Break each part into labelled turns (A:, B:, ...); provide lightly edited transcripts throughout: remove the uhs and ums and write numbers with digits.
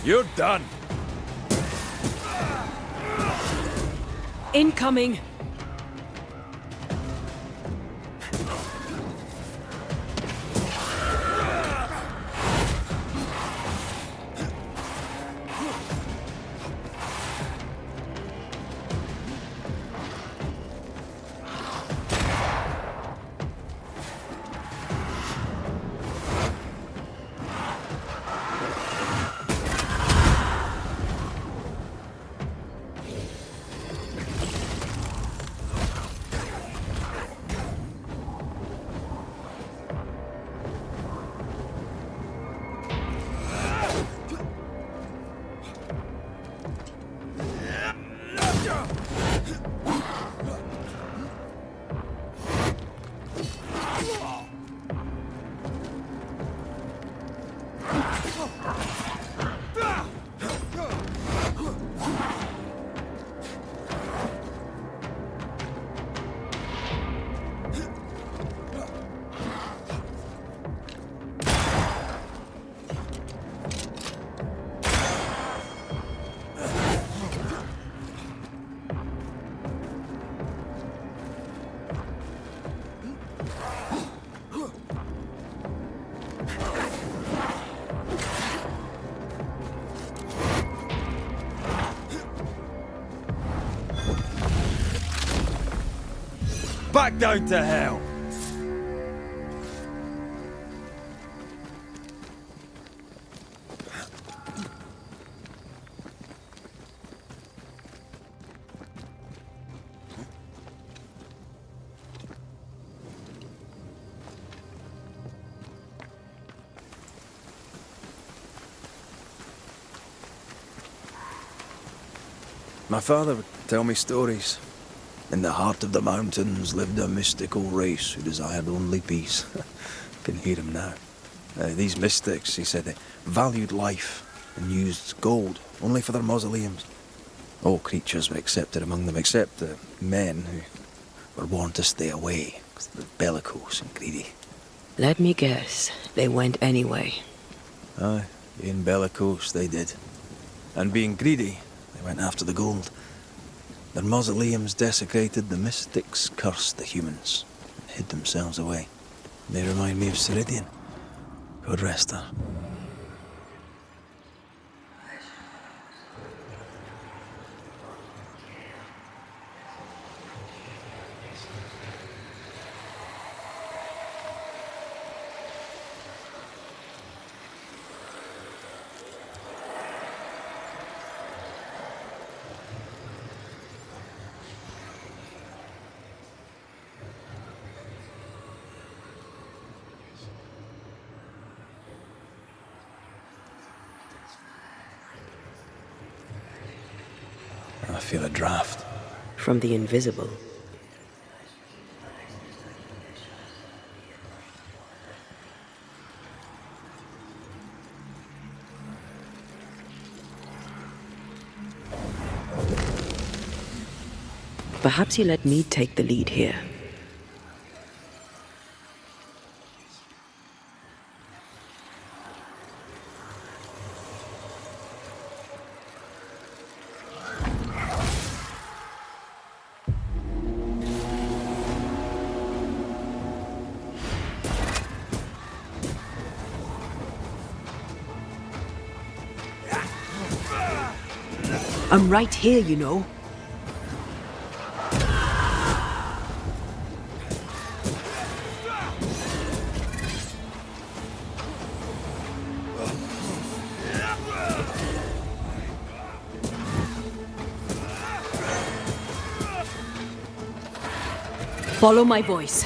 A: You're done.
B: Incoming!
A: Back down to hell!
C: My father would tell me stories. In the heart of the mountains lived a mystical race who desired only peace. Can hear him now. These mystics, he said, they valued life and used gold only for their mausoleums. All creatures were accepted among them, except the men who were born to stay away, because they were bellicose and greedy.
B: Let me guess, they went anyway.
C: Aye, being bellicose, they did. And being greedy, they went after the gold. Their mausoleums desecrated, the mystics cursed the humans, and hid themselves away. They remind me of Ceridian. God rest her. I feel a draft.
B: From the invisible. Perhaps you let me take the lead here. I'm right here, you know. Follow my voice.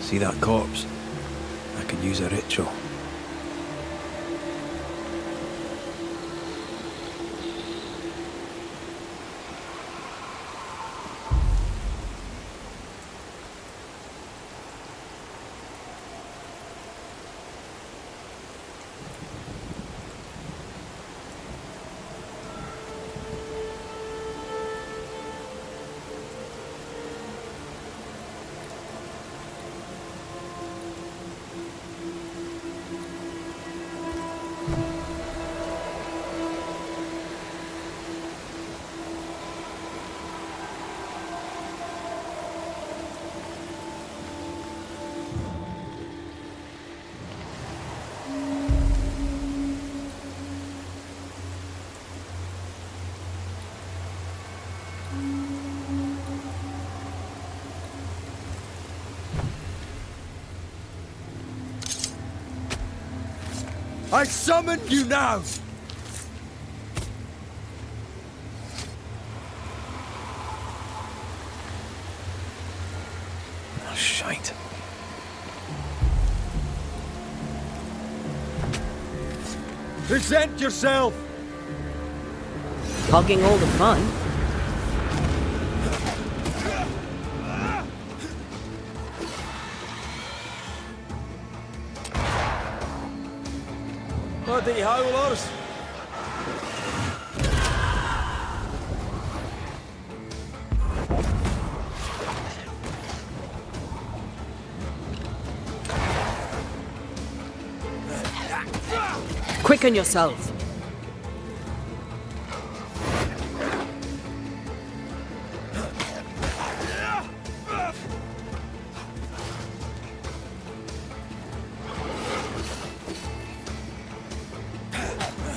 C: See that corpse? I could use a ritual.
A: I summon you now!
C: Oh, shite.
A: Present yourself!
B: Hogging all the fun.
A: Bloody howlers!
B: Quicken yourself.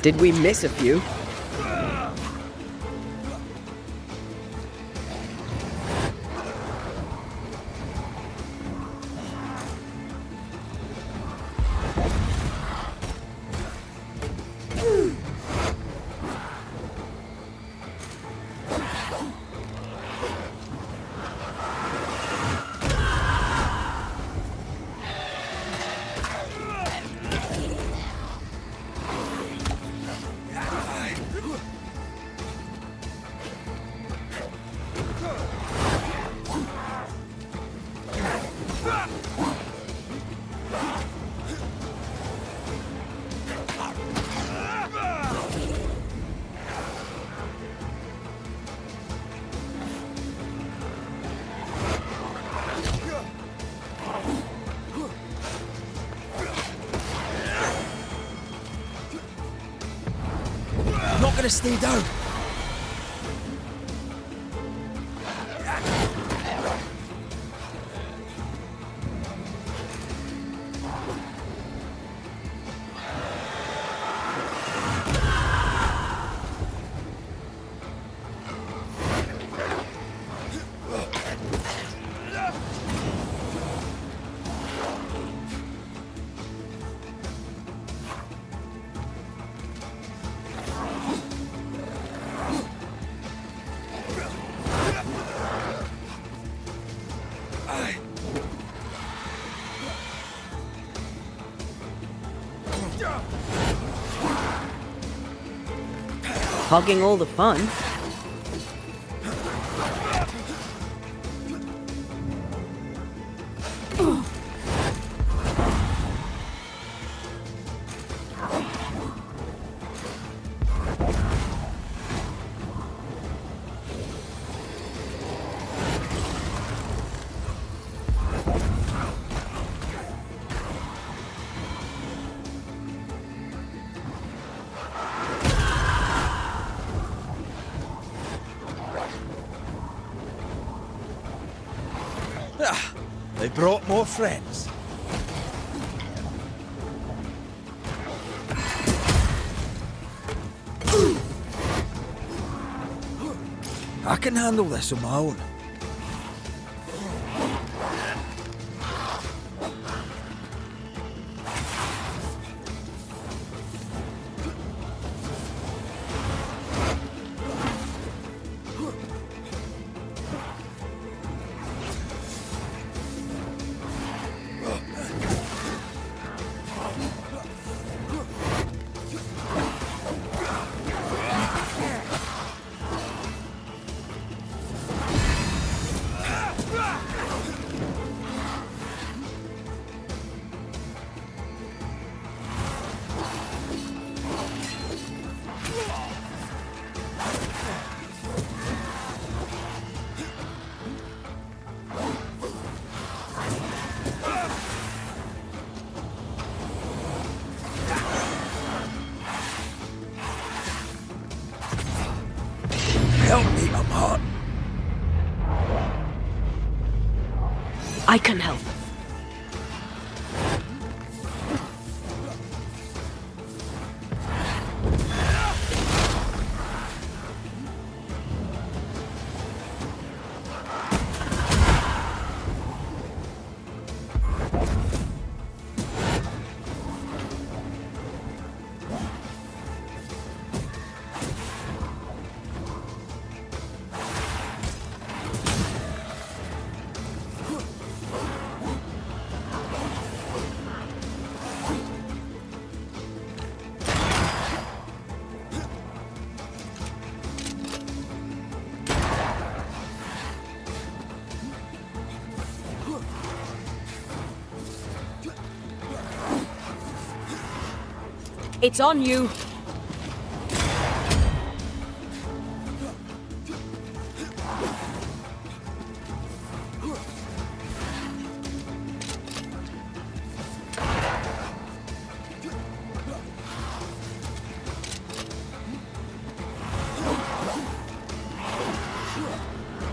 B: Did we miss a few?
A: I'm not gonna stay down!
B: Hogging all the fun.
A: They brought more friends. I can handle this on my own. Help me, I'm hot.
B: I can help. It's on you.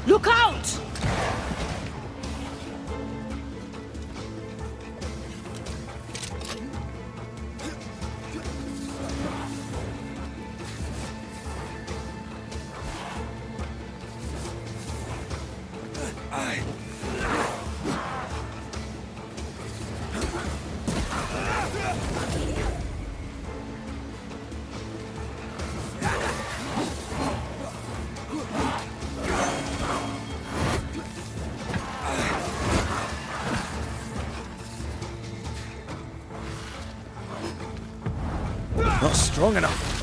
B: Look out!
A: Not strong enough.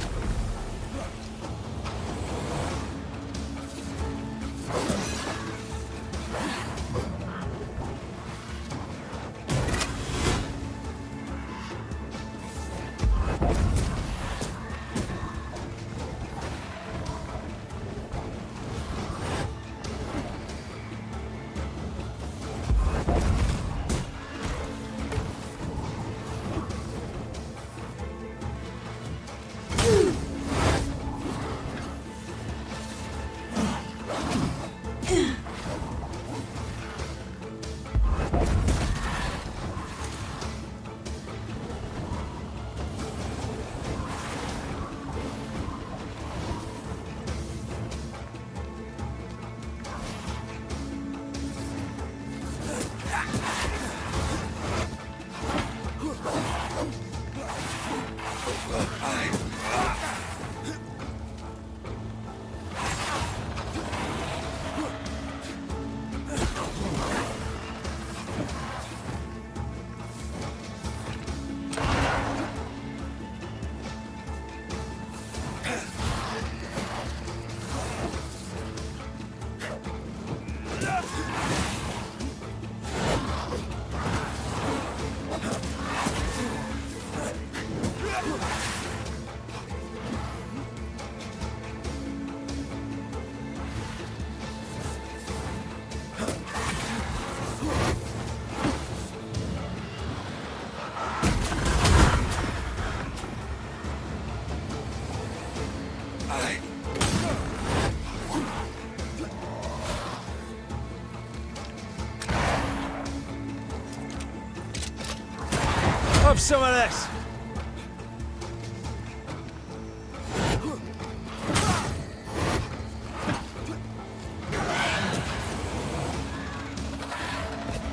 A: Have some of this.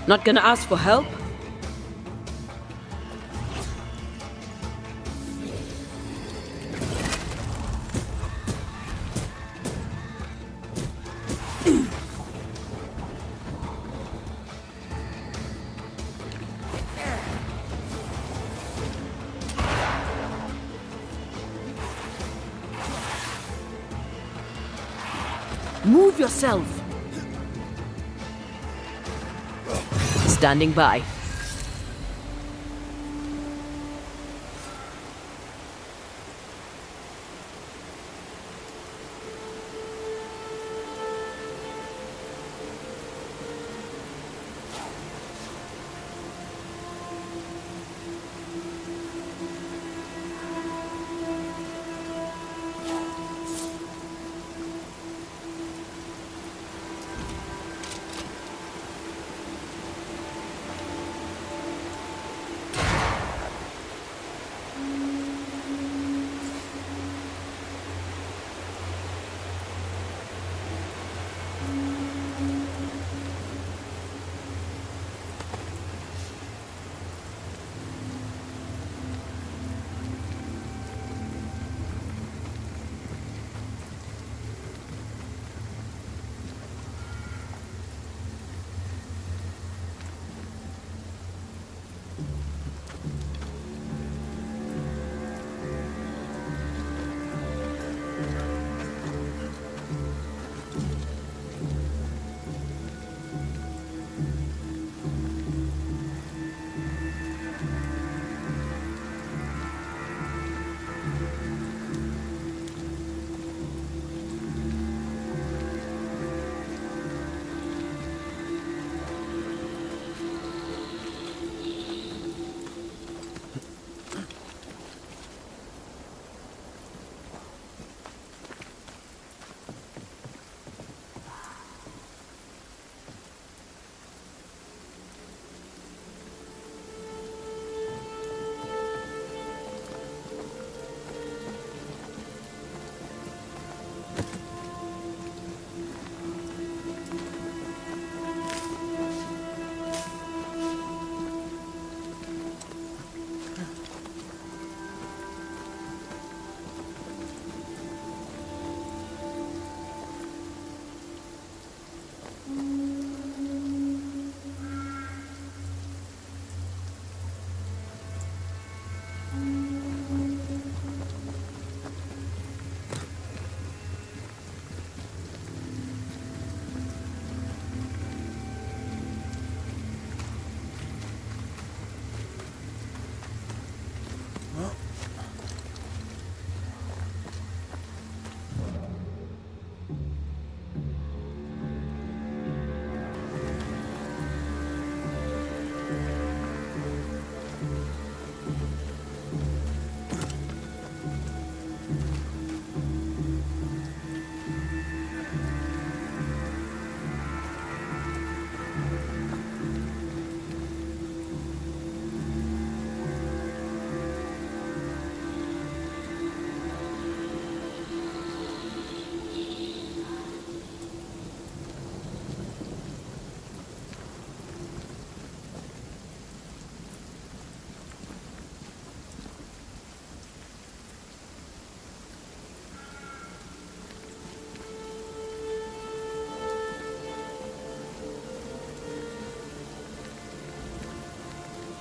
B: Not gonna ask for help? Move yourself. Standing by.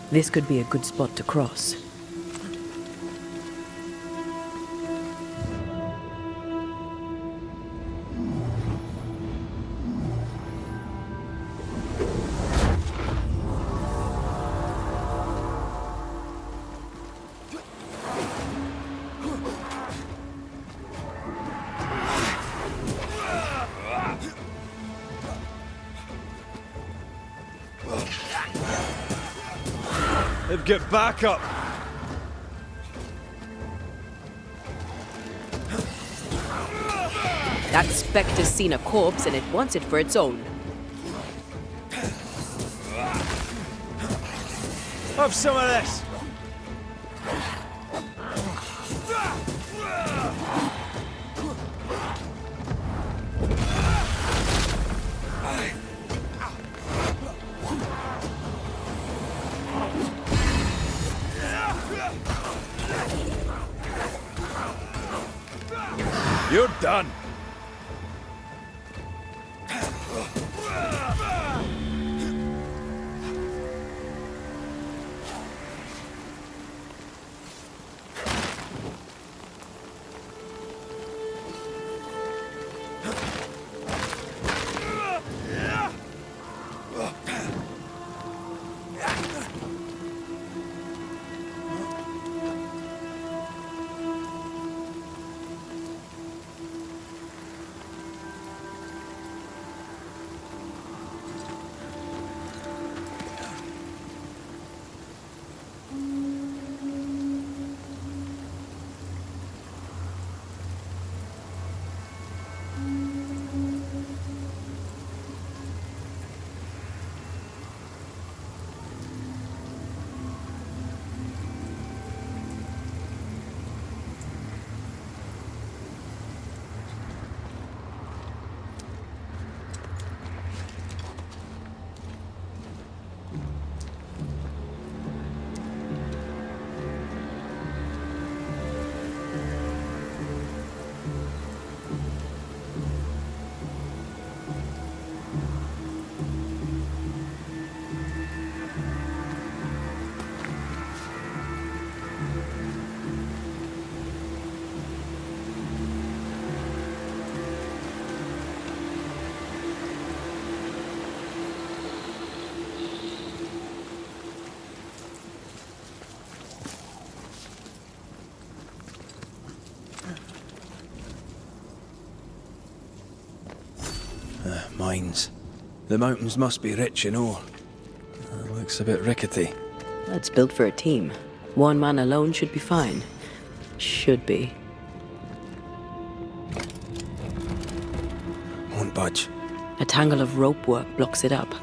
B: This could be a good spot to cross.
A: They've got backup.
B: That specter's seen a corpse and it wants it for its own.
A: Have some of this. You're done.
C: Mines. The mountains must be rich in ore. Looks a bit rickety.
B: That's built for a team. One man alone should be fine. Should be.
C: Won't budge.
B: A tangle of rope work blocks it up.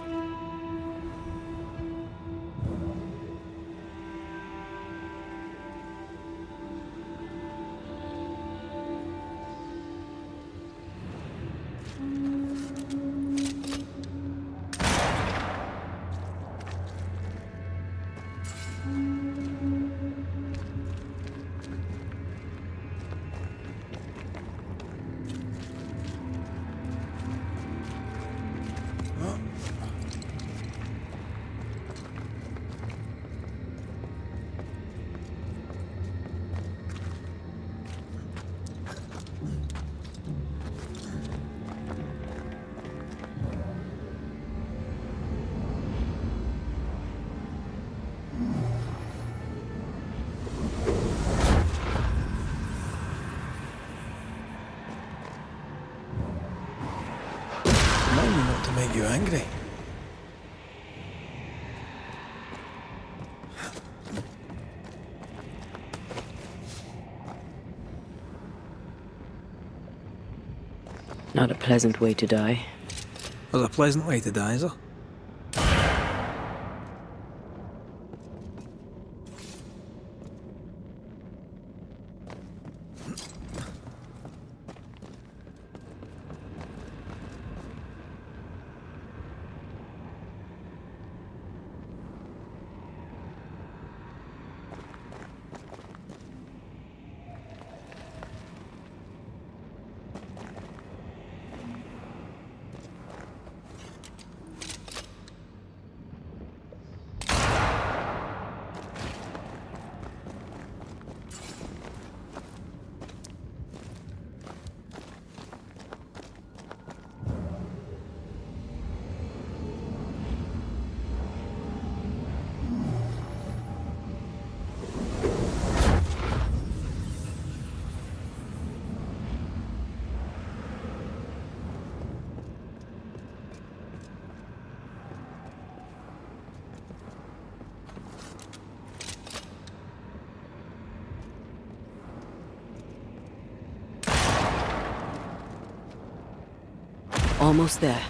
C: Remind me not to make you angry.
B: Not a pleasant way to die.
C: There's a pleasant way to die, is there?
B: Almost there.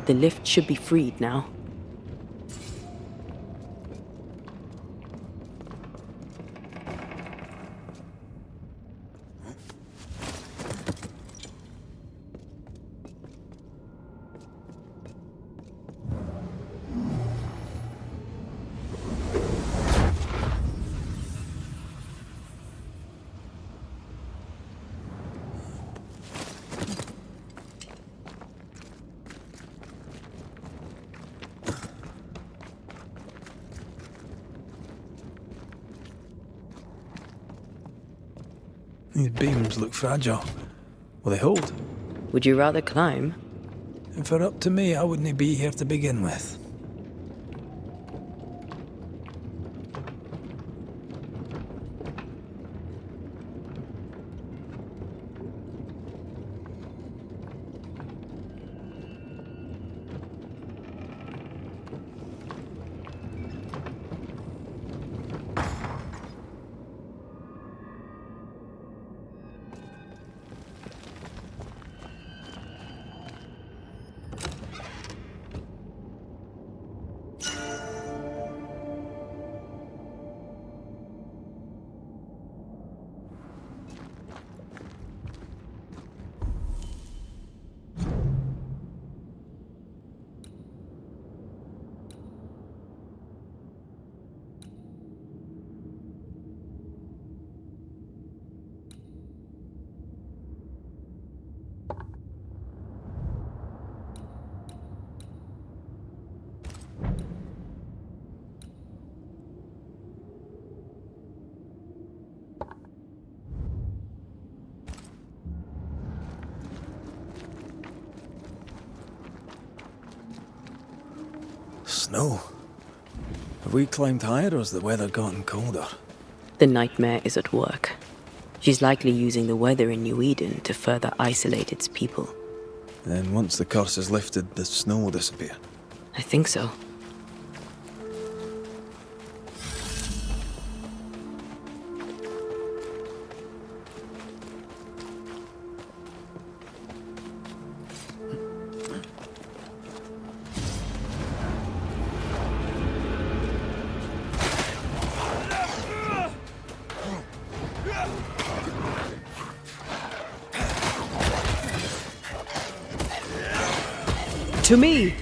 B: The lift should be freed now.
C: These beams look fragile. Will they hold?
B: Would you rather climb?
C: If it were up to me, I wouldn't be here to begin with. Snow. Have we climbed higher, or has the weather gotten colder?
B: The nightmare is at work. She's likely using the weather in New Eden to further isolate its people.
C: Then once the curse is lifted, the snow will disappear.
B: I think so. To me!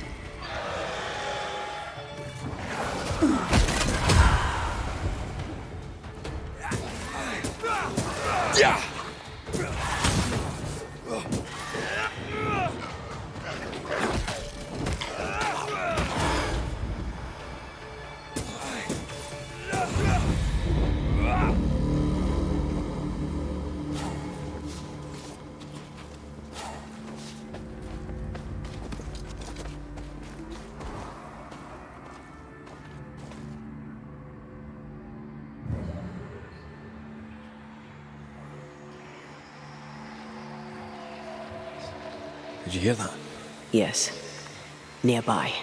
C: Did you hear that?
B: Yes. Nearby.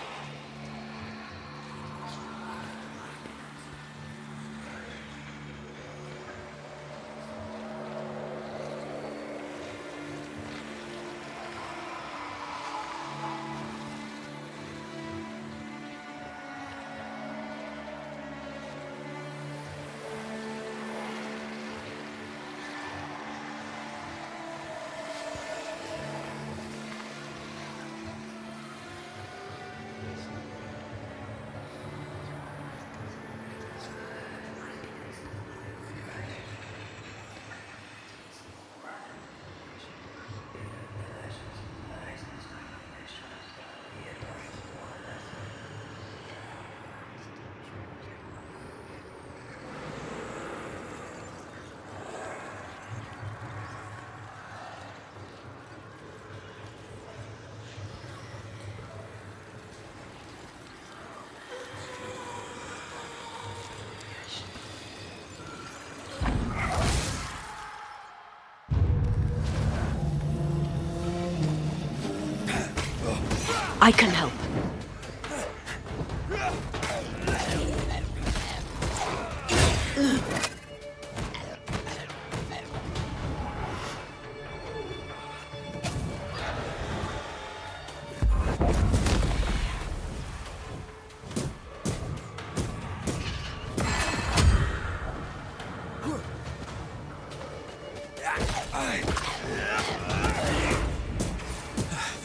B: I can help.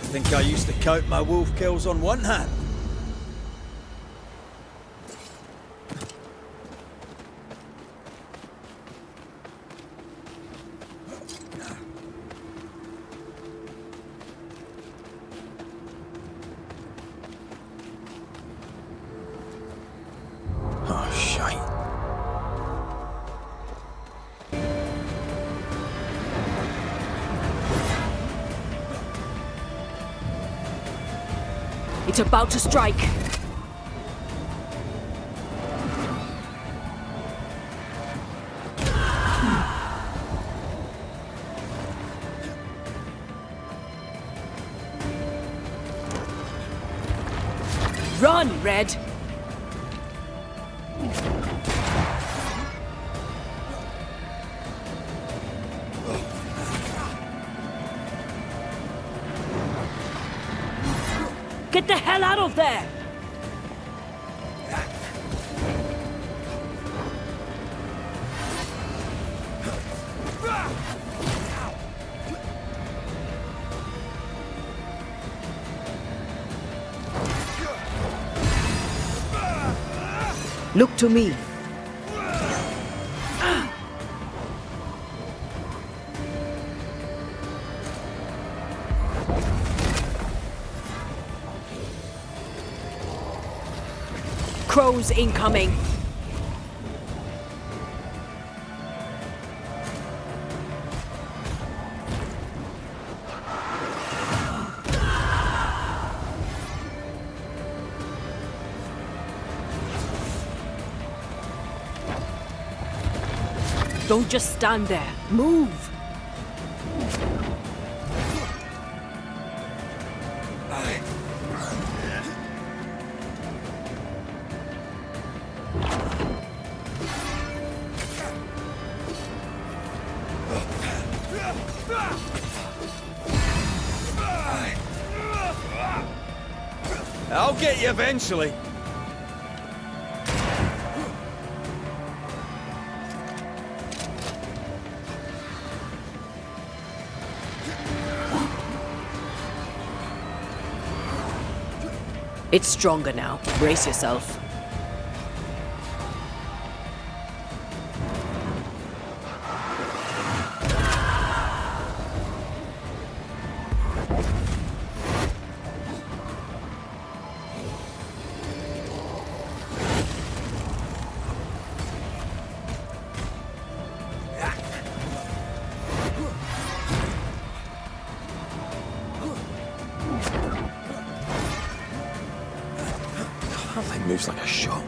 C: think I used to count my wolf kills on one hand. Oh, shite.
B: It's about to strike. Run, Red! Get the hell out of there! Look to me. Crows incoming. Don't just stand there. Move!
A: I'll get you eventually.
B: It's stronger now. Brace yourself.
C: That thing moves like a shot.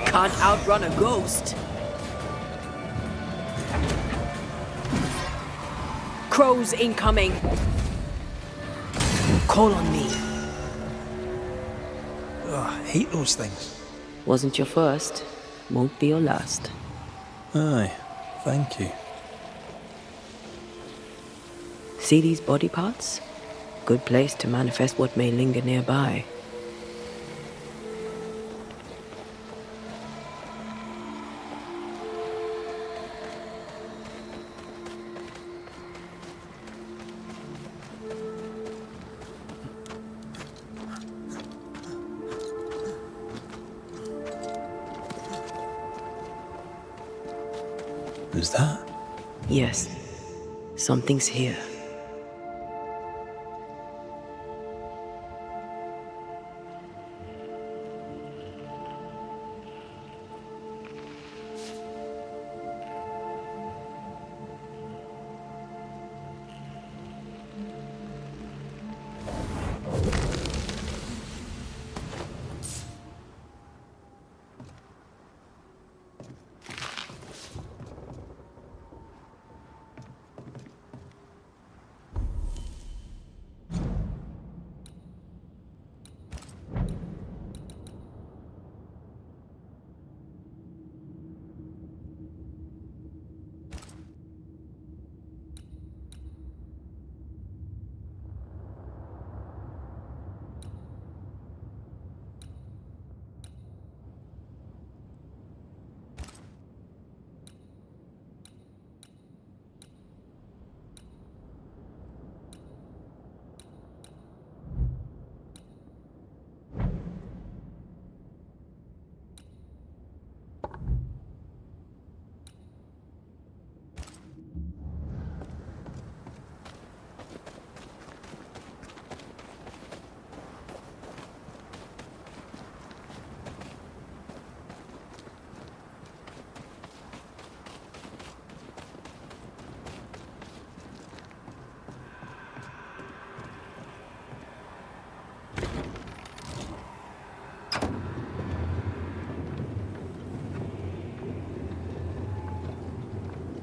B: Can't outrun a ghost. Crows incoming. Call on me.
C: Ugh, I hate those things.
B: Wasn't your first, won't be your last.
C: Aye, thank you.
B: See these body parts? Good place to manifest what may linger nearby.
C: Who's that?
B: Yes, something's here.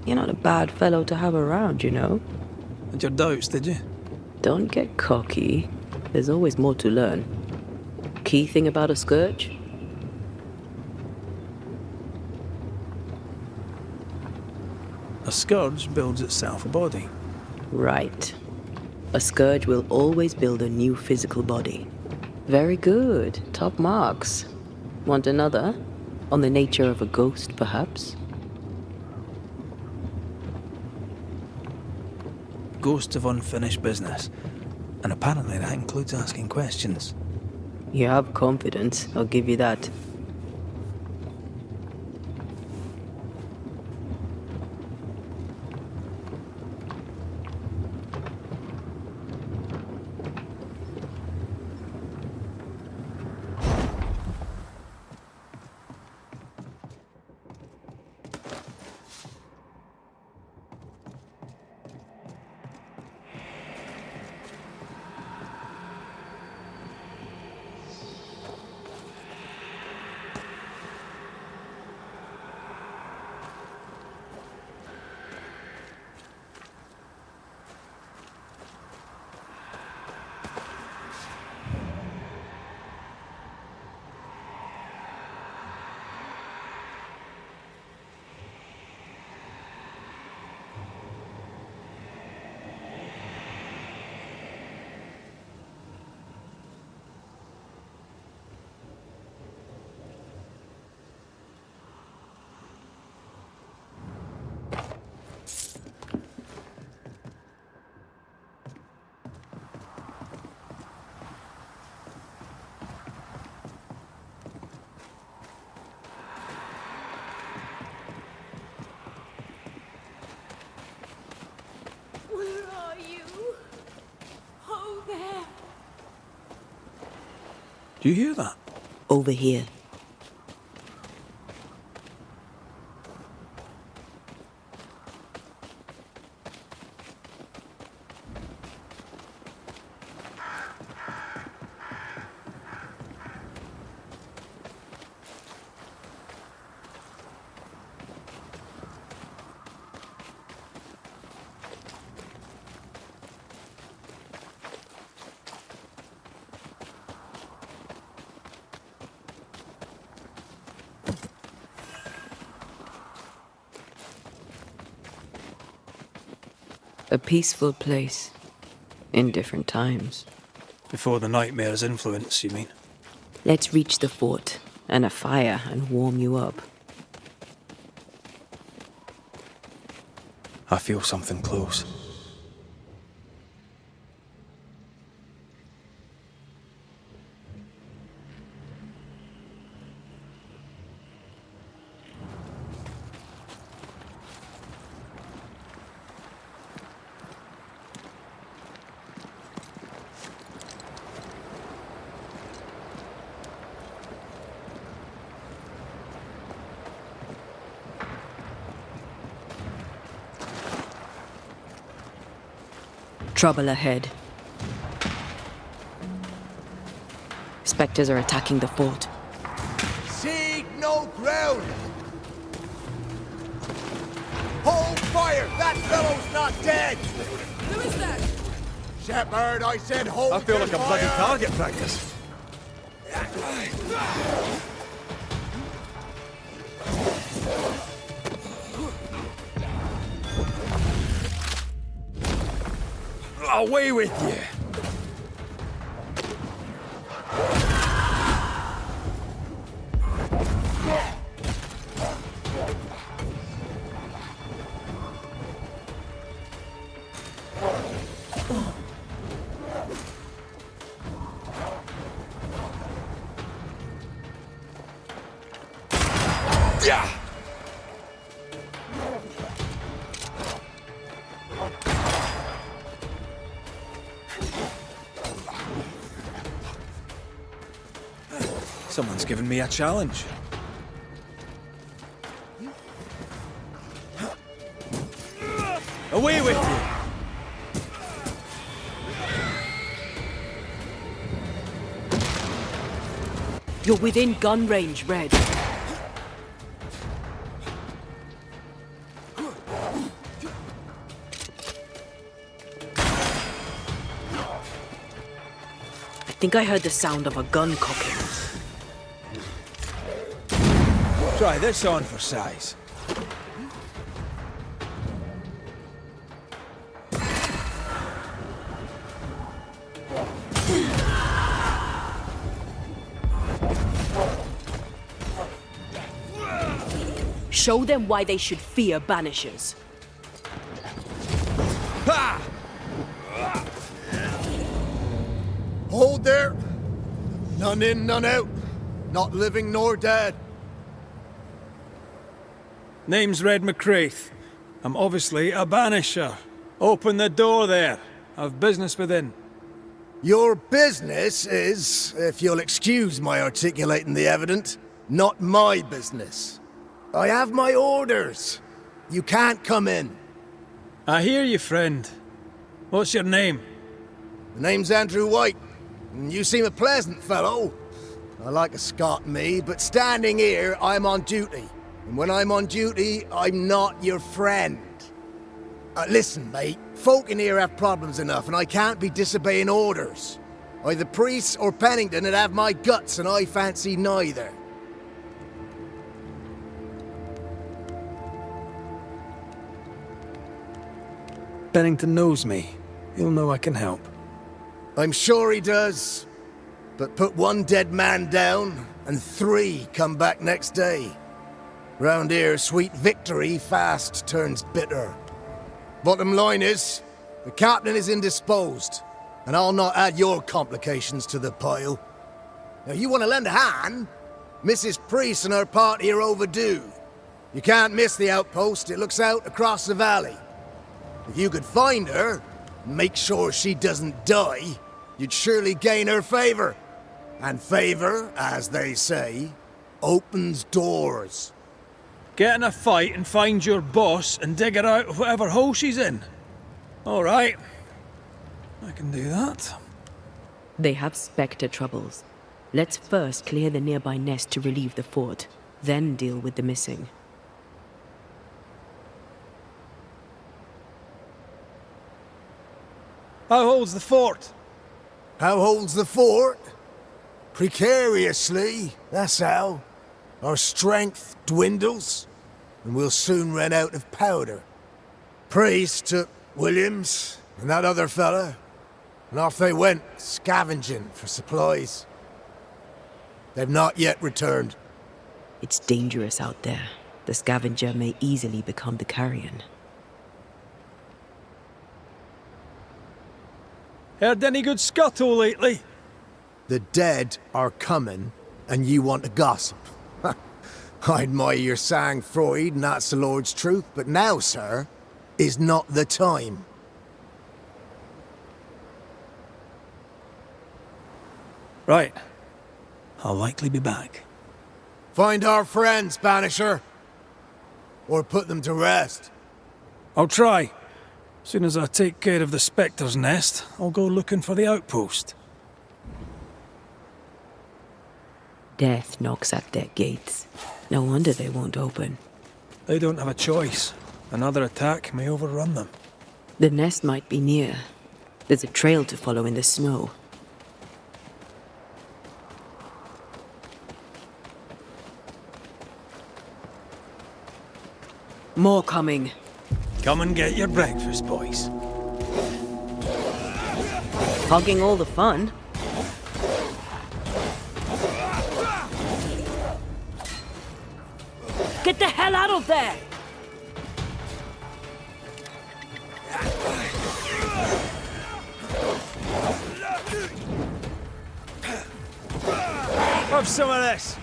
B: You're not a bad fellow to have around, you know.
C: Had your doubts, did you?
B: Don't get cocky. There's always more to learn. Key thing about a scourge?
C: A scourge builds itself a body.
B: Right. A scourge will always build a new physical body. Very good. Top marks. Want another? On the nature of a ghost, perhaps?
C: Ghost of unfinished business. And apparently that includes asking questions.
B: You have confidence, I'll give you that.
C: Do you hear that?
B: Over here. A peaceful place. In different times.
C: Before the nightmare's influence, you mean?
B: Let's reach the fort and a fire and warm you up.
C: I feel something close.
B: Trouble ahead. Spectres are attacking the fort.
A: Seed no ground! Hold fire! That fellow's not dead!
D: Who is that?
A: Shepherd, I said hold
E: I feel like a
A: your
E: bloody
A: fire!
E: target practice.
A: Away with you! Yeah!
C: Someone's given me a challenge.
A: Away with you!
B: You're within gun range, Red. think I heard the sound of a gun cocking.
C: Try this on for size.
B: Show them why they should fear Banishers.
A: Ha! Hold there. None in, none out. Not living nor dead.
C: Name's Red McCraith. I'm obviously a banisher. Open the door there. I've business within.
A: Your business is, if you'll excuse my articulating the evident, not my business. I have my orders. You can't come in.
C: I hear you, friend. What's your name?
A: The name's Andrew White. And you seem a pleasant fellow. I like a Scot, me, but standing here, I'm on duty. And when I'm on duty, I'm not your friend. Listen, mate, folk in here have problems enough, and I can't be disobeying orders. Either priests or Pennington would have my guts, and I fancy neither.
C: Pennington knows me. He'll know I can help.
A: I'm sure he does. But put one dead man down, and 3 come back next day. Round here, sweet victory fast turns bitter. Bottom line is, the captain is indisposed, and I'll not add your complications to the pile. Now, you want to lend a hand? Mrs. Priest and her party are overdue. You can't miss the outpost, it looks out across the valley. If you could find her, and make sure she doesn't die, you'd surely gain her favor. And favor, as they say, opens doors.
C: Get in a fight and find your boss and dig her out of whatever hole she's in. All right. I can do that.
B: They have Spectre troubles. Let's first clear the nearby nest to relieve the fort, then deal with the missing.
C: How holds the fort?
A: How holds the fort? Precariously, that's how. Our strength dwindles, and we'll soon run out of powder. Priest took Williams and that other fella, and off they went, scavenging for supplies. They've not yet returned.
B: It's dangerous out there. The scavenger may easily become the carrion.
C: Heard any good scuttle lately?
A: The dead are coming, and you want to gossip. I admire your sang-froid, and that's the Lord's truth, but now, sir, is not the time.
C: Right. I'll likely be back.
A: Find our friends, Banisher. Or put them to rest.
C: I'll try. Soon as I take care of the Spectre's nest, I'll go looking for the outpost.
B: Death knocks at their gates. No wonder they won't open.
C: They don't have a choice. Another attack may overrun them.
B: The nest might be near. There's a trail to follow in the snow. More coming.
C: Come and get your breakfast, boys.
B: Hogging all the fun. Get the hell out of there!
C: Have some of this.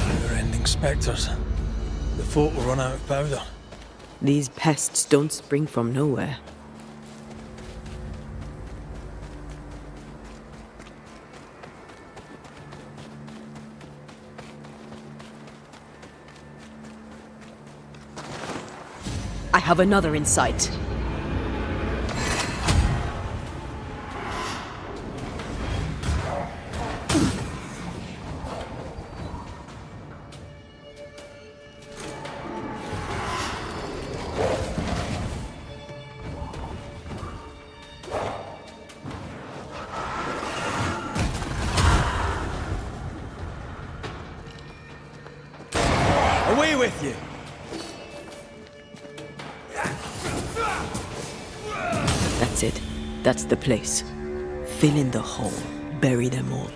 C: Never-ending spectres. The fort will run out of powder.
B: These pests don't spring from nowhere. I have another in sight.
C: Away with you!
B: That's it. That's the place. Fill in the hole. Bury them all.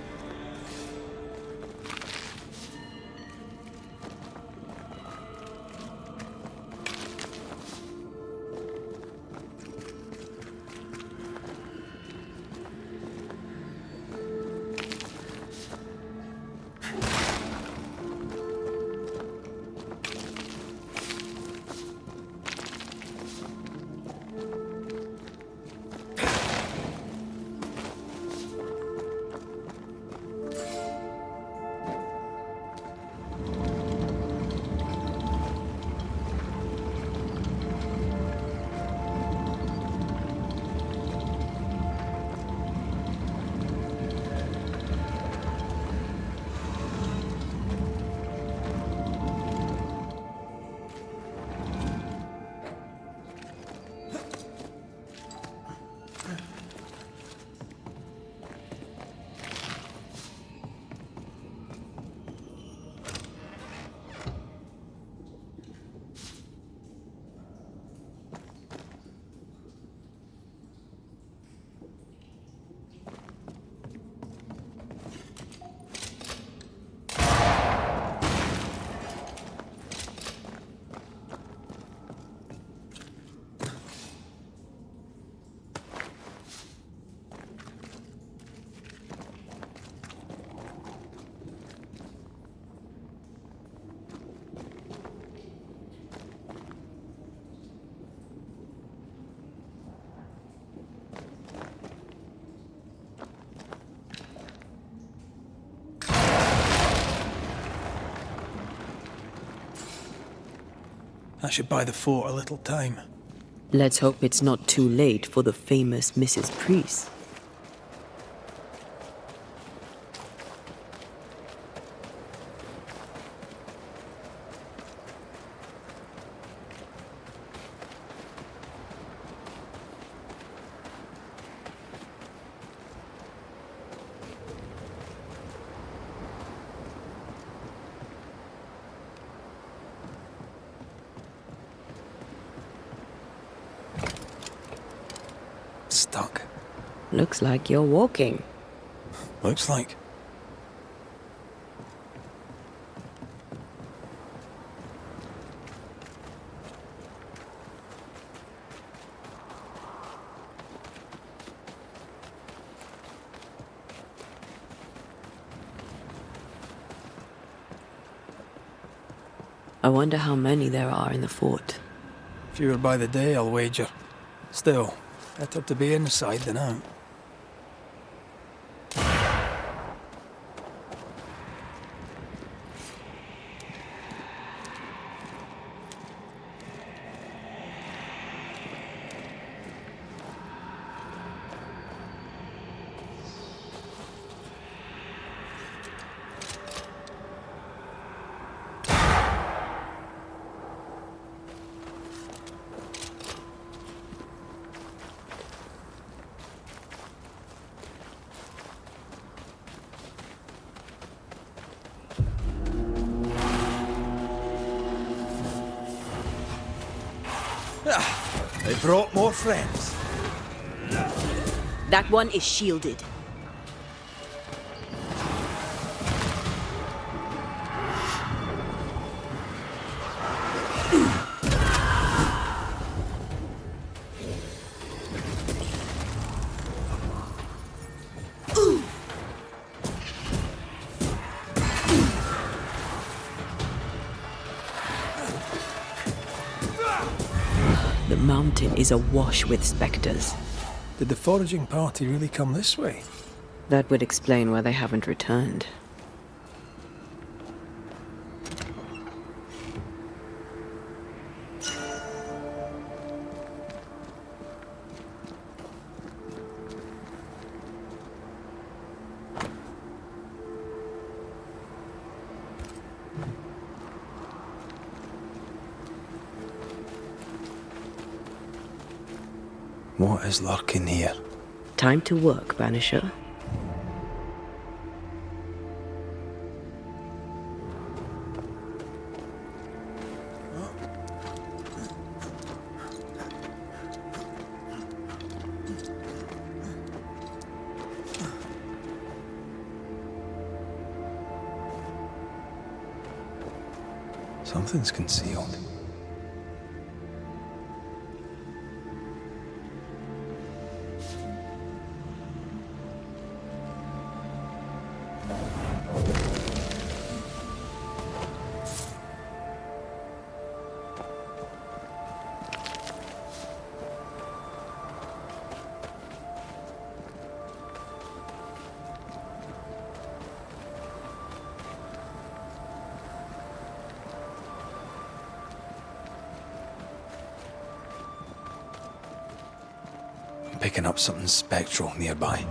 C: That should buy the fort a little time.
B: Let's hope it's not too late for the famous Mrs. Priest.
C: Stuck.
B: Looks like you're walking.
C: Looks like.
B: I wonder how many there are in the fort.
C: Fewer by the day, I'll wager. Still, better to be inside than out. They brought more friends.
B: That one is shielded. The mountain is awash with specters.
C: Did the foraging party really come this way?
B: That would explain why they haven't returned.
C: What is lurking here?
B: Time to work, Banisher.
C: Something's concealed. Picking up something spectral nearby.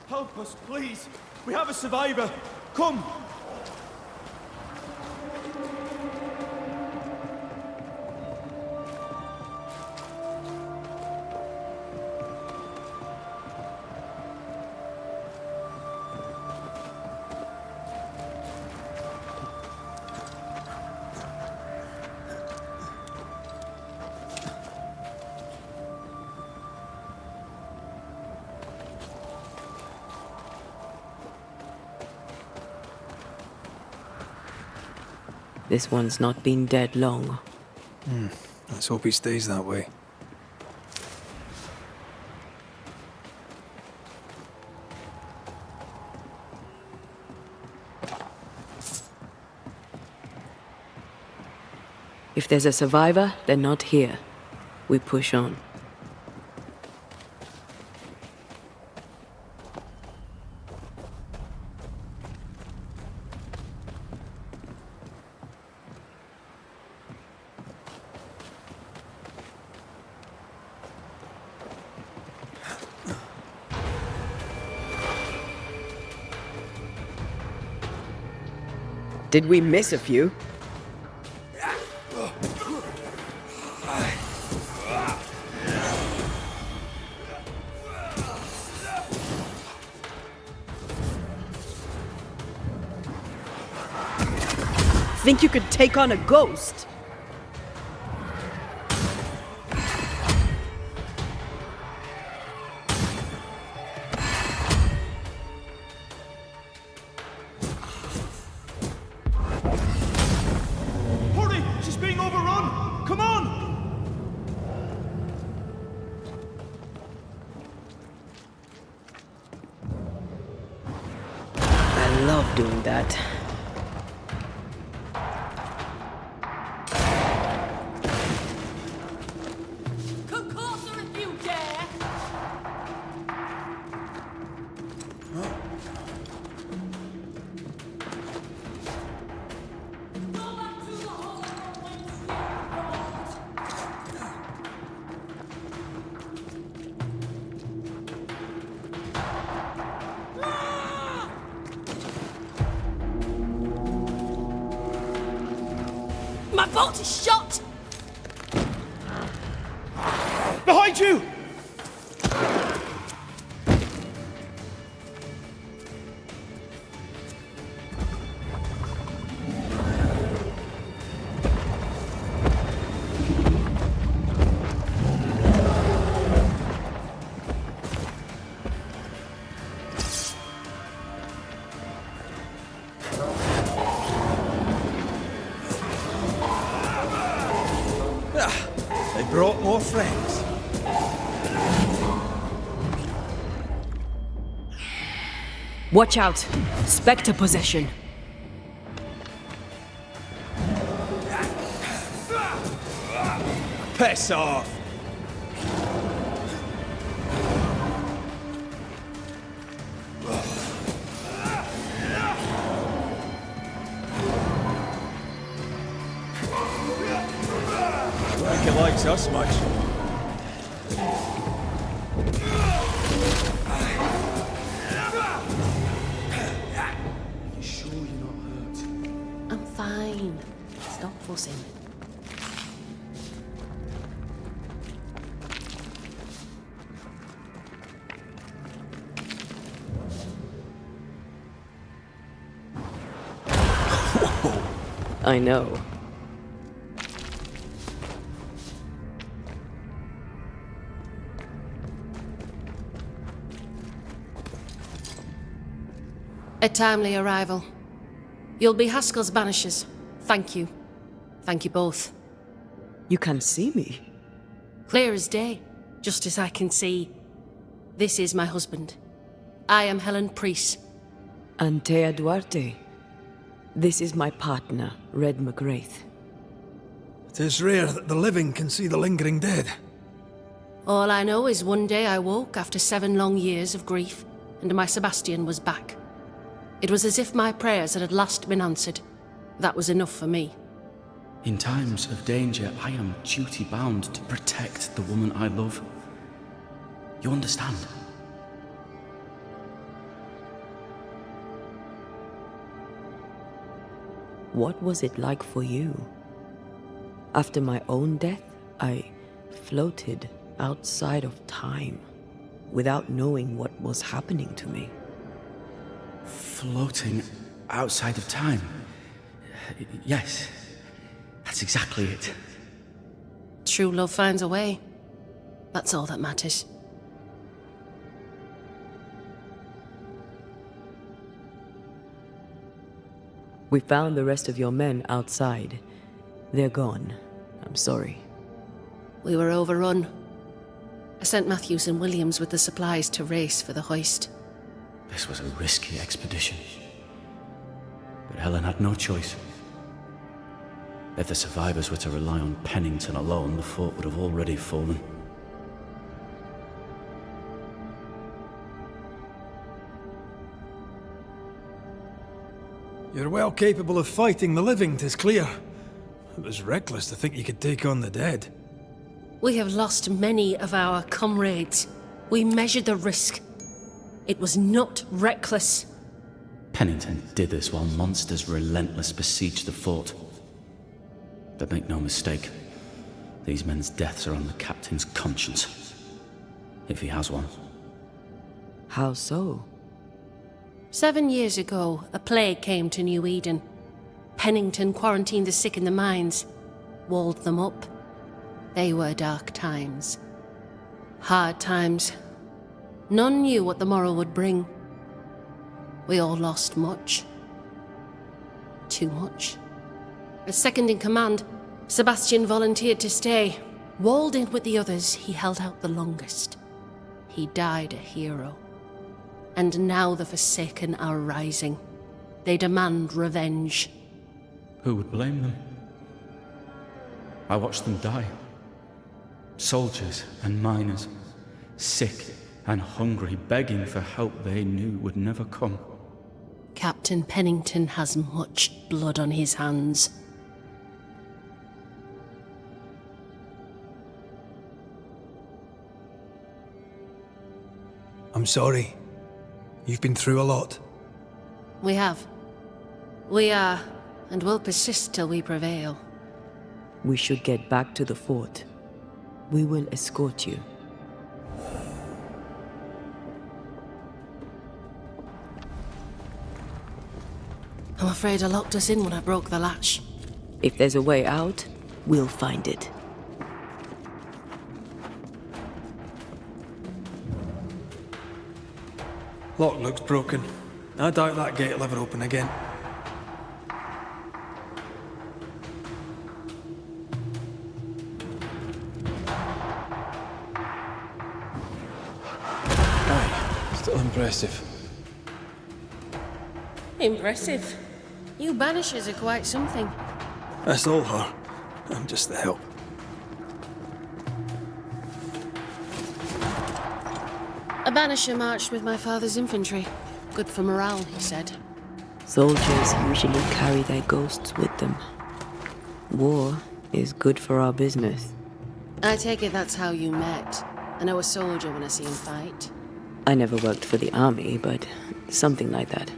D: Help us, please. We have a survivor. Come.
B: This one's not been dead long.
C: Let's hope he stays that way.
B: If there's a survivor, they're not here. We push on.
E: Did we miss a few? Think you could take on a ghost?
D: Hurry! She's being overrun! Come on!
B: I love doing that.
F: Come closer if you dare! Go back to the hole from whence you rolled! My bolt is shot!
D: Behind you!
C: They brought more friends.
E: Watch out! Spectre possession.
C: Piss off! I think he likes us much.
D: You sure you're not
G: fine. Stop fussing.
B: I know.
G: A timely arrival. You'll be Haskell's banishers. Thank you. Thank you both.
B: You can see me.
G: Clear as day, just as I can see. This is my husband. I am Helen Priest.
B: Antea Duarte. This is my partner, Red McGrath.
C: It is rare that the living can see the lingering dead.
G: All I know is one day I woke after 7 long years of grief, and my Sebastian was back. It was as if my prayers had at last been answered. That was enough for me.
H: In times of danger, I am duty-bound to protect the woman I love. You understand?
B: What was it like for you? After my own death, I floated outside of time, without knowing what was happening to me.
H: Floating outside of time? Yes, that's exactly it.
G: True love finds a way. That's all that matters.
B: We found the rest of your men outside. They're gone. I'm sorry.
G: We were overrun. I sent Matthews and Williams with the supplies to race for the hoist.
H: This was a risky expedition. But Helen had no choice. If the survivors were to rely on Pennington alone, the fort would have already fallen.
C: You're well capable of fighting the living, 'tis clear. It was reckless to think you could take on the dead.
G: We have lost many of our comrades. We measured the risk. It was not reckless.
H: Pennington did this while monsters relentless besieged the fort. But make no mistake, these men's deaths are on the captain's conscience. If he has one.
B: How so?
G: 7 years ago, a plague came to New Eden. Pennington quarantined the sick in the mines, walled them up. They were dark times. Hard times. None knew what the morrow would bring. We all lost much. Too much. As second in command, Sebastian volunteered to stay. Walled in with the others, he held out the longest. He died a hero. And now the Forsaken are rising. They demand revenge.
H: Who would blame them? I watched them die. Soldiers and miners, sick and hungry, begging for help they knew would never come.
G: Captain Pennington has much blood on his hands.
C: I'm sorry. You've been through a lot.
G: We have. We are, and will persist till we prevail.
B: We should get back to the fort. We will escort you.
G: I'm afraid I locked us in when I broke the latch.
B: If there's a way out, we'll find it.
C: Lock looks broken. I doubt that gate will ever open again. Aye, still impressive.
G: Impressive. You Banishers are quite something.
C: That's all her. I'm just the help.
G: A Banisher marched with my father's infantry. Good for morale, he said.
B: Soldiers usually carry their ghosts with them. War is good for our business.
G: I take it that's how you met. I know a soldier when I see him fight.
B: I never worked for the army, but something like that.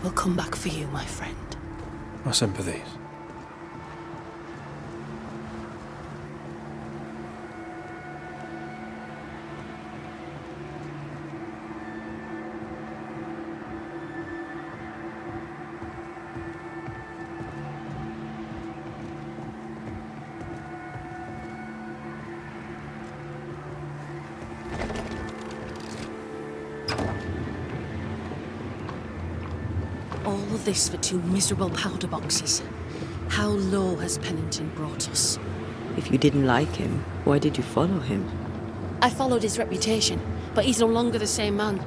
G: will come back for you, my friend.
C: My sympathies.
G: All of this for 2 miserable powder boxes. How low has Pennington brought us?
B: If you didn't like him, why did you follow him?
G: I followed his reputation, but he's no longer the same man.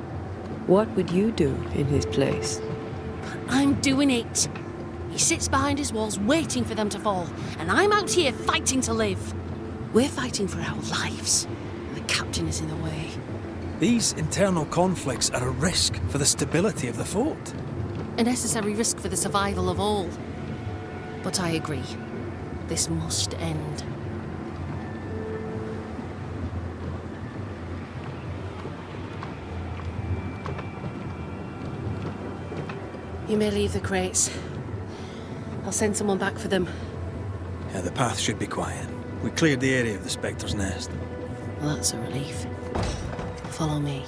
B: What would you do in his place?
G: I'm doing it. He sits behind his walls waiting for them to fall, and I'm out here fighting to live. We're fighting for our lives, and the captain is in the way.
C: These internal conflicts are a risk for the stability of the fort.
G: A necessary risk for the survival of all. But I agree. This must end. You may leave the crates. I'll send someone back for them.
C: Yeah, the path should be quiet. We cleared the area of the Spectre's nest.
G: Well, that's a relief. Follow me.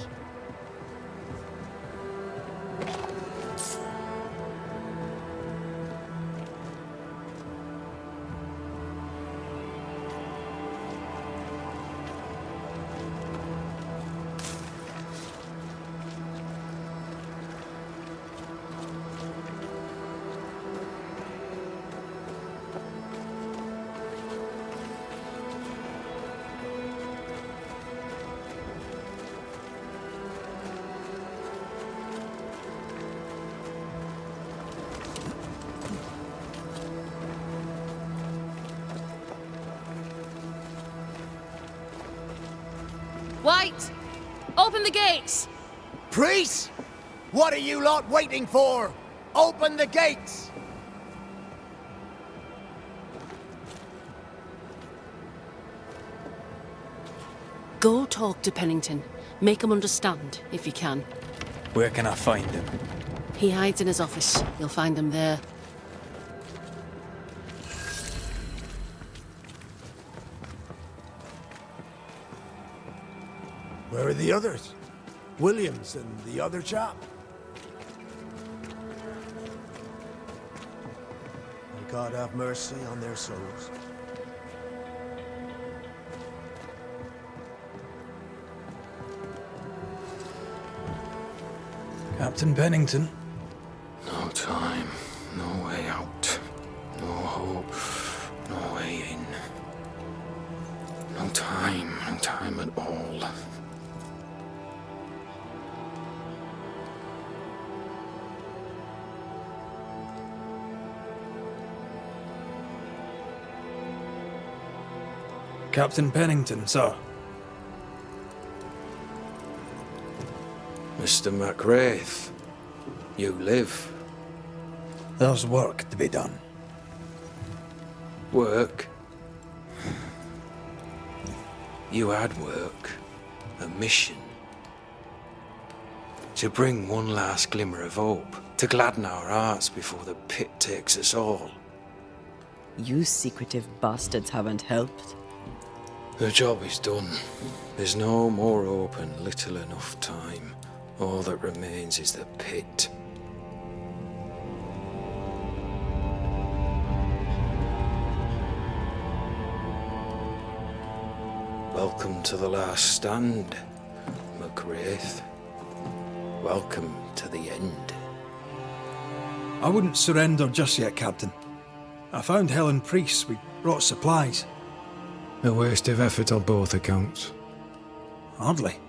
G: White! Open the gates!
A: Priest! What are you lot waiting for? Open the gates!
G: Go talk to Pennington. Make him understand, if you can.
C: Where can I find him?
G: He hides in his office. You'll find him there.
A: Where are the others? Williams and the other chap? May God have mercy on their souls.
C: Captain Pennington. No time, no way out, no hope, no way in. No time at all. Captain Pennington, sir.
I: Mr. McWraith, you live.
C: There's work to be done.
I: Work? You had work. A mission. To bring one last glimmer of hope. To gladden our hearts before the pit takes us all.
B: You secretive bastards haven't helped.
I: The job is done. There's no more hope and little enough time. All that remains is the pit. Welcome to the last stand, McWraith. Welcome to the end.
C: I wouldn't surrender just yet, Captain. I found Helen Priest. We brought supplies.
I: A waste of effort on both accounts.
C: Hardly.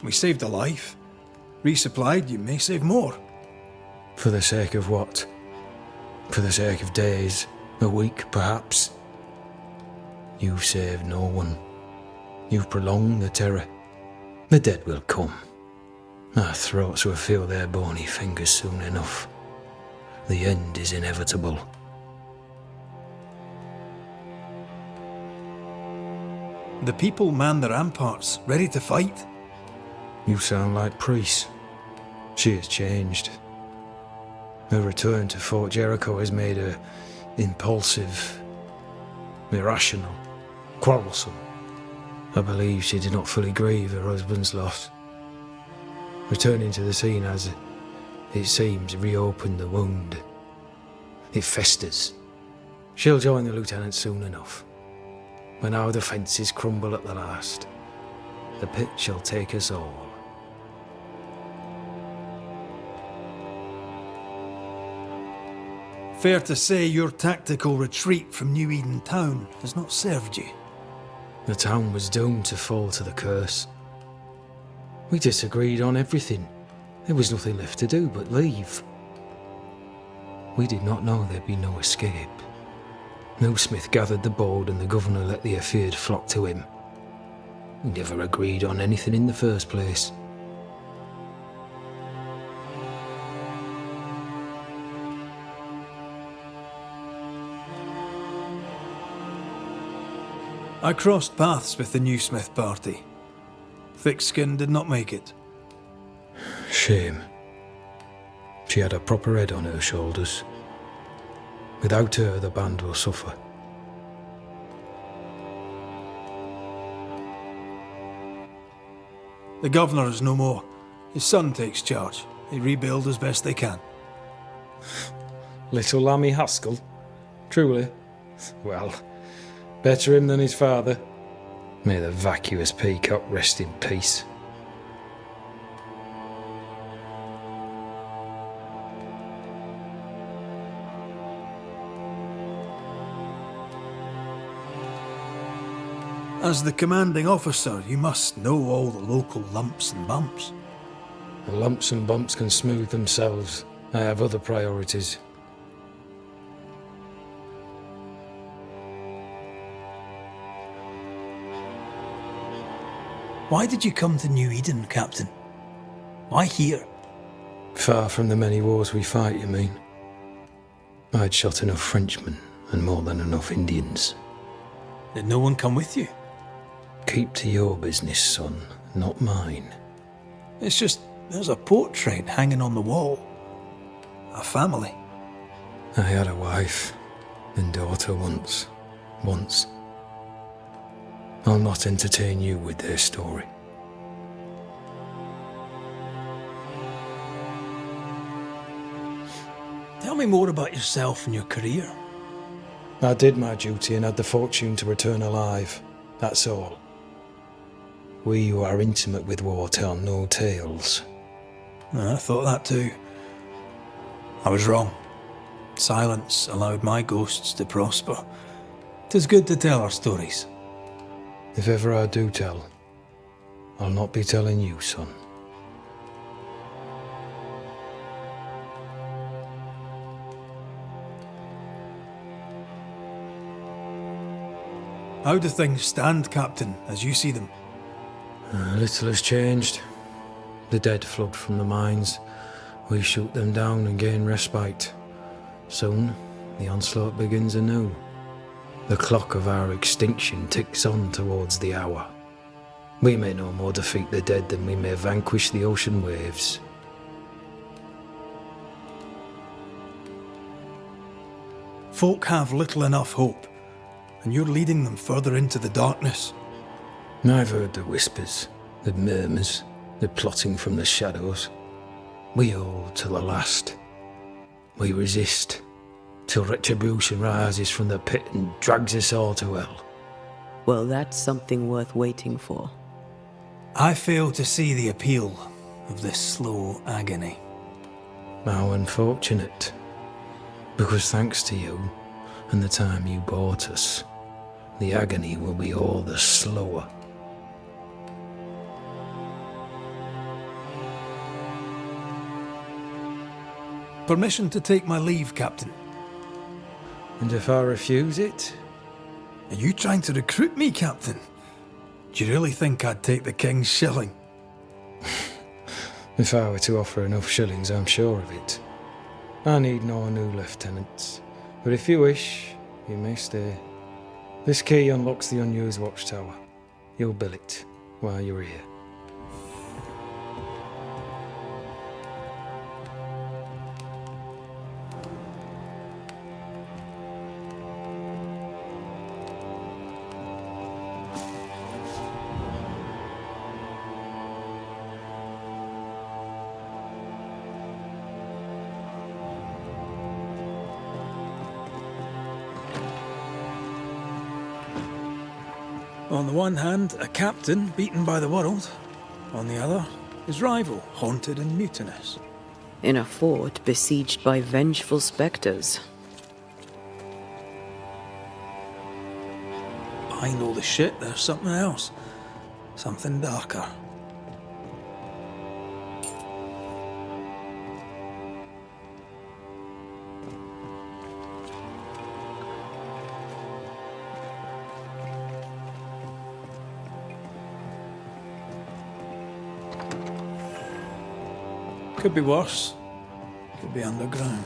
C: We saved a life. Resupplied, you may save more.
I: For the sake of what? For the sake of days, a week perhaps? You've saved no one. You've prolonged the terror. The dead will come. Our throats will feel their bony fingers soon enough. The end is inevitable.
C: The people man the ramparts, ready to fight.
I: You sound like Priest. She has changed. Her return to Fort Jericho has made her impulsive, irrational, quarrelsome. I believe she did not fully grieve her husband's loss. Returning to the scene has, it seems, reopened the wound. It festers. She'll join the lieutenant soon enough. When our defences crumble at the last, the pit shall take us all.
J: Fair to say your tactical retreat from New Eden town has not served you.
I: The town was doomed to fall to the curse. We disagreed on everything. There was nothing left to do but leave. We did not know there'd be no escape. Millsmith gathered the board and the governor let the affair flock to him. We never agreed on anything in the first place.
J: I crossed paths with the new Smith party. Thick-Skin did not make it.
I: Shame. She had a proper head on her shoulders. Without her, the band will suffer.
J: The governor is no more. His son takes charge. They rebuild as best they can.
I: Little Lammy Haskell? Truly? Well, better him than his father. May the vacuous peacock rest in peace.
J: As the commanding officer, you must know all the local lumps and bumps.
I: The lumps and bumps can smooth themselves. I have other priorities.
J: Why did you come to New Eden, Captain? Why here?
I: Far from the many wars we fight, you mean? I'd shot enough Frenchmen and more than enough Indians.
J: Did no one come with you?
I: Keep to your business, son, not mine.
J: It's just, there's a portrait hanging on the wall. A family.
I: I had a wife and daughter once. I'll not entertain you with their story.
J: Tell me more about yourself and your career.
I: I did my duty and had the fortune to return alive. That's all. We who are intimate with war tell no tales.
J: I thought that too. I was wrong. Silence allowed my ghosts to prosper. 'Tis good to tell our stories.
I: If ever I do tell, I'll not be telling you, son.
J: How do things stand, Captain, as you see them?
I: Little has changed. The dead flood from the mines. We shoot them down and gain respite. Soon, the onslaught begins anew. The clock of our extinction ticks on towards the hour. We may no more defeat the dead than we may vanquish the ocean waves.
J: Folk have little enough hope, and you're leading them further into the darkness.
I: I've heard the whispers, the murmurs, the plotting from the shadows. We hold to the last. We resist, till retribution rises from the pit and drags us all to hell.
B: Well, that's something worth waiting for.
J: I fail to see the appeal of this slow agony.
I: How unfortunate. Because thanks to you, and the time you bought us, the agony will be all the slower.
J: Permission to take my leave, Captain.
I: And if I refuse it?
J: Are you trying to recruit me, Captain? Do you really think I'd take the King's shilling?
I: If I were to offer enough shillings, I'm sure of it. I need no new lieutenants. But if you wish, you may stay. This key unlocks the unused watchtower. You'll bill it while you're here.
J: On the one hand, a captain beaten by the world. On the other, his rival, haunted and mutinous.
B: In a fort besieged by vengeful specters.
J: Behind all the shit, there's something else. Something darker. Could be worse. Could be underground.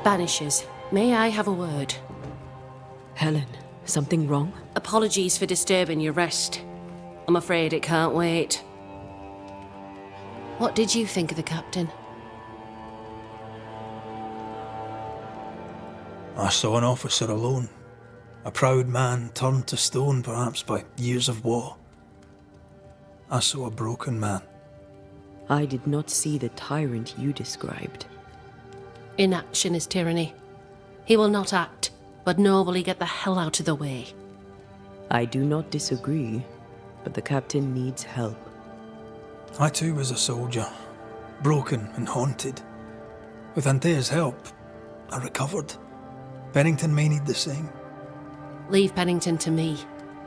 G: Banishers, may I have a word?
B: Helen, something wrong?
G: Apologies for disturbing your rest. I'm afraid it can't wait. What did you think of the captain?
J: I saw an officer alone. A proud man turned to stone, perhaps by years of war. I saw a broken man.
B: I did not see the tyrant you described.
G: Inaction is tyranny. He will not act, but nobly get the hell out of the way.
B: I do not disagree, but the captain needs help.
J: I too was a soldier, broken and haunted. With Antea's help, I recovered. Pennington may need the same.
G: Leave Pennington to me.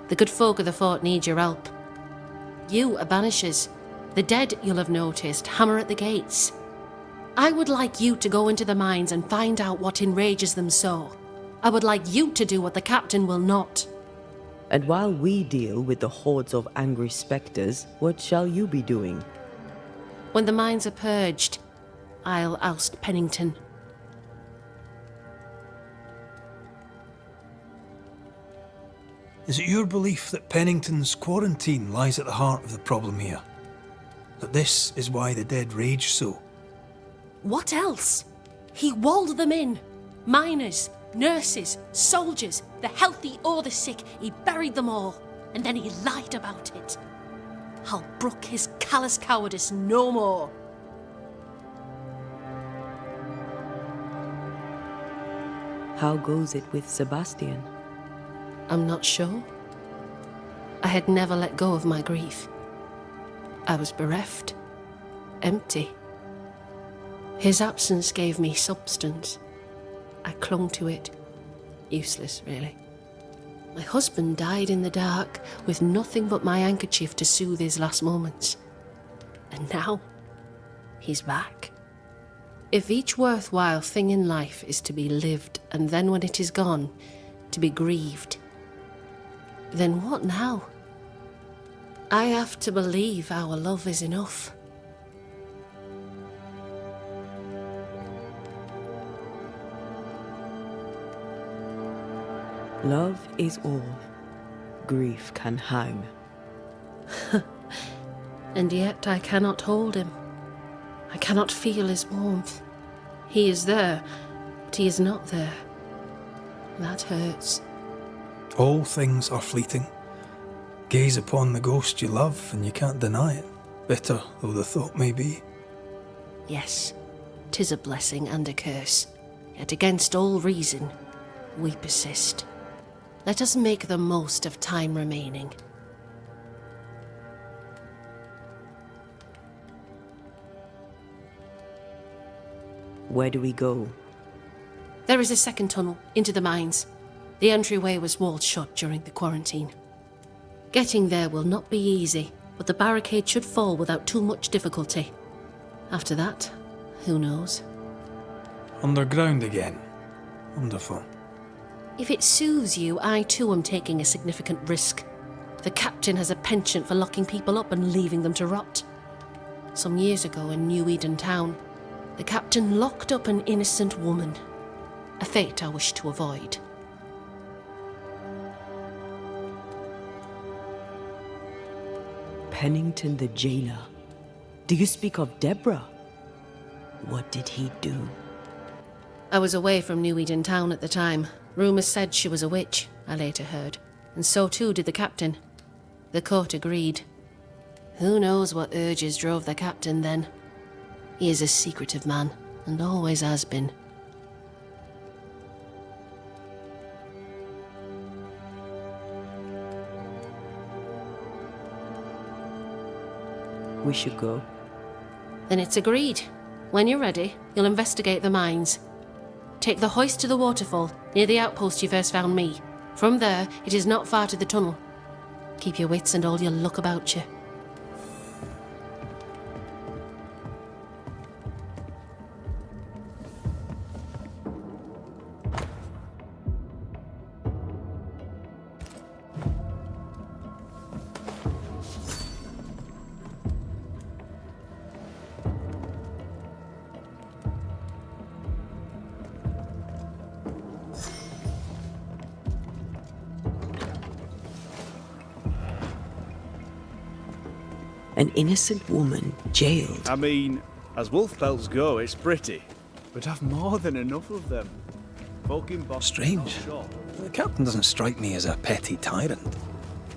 G: The good folk of the fort need your help. You are banishers. The dead, you'll have noticed, hammer at the gates. I would like you to go into the mines and find out what enrages them so. I would like you to do what the captain will not.
B: And while we deal with the hordes of angry specters, what shall you be doing?
G: When the mines are purged, I'll oust Pennington.
J: Is it your belief that Pennington's quarantine lies at the heart of the problem here? That this is why the dead rage so?
G: What else? He walled them in. Miners, nurses, soldiers, the healthy or the sick, he buried them all. And then he lied about it. I'll brook his callous cowardice no more.
B: How goes it with Sebastian?
G: I'm not sure. I had never let go of my grief. I was bereft, empty. His absence gave me substance. I clung to it. Useless, really. My husband died in the dark with nothing but my handkerchief to soothe his last moments. And now, he's back. If each worthwhile thing in life is to be lived, and then when it is gone, to be grieved, then what now? I have to believe our love is enough.
B: Love is all. Grief can hang.
G: And yet I cannot hold him. I cannot feel his warmth. He is there, but he is not there. That hurts.
J: All things are fleeting. Gaze upon the ghost you love, and you can't deny it, bitter though the thought may be.
G: Yes, 'tis a blessing and a curse. Yet against all reason, we persist. Let us make the most of time remaining.
B: Where do we go?
G: There is a second tunnel into the mines. The entryway was walled shut during the quarantine. Getting there will not be easy, but the barricade should fall without too much difficulty. After that, who knows?
J: Underground again. Wonderful.
G: If it soothes you, I too am taking a significant risk. The captain has a penchant for locking people up and leaving them to rot. Some years ago in New Eden town, the captain locked up an innocent woman. A fate I wish to avoid.
B: Pennington the jailer. Do you speak of Deborah? What did he do?
G: I was away from New Eden town at the time. Rumours said she was a witch, I later heard. And so too did the captain. The court agreed. Who knows what urges drove the captain then? He is a secretive man, and always has been.
B: We should go.
G: Then it's agreed. When you're ready, you'll investigate the mines. Take the hoist to the waterfall, near the outpost you first found me. From there, it is not far to the tunnel. Keep your wits and all your luck about you.
B: An innocent woman jailed.
K: I mean, as wolf pelts go, it's pretty. But I've more than enough of them. Fucking boss.
C: Strange. The captain doesn't strike me as a petty tyrant.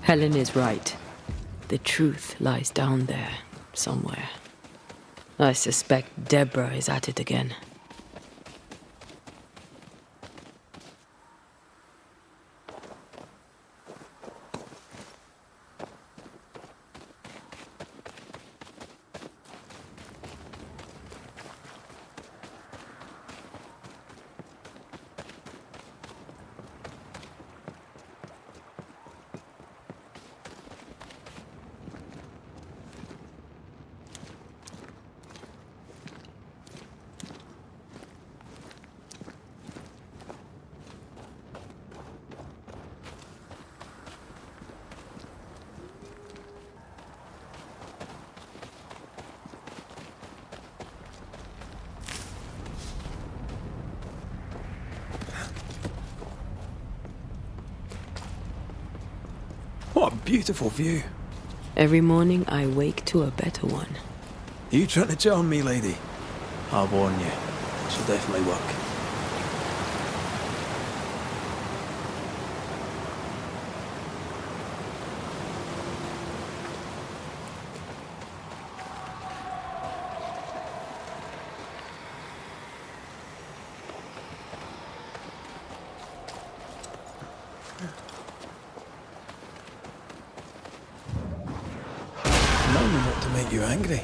B: Helen is right. The truth lies down there, somewhere. I suspect Deborah is at it again.
C: What a beautiful view.
B: Every morning I wake to a better one.
C: You trying to charm me, lady? I'll warn you. This'll definitely work.
J: Tell me what to make you angry.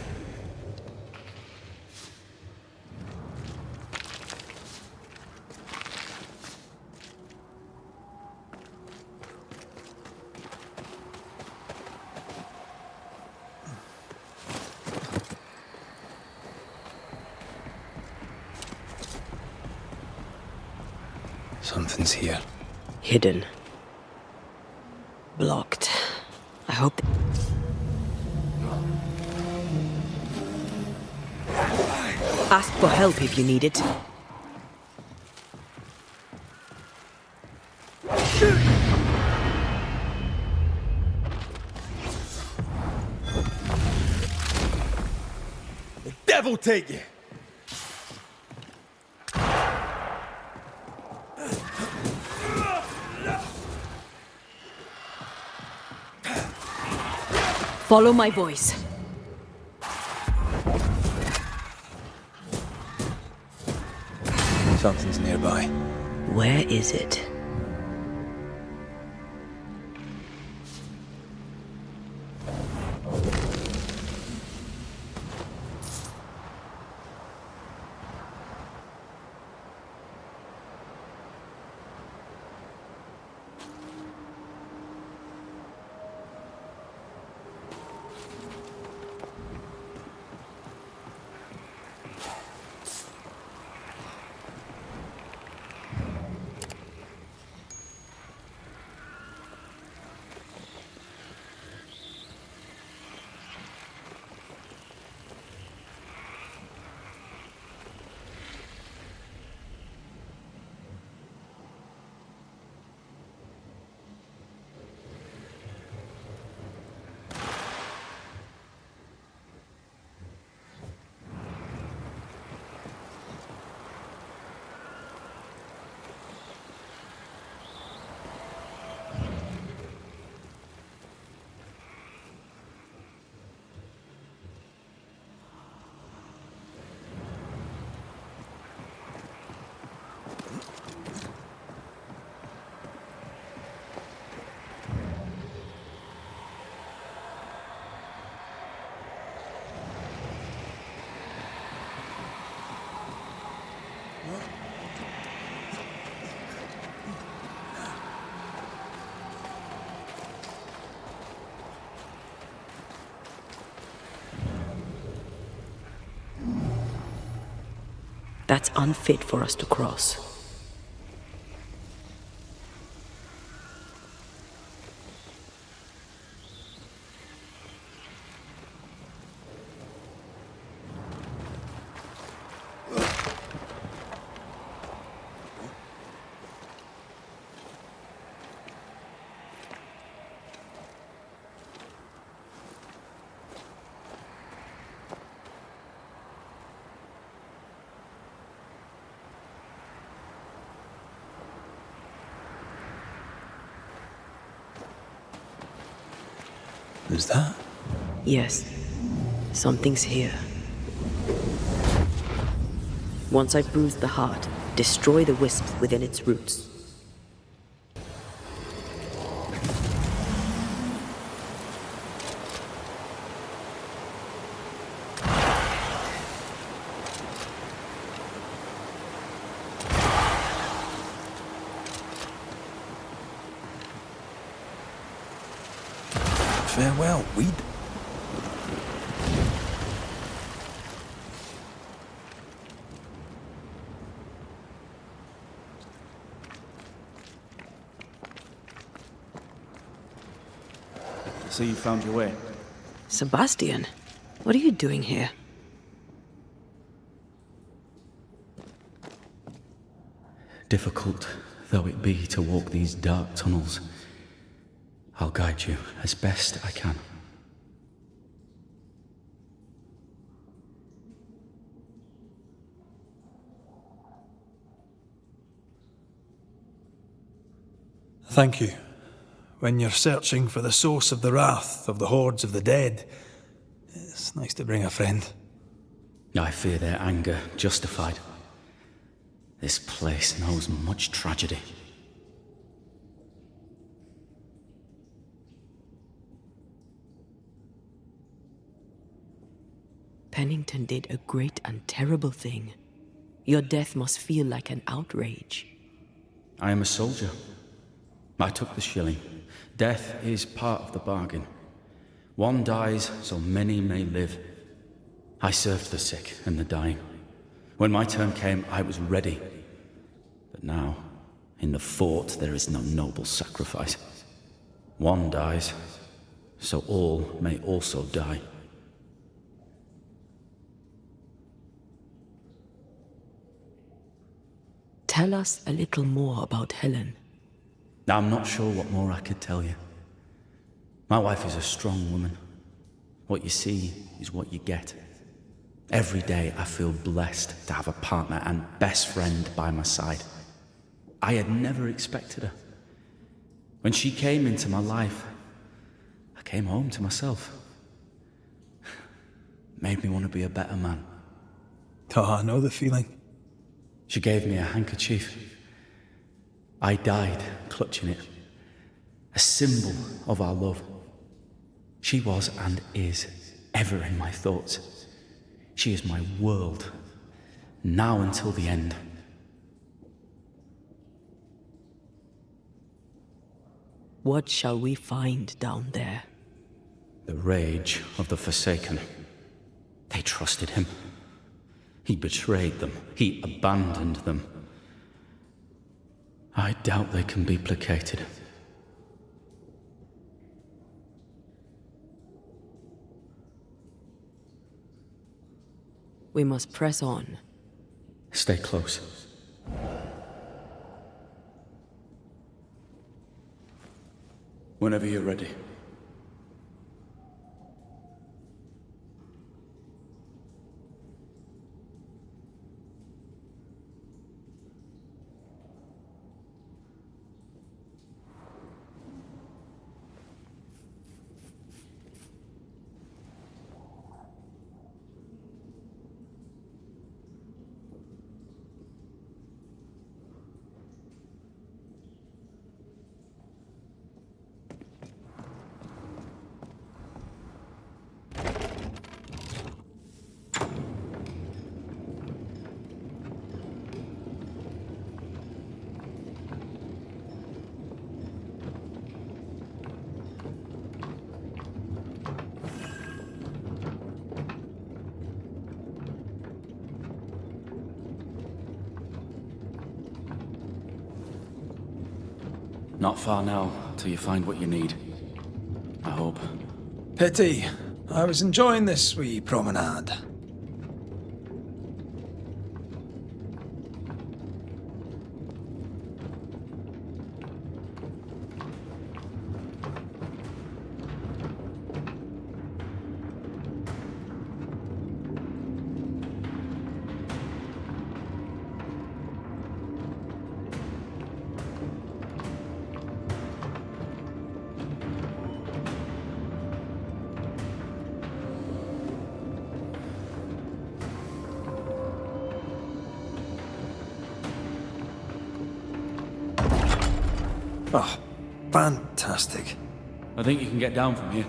J: Something's here.
B: Hidden. Blocked. I hope... Ask for help if you need it.
K: The devil take you!
E: Follow my voice.
C: Something's nearby.
B: Where is it? That's unfit for us to cross.
J: Who's that?
B: Yes, something's here. Once I bruise the heart, destroy the wisps within its roots.
C: Farewell, weed.
K: So you found your way?
B: Sebastian, what are you doing here?
H: Difficult though it be to walk these dark tunnels, I'll guide you as best I can.
J: Thank you. When you're searching for the source of the wrath of the hordes of the dead, it's nice to bring a friend.
H: I fear their anger justified. This place knows much tragedy.
B: Pennington did a great and terrible thing. Your death must feel like an outrage.
H: I am a soldier. I took the shilling. Death is part of the bargain. One dies so many may live. I served the sick and the dying. When my turn came, I was ready. But now, in the fort, there is no noble sacrifice. One dies, so all may also die.
B: Tell us a little more about Helen.
H: I'm not sure what more I could tell you. My wife is a strong woman. What you see is what you get. Every day I feel blessed to have a partner and best friend by my side. I had never expected her. When she came into my life, I came home to myself. Made me want to be a better man.
J: Oh, I know the feeling.
H: She gave me a handkerchief. I died clutching it. A symbol of our love. She was and is ever in my thoughts. She is my world, now until the end.
B: What shall we find down there?
H: The rage of the Forsaken. They trusted him. He betrayed them. He abandoned them. I doubt they can be placated.
B: We must press on.
H: Stay close. Whenever you're ready. Not far now, till you find what you need. I hope.
J: Pity. I was enjoying this wee promenade. Oh, fantastic.
H: I think you can get down from here.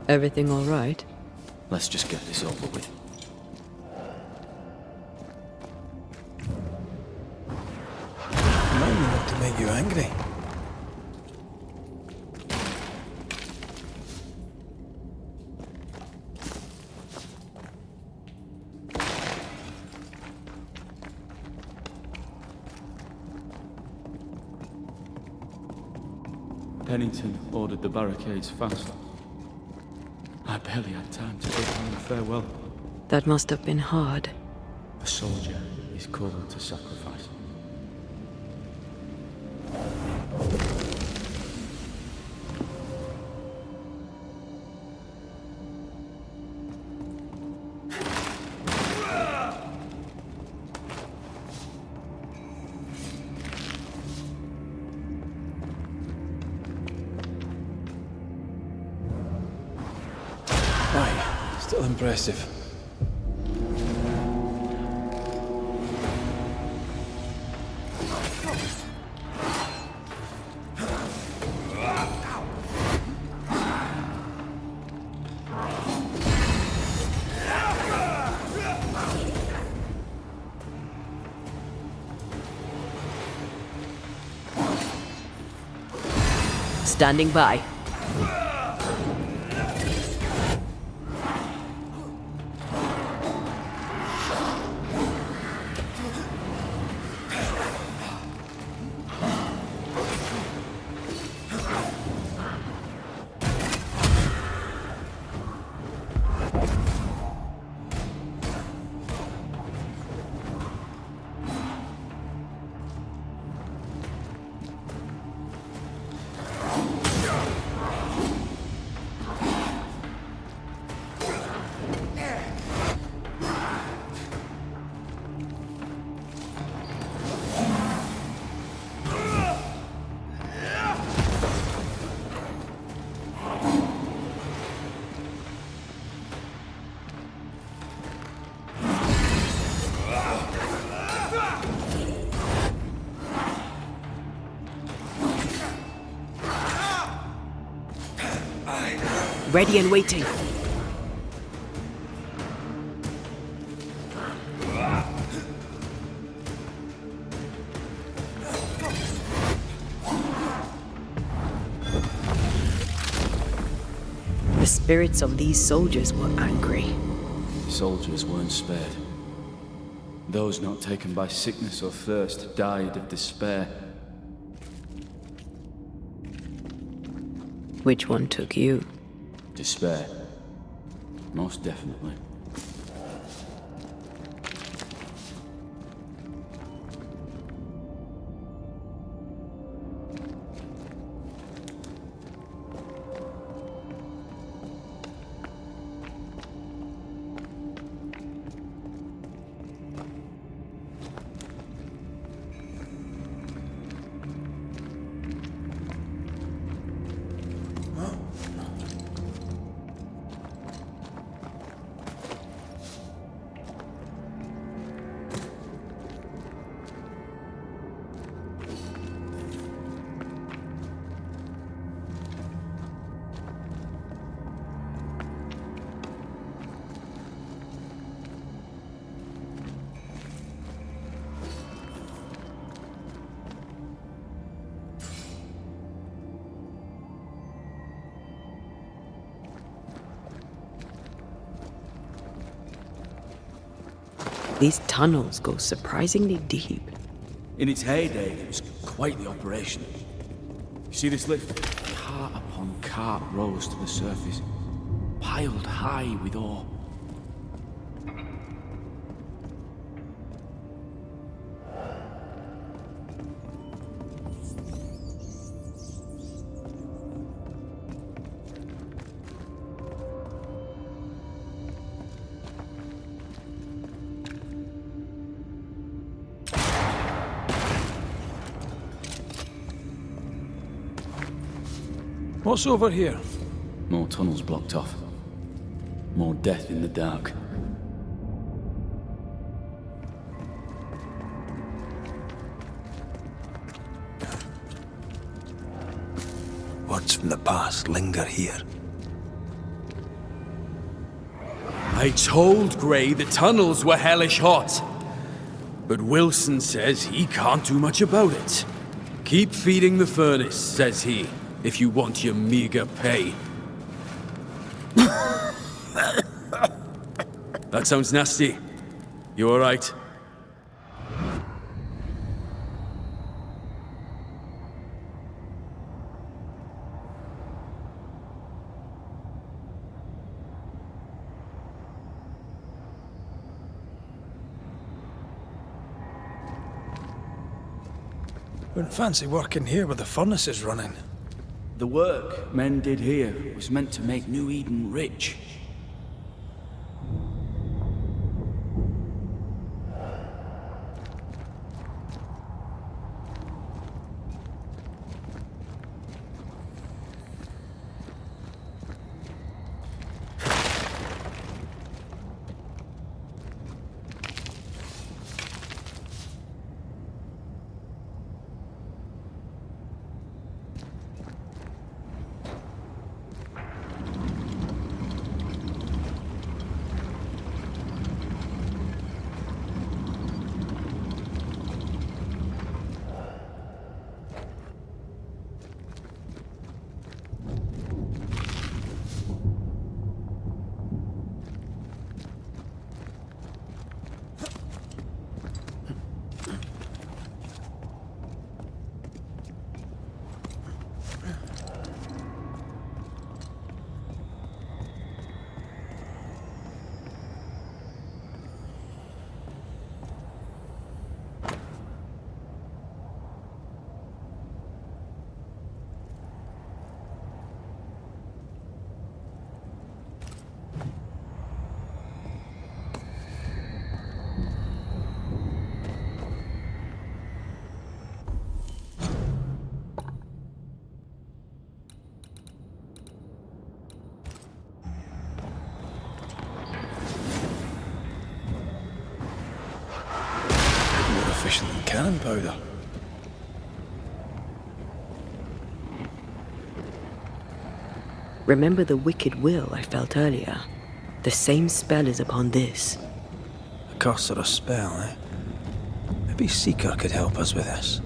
B: Everything all right?
H: Let's just get this over with.
J: Might want to make you angry.
H: Pennington ordered the barricades fast. I barely had time to bid him farewell.
B: That must have been hard.
H: A soldier is called to sacrifice.
C: Aye, still impressive.
B: Standing by. Ready and waiting. The spirits of these soldiers were angry.
H: Soldiers weren't spared. Those not taken by sickness or thirst died of despair.
B: Which one took you?
H: Despair. Most definitely.
B: These tunnels go surprisingly deep.
H: In its heyday, it was quite the operation. You see this lift? Cart upon cart rose to the surface, piled high with ore.
C: What's over here?
H: More tunnels blocked off. More death in the dark.
C: Words from the past linger here.
L: I told Gray the tunnels were hellish hot. But Wilson says he can't do much about it. Keep feeding the furnace, says he, if you want your meager pay. That sounds nasty. You alright?
J: Wouldn't fancy working here with the furnaces running.
H: The work men did here was meant to make New Eden rich.
C: Efficient than cannon powder.
B: Remember the wicked will I felt earlier? The same spell is upon this.
C: A curse or a spell, eh? Maybe Seeker could help us with this.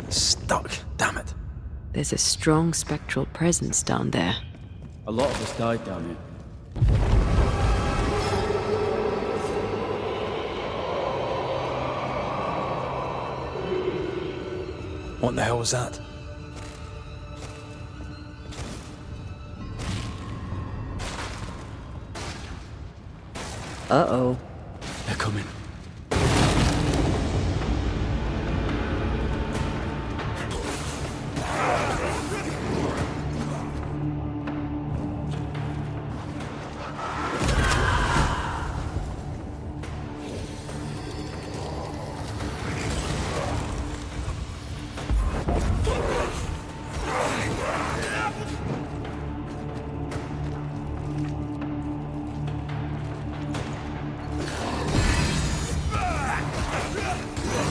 C: Stuck, damn it.
B: There's a strong spectral presence down there.
H: A lot of us died down here.
C: What the hell was that?
B: Uh-oh.
H: They're coming.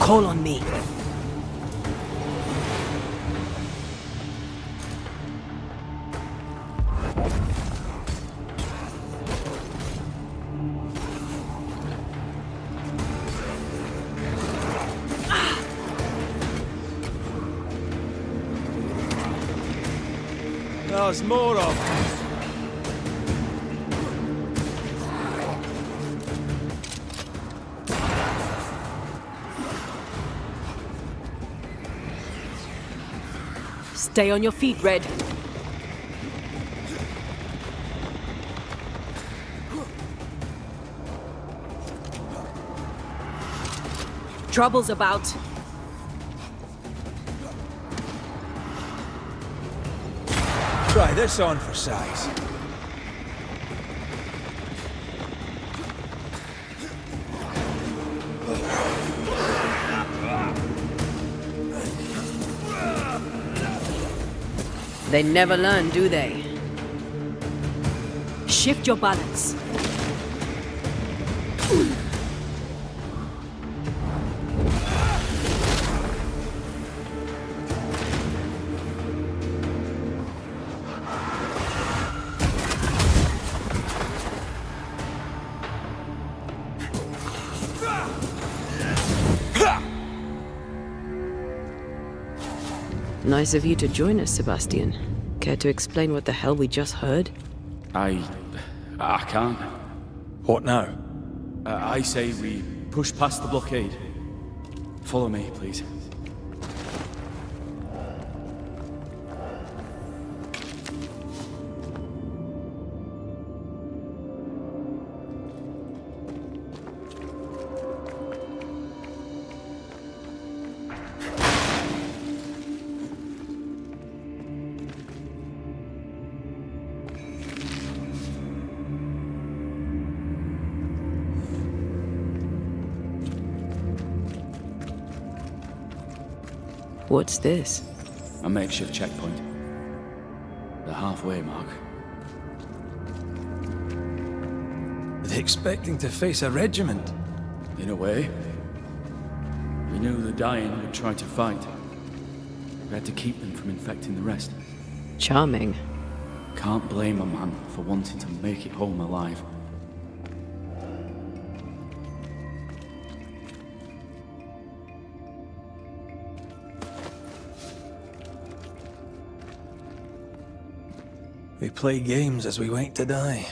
B: Call on me.
K: There's more of them.
E: Stay on your feet, Red. Trouble's about.
J: Try this on for size.
B: They never learn, do they?
E: Shift your balance.
B: Nice of you to join us, Sebastian. Care to explain what the hell we just heard?
H: I can't.
J: What now?
H: I say we push past the blockade. Follow me, please.
B: What's this?
H: A makeshift checkpoint. The halfway mark.
J: Are they expecting to face a regiment?
H: In a way. We knew the dying would try to fight. We had to keep them from infecting the rest.
B: Charming.
H: Can't blame a man for wanting to make it home alive.
J: We play games as we wait to die.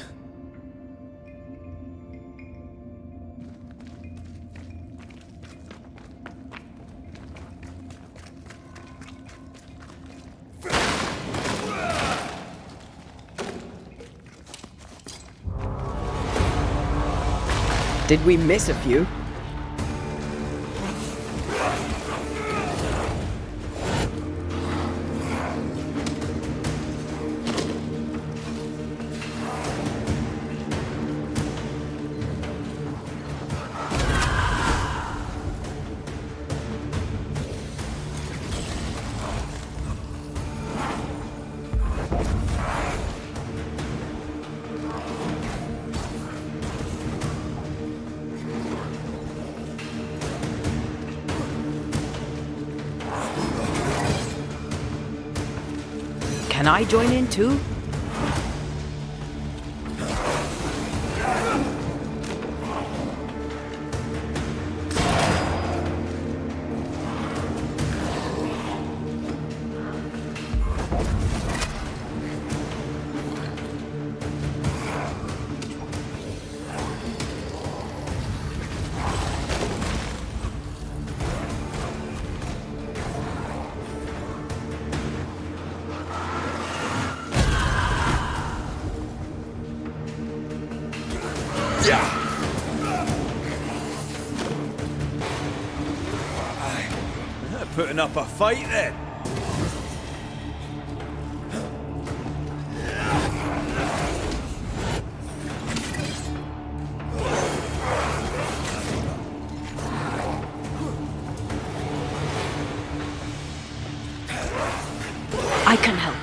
B: Did we miss a few? Can I join in too?
J: Putting up a fight then.
E: I can help.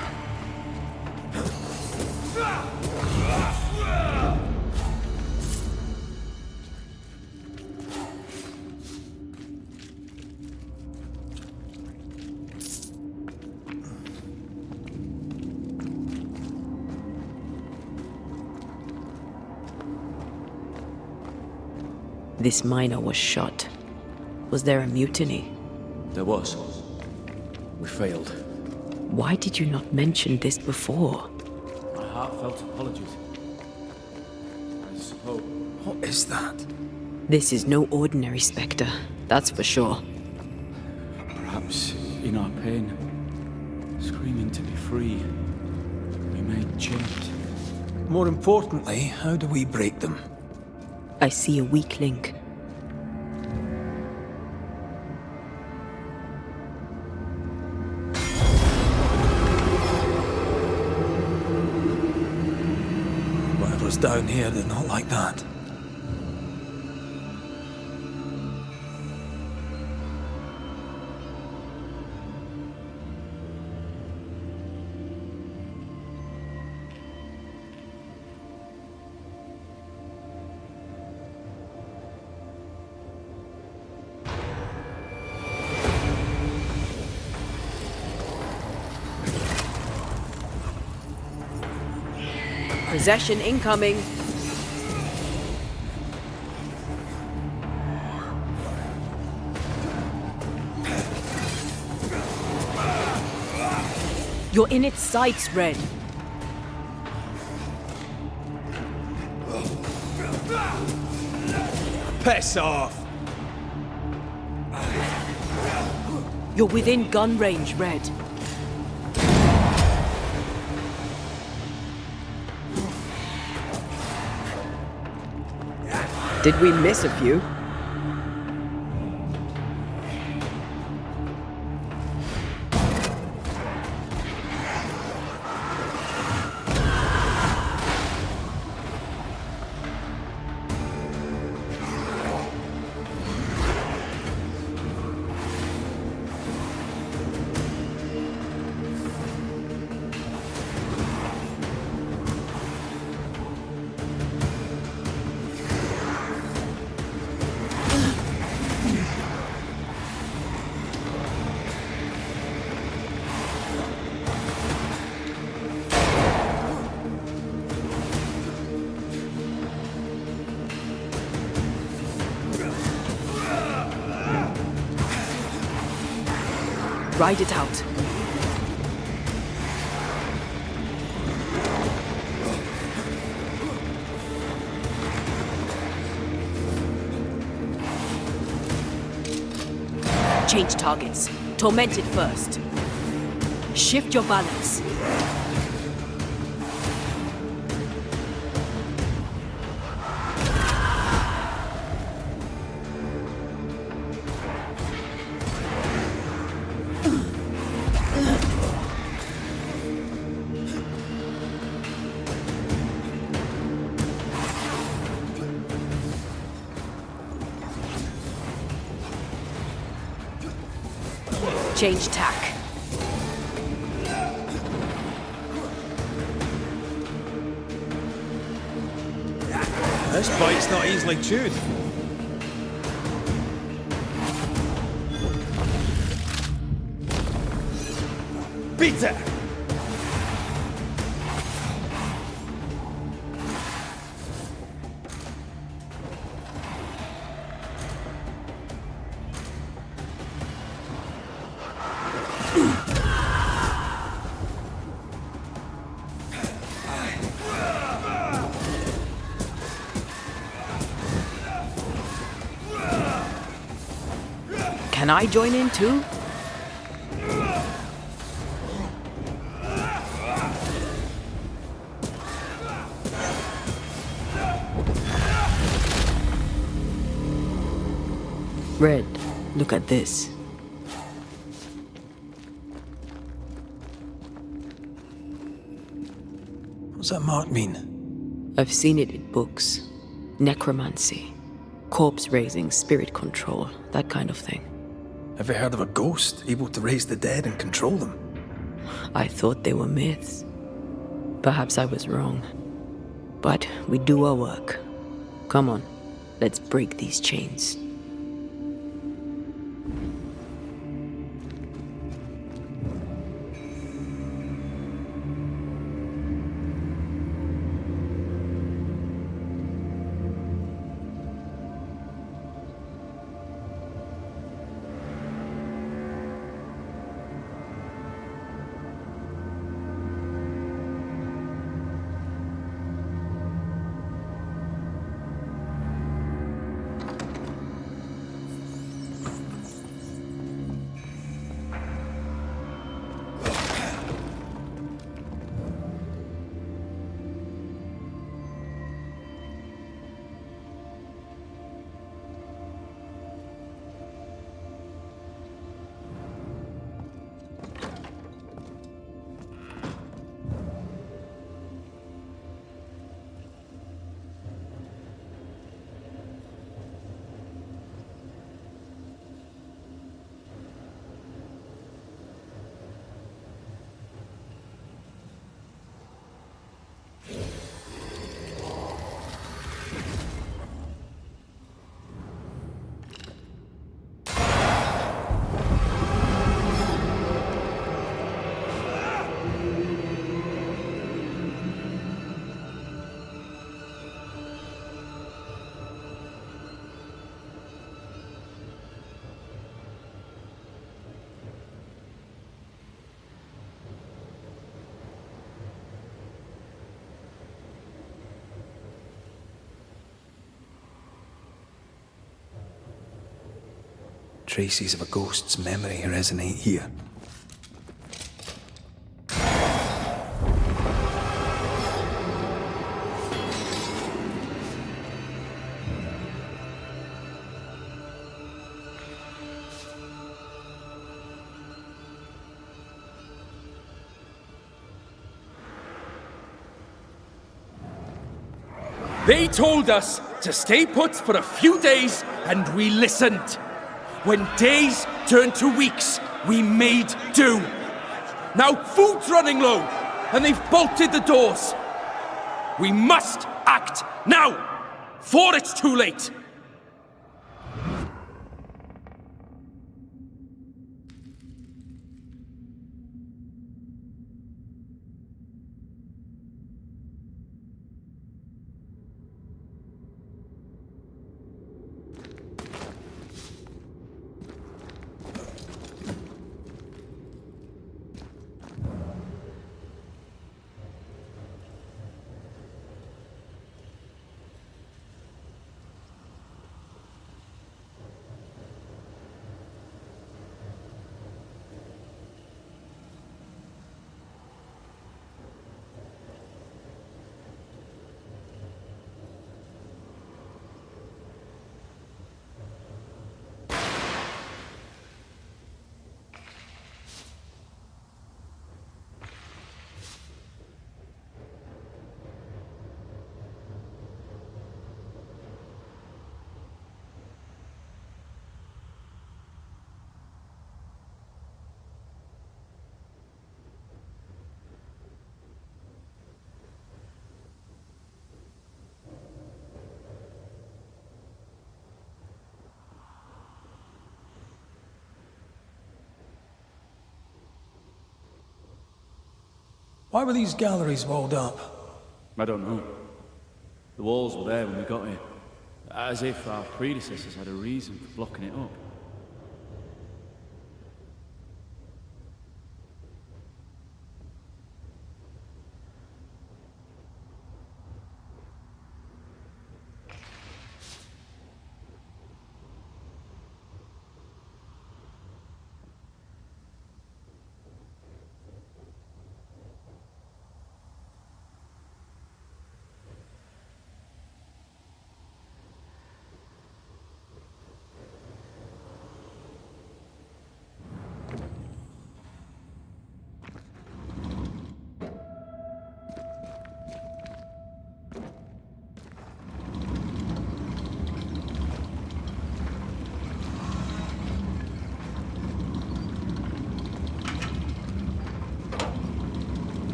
B: This miner was shot. Was there a mutiny?
H: There was. We failed.
B: Why did you not mention this before?
H: My heartfelt apologies. I suppose.
J: What is that?
B: This is no ordinary spectre, that's for sure.
H: Perhaps in our pain, screaming to be free, we made chains.
J: More importantly, how do we break them?
B: I see a weak link.
J: us down here, they're not like that.
B: Possession incoming.
E: You're in its sights, Red.
K: Piss off!
E: You're within gun range, Red.
B: Did we miss a few?
E: Ride it out. Change targets. Torment it first. Shift your balance. Change tack.
K: This bite's not easily chewed. Beat it!
B: Can I join in too? Red, look at this.
J: What's that mark mean?
B: I've seen it in books. Necromancy. Corpse raising, spirit control, that kind of thing.
J: Ever heard of a ghost able to raise the dead and control them?
B: I thought they were myths. Perhaps I was wrong. But we do our work. Come on, let's break these chains.
J: Traces of a ghost's memory resonate here.
L: They told us to stay put for a few days, and we listened. When days turned to weeks, we made do. Now food's running low, and they've bolted the doors. We must act now, before it's too late.
J: Why were these galleries walled up?
H: I don't know. The walls were there when we got here. As if our predecessors had a reason for blocking it up.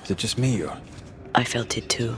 J: Is it just me, or...?
B: I felt it too.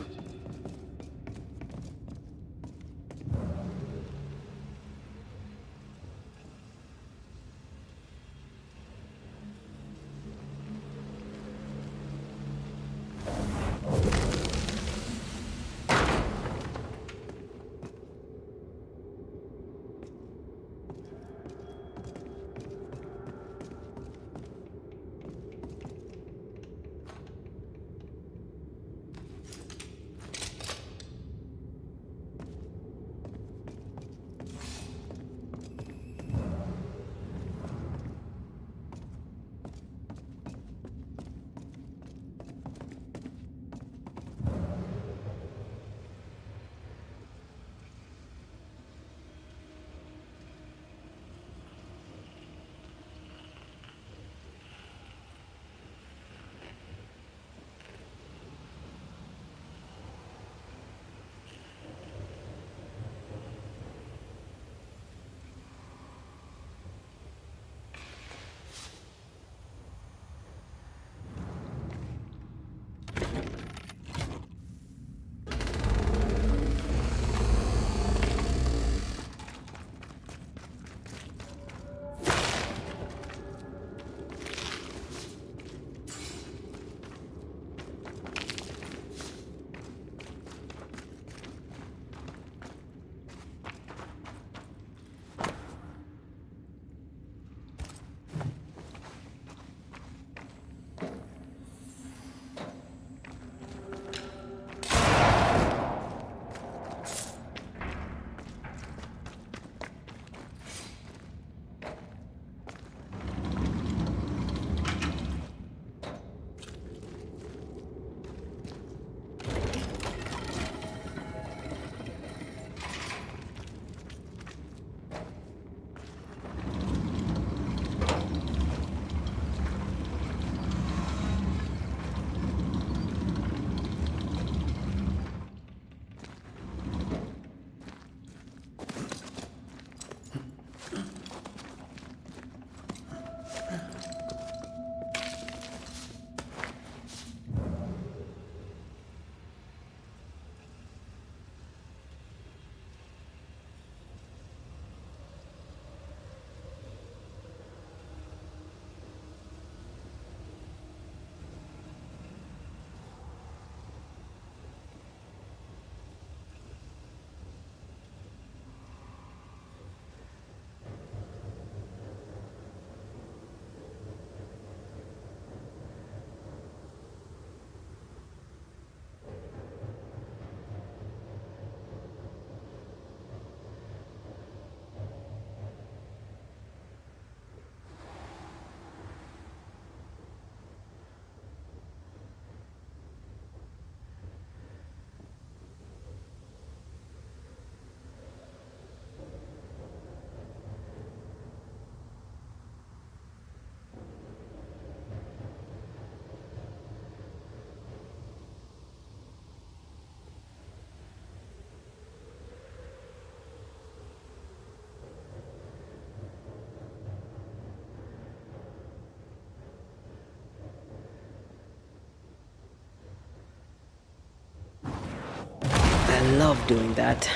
B: I love doing that.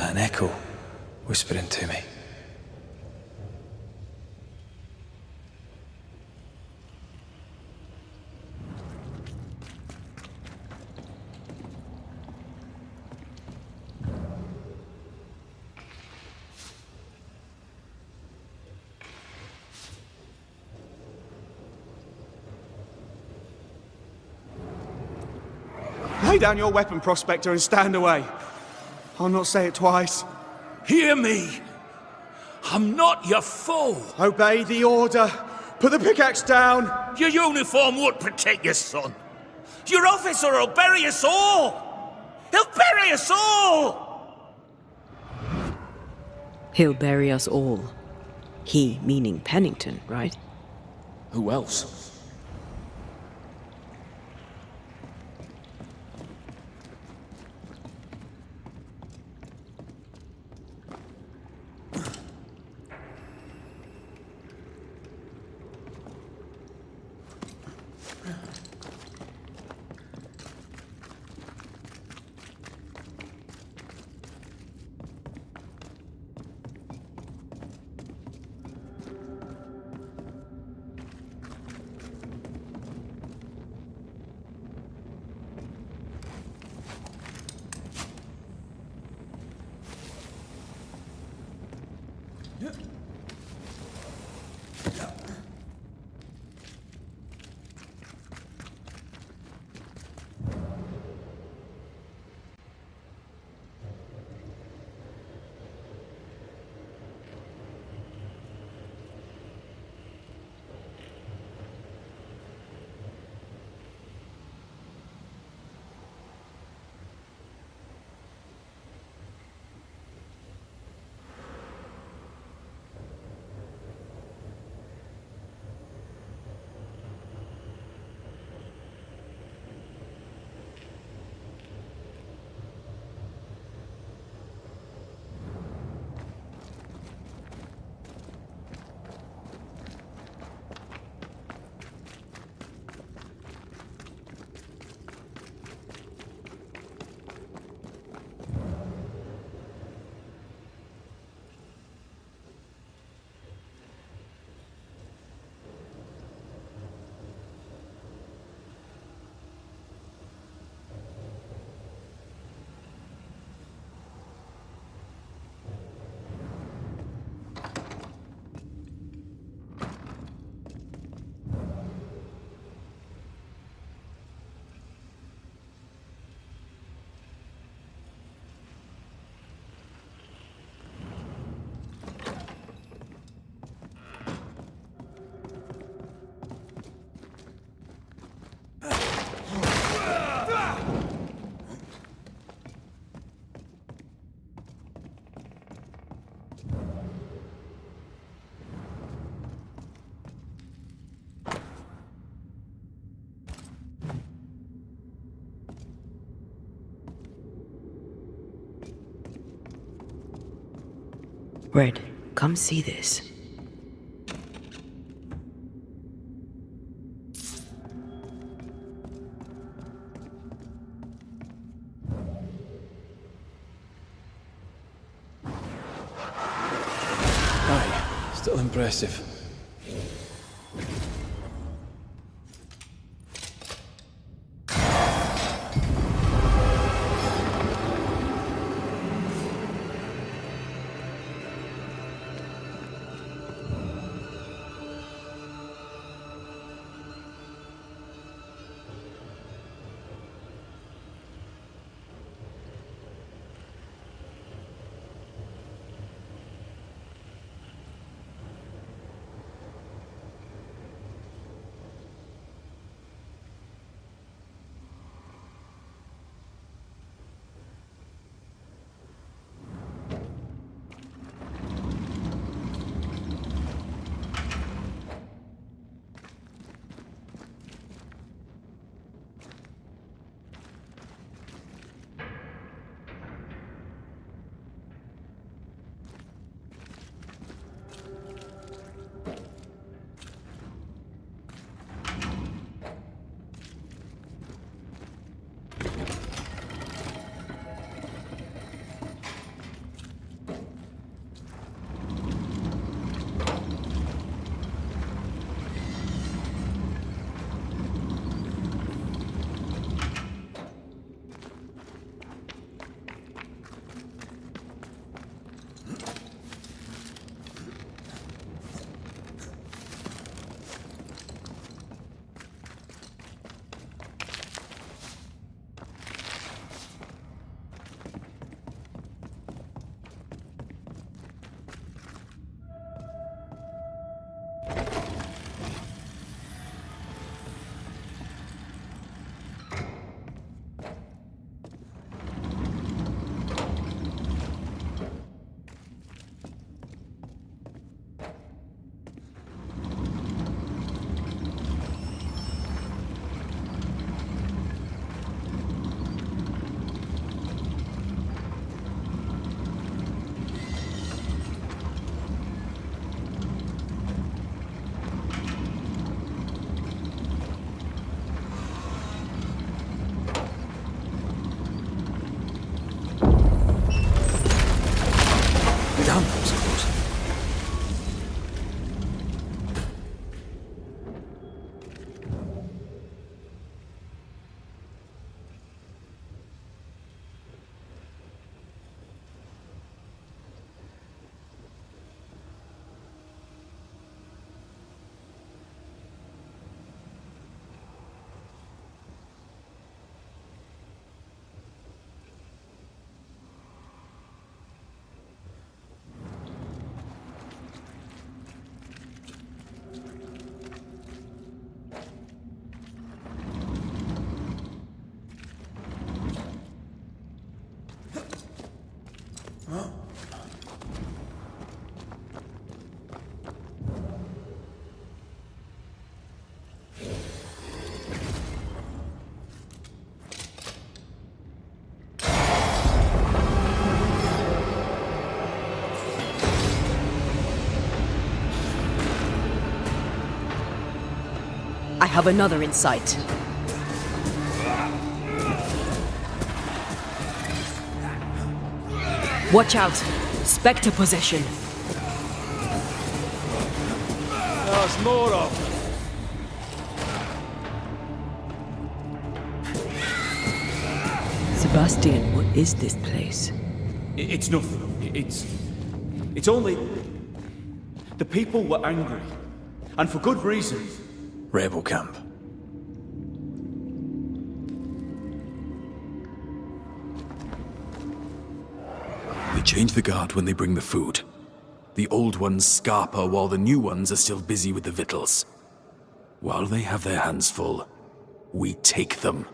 J: An echo whispering to me.
D: Lay down your weapon, Prospector, and stand away. I'll not say it twice.
L: Hear me! I'm not your foe!
D: Obey the order. Put the pickaxe down.
L: Your uniform won't protect your son. Your officer will bury us all! He'll bury us all!
B: He'll bury us all. He meaning Pennington, right?
H: Who else?
B: Red, come see this.
I: Aye, still impressive.
E: I have another in sight. Watch out! Spectre possession.
K: There's more of them.
B: Sebastian, what is this place?
H: It's nothing. It's only... The people were angry. And for good reason.
J: Rebel camp.
L: They change the guard when they bring the food. The old ones scarper while the new ones are still busy with the victuals. While they have their hands full, we take them.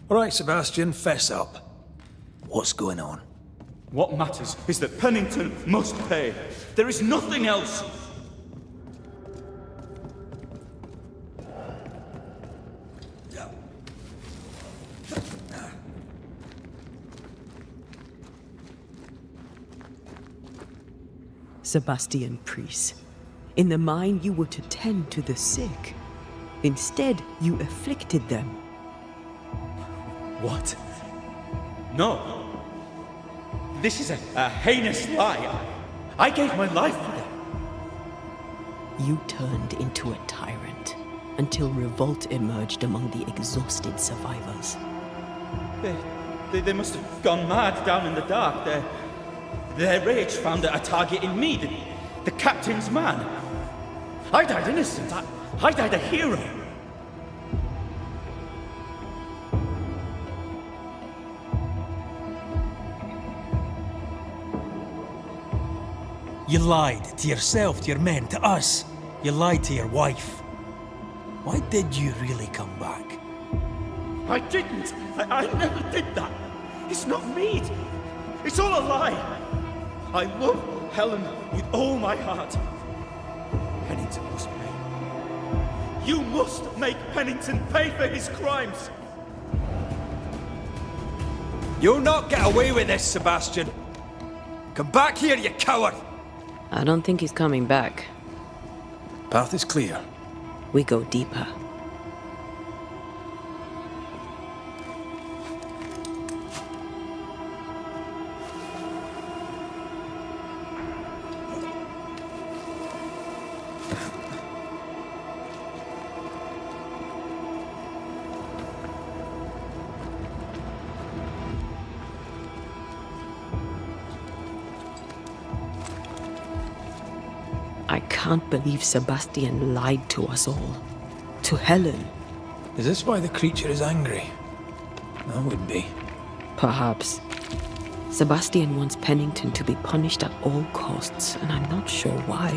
J: All right, Sebastian, fess up. What's going on?
H: What matters is that Pennington must pay. There is nothing else.
B: Sebastian Priest, in the mine you were to tend to the sick. Instead, you afflicted them.
H: What? No. This is a heinous lie. I gave my life for them.
B: You turned into a tyrant until revolt emerged among the exhausted survivors.
H: They must have gone mad down in the dark. Their rage found a target in me, the captain's man. I died innocent. I died a hero.
J: You lied to yourself, to your men, to us. You lied to your wife. Why did you really come back?
H: I didn't. I never did that. It's not me. It's all a lie. I love Helen with all my heart. Pennington must pay. You must make Pennington pay for his crimes.
C: You'll not get away with this, Sebastian. Come back here, you coward!
B: I don't think he's coming back.
C: Path is clear.
B: We go deeper. I can't believe Sebastian lied to us all. To Helen.
J: Is this why the creature is angry? That would be.
B: Perhaps. Sebastian wants Pennington to be punished at all costs, and I'm not sure why.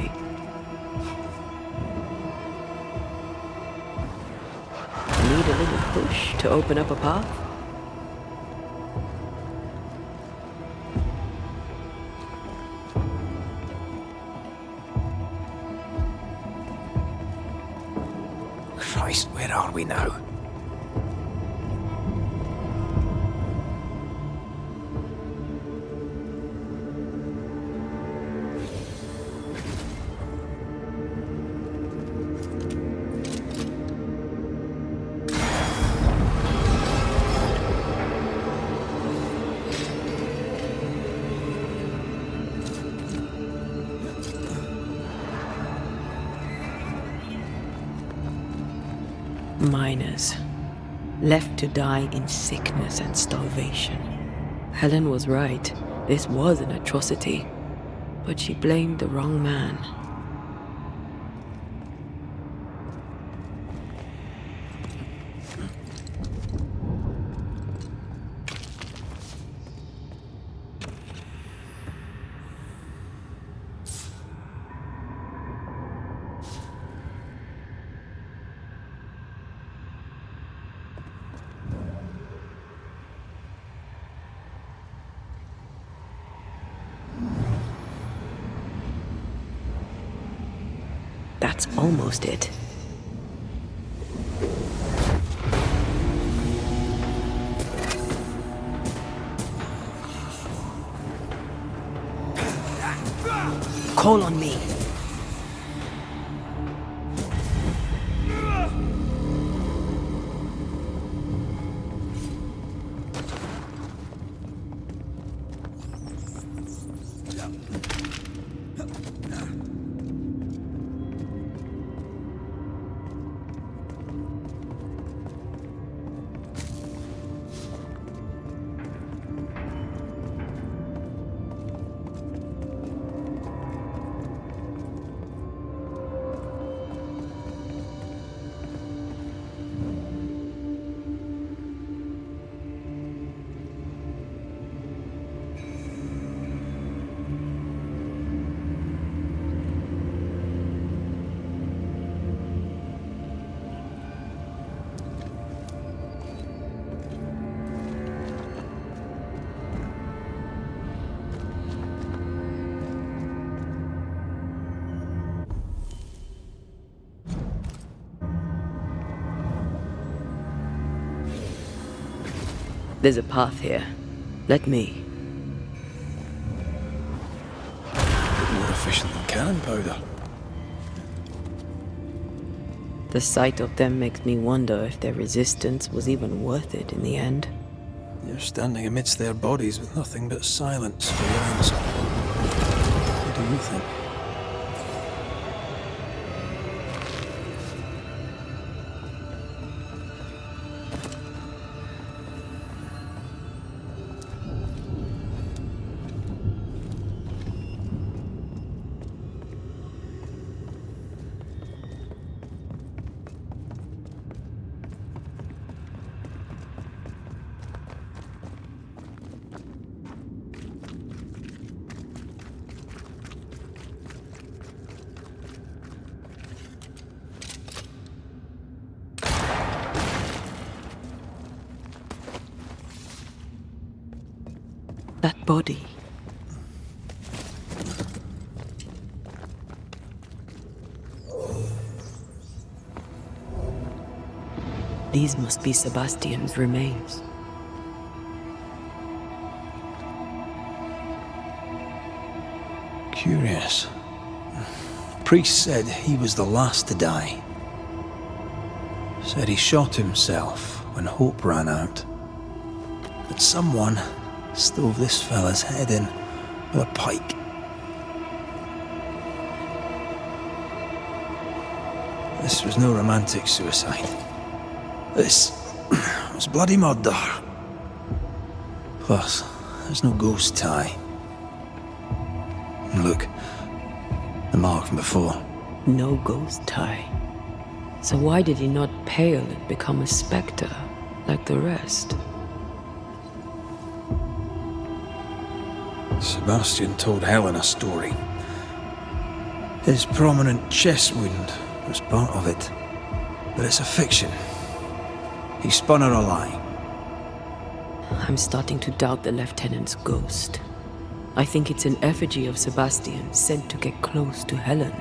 B: Need a little push to open up a path?
J: Christ, where are we now?
B: Miners, left to die in sickness and starvation. Helen was right. This was an atrocity. But she blamed the wrong man. That's almost it. Call on me. There's a path here. Let me.
C: More efficient than cannon powder.
B: The sight of them makes me wonder if their resistance was even worth it in the end.
J: You're standing amidst their bodies with nothing but silence for your answer. What do you think?
B: That body. These must be Sebastian's remains.
J: Curious. Priest said he was the last to die. Said he shot himself when hope ran out. But someone stove this fella's head in with a pike. This was no romantic suicide. This was bloody murder. Plus, there's no ghost tie. And look, the mark from before.
B: No ghost tie. So why did he not pale and become a spectre like the rest?
J: Sebastian told Helen a story. His prominent chest wound was part of it. But it's a fiction. He spun her a lie.
B: I'm starting to doubt the lieutenant's ghost. I think it's an effigy of Sebastian sent to get close to Helen.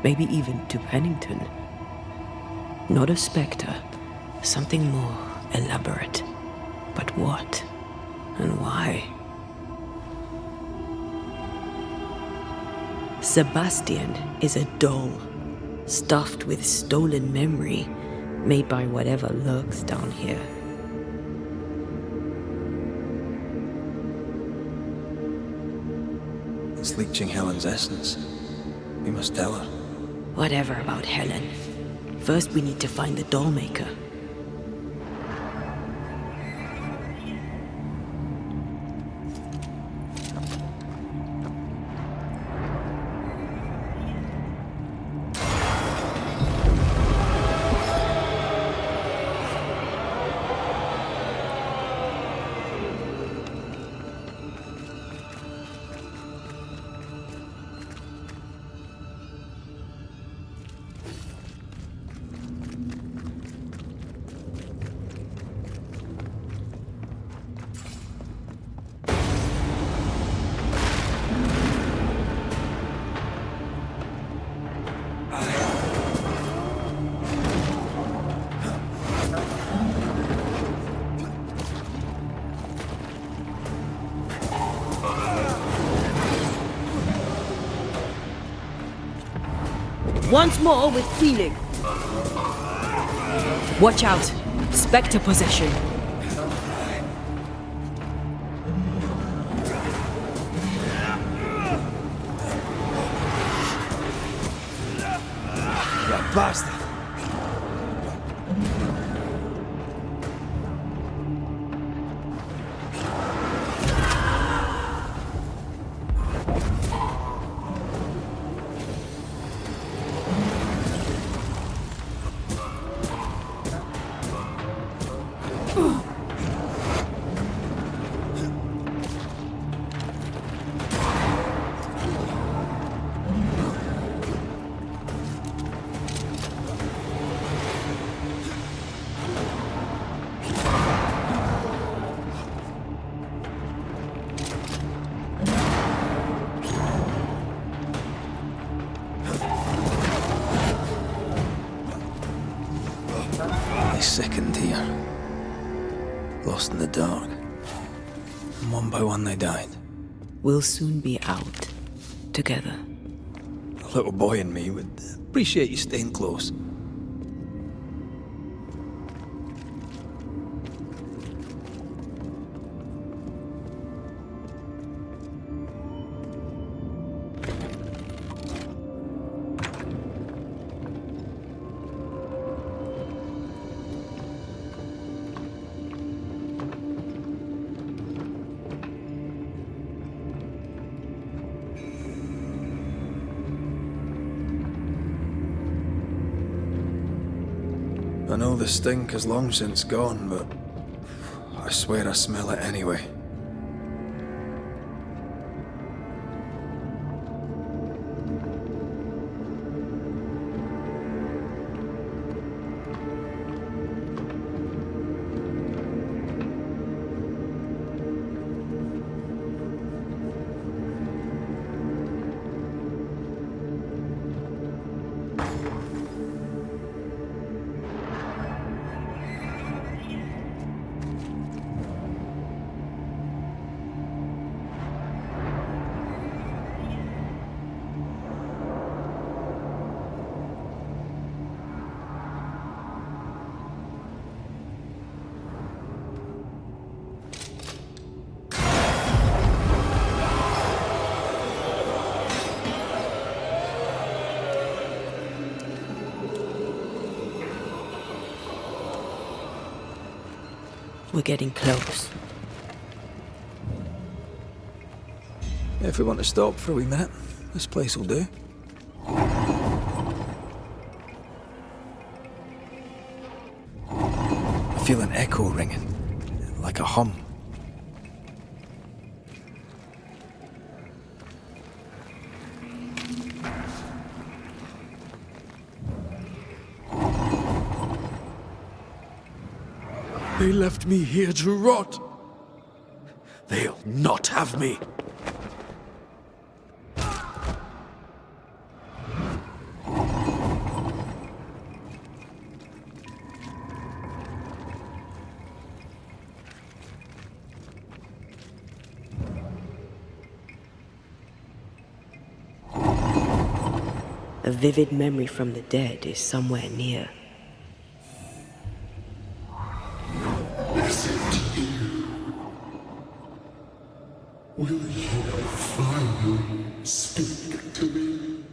B: Maybe even to Pennington. Not a spectre. Something more elaborate. But what? And why? Sebastian is a doll, stuffed with stolen memory, made by whatever lurks down here.
J: It's leeching Helen's essence. We must tell her.
B: Whatever about Helen. First we need to find the doll maker. Once more with feeling. Watch out. Spectre possession.
J: You bastard! lost in the dark. And one by one they died.
B: We'll soon be out. Together.
J: A little boy in me would appreciate you staying close. I know the stink is long since gone, but I swear I smell it anyway.
B: We're getting close.
J: If we want to stop for a wee minute, this place will do. I feel an echo ringing, like a hum.
L: They left me here to rot. They'll not have me.
B: A vivid memory from the dead is somewhere near.
F: Will you finally speak to me?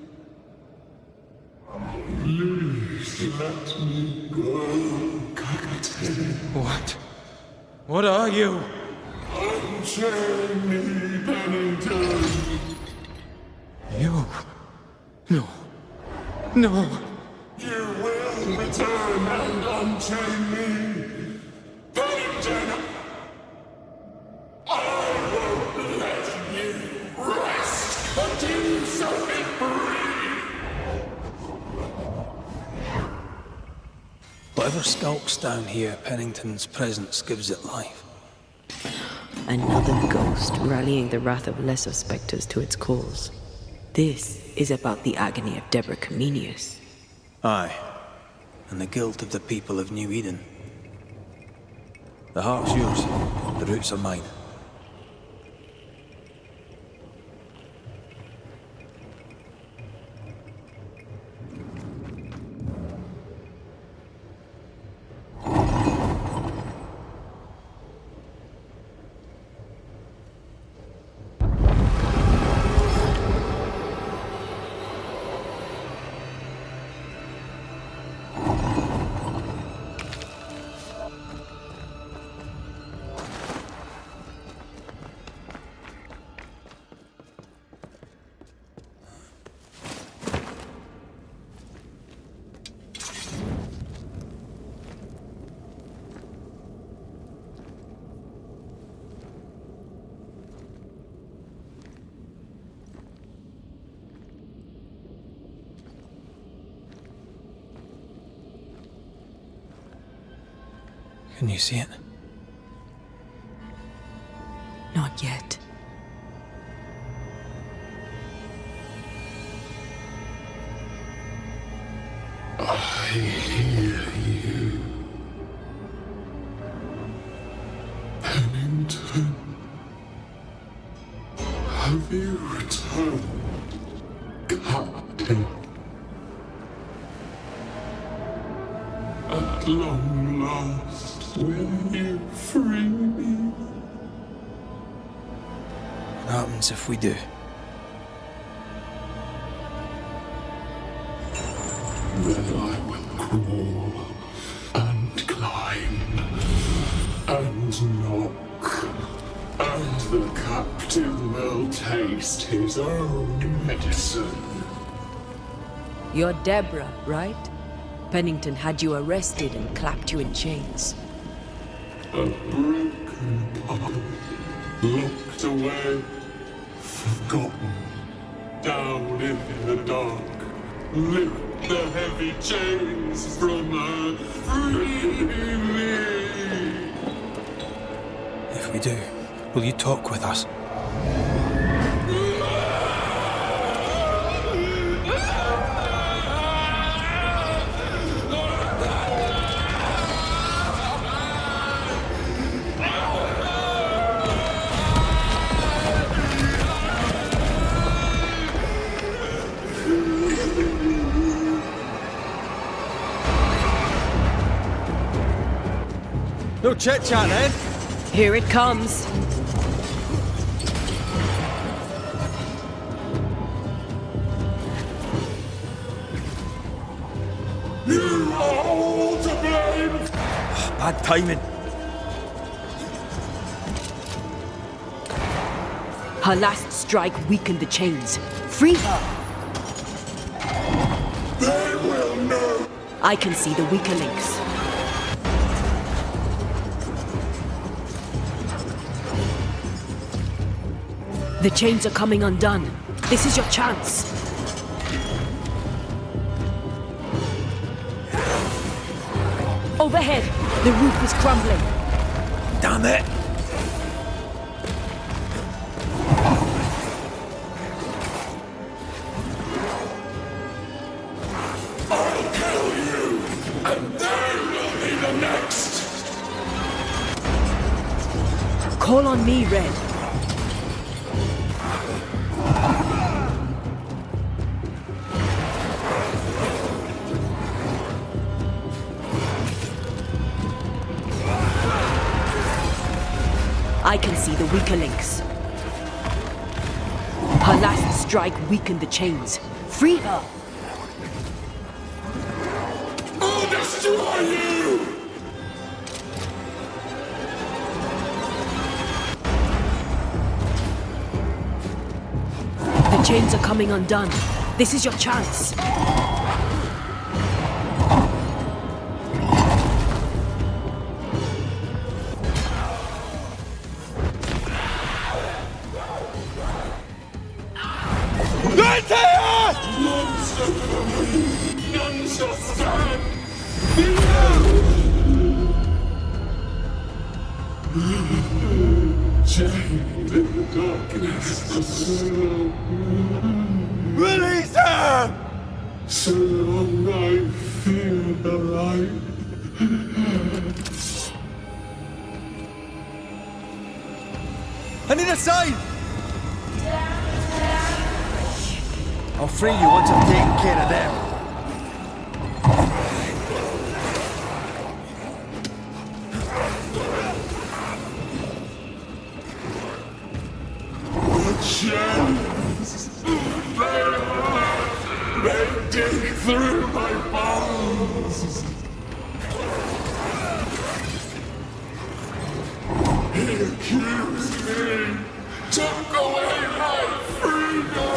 F: Please let me go, Captain.
H: What? What are you?
F: Unchain me, Pennington.
H: You? No. No.
F: You will return and unchain me. Pennington! I won't let you rest until you set me free!
J: Whatever skulks down here, Pennington's presence gives it life.
B: Another ghost rallying the wrath of lesser spectres to its cause. This is about the agony of Deborah Comenius.
J: Aye, and the guilt of the people of New Eden. The heart's yours, the roots are mine. Can you see it?
B: Not yet.
F: I hear you. Have you returned, Captain? At long last, will you free me?
J: What happens if we do?
F: Then I will crawl and climb and knock, and the captain will taste his own medicine.
E: You're Deborah, right? Pennington had you arrested and clapped you in chains.
F: A broken bottle, locked away, forgotten, down in the dark. Lift the heavy chains from her, free me.
J: If we do, will you talk with us?
K: No chit-chat, eh?
E: Here it comes.
F: You are all to blame!
J: Bad timing.
E: Her last strike weakened the chains. Free her!
F: They will know!
E: I can see the weaker links. The chains are coming undone. This is your chance. Overhead, the roof is crumbling.
J: Damn it!
F: I'll kill you, and they will be the next!
E: Call on me, Red. I can see the weaker links. Her last strike weakened the chains. Free her!
F: I'll destroy you!
E: The chains are coming undone. This is your chance.
F: Antea! Monster coming! None shall stand! Chained in the darkness for so long.
K: Release her!
F: So long I feel the light.
K: I need a sign! I'll free you once I've taken care of them.
F: The chains! They dig through my bones! He accused me! Took away my freedom!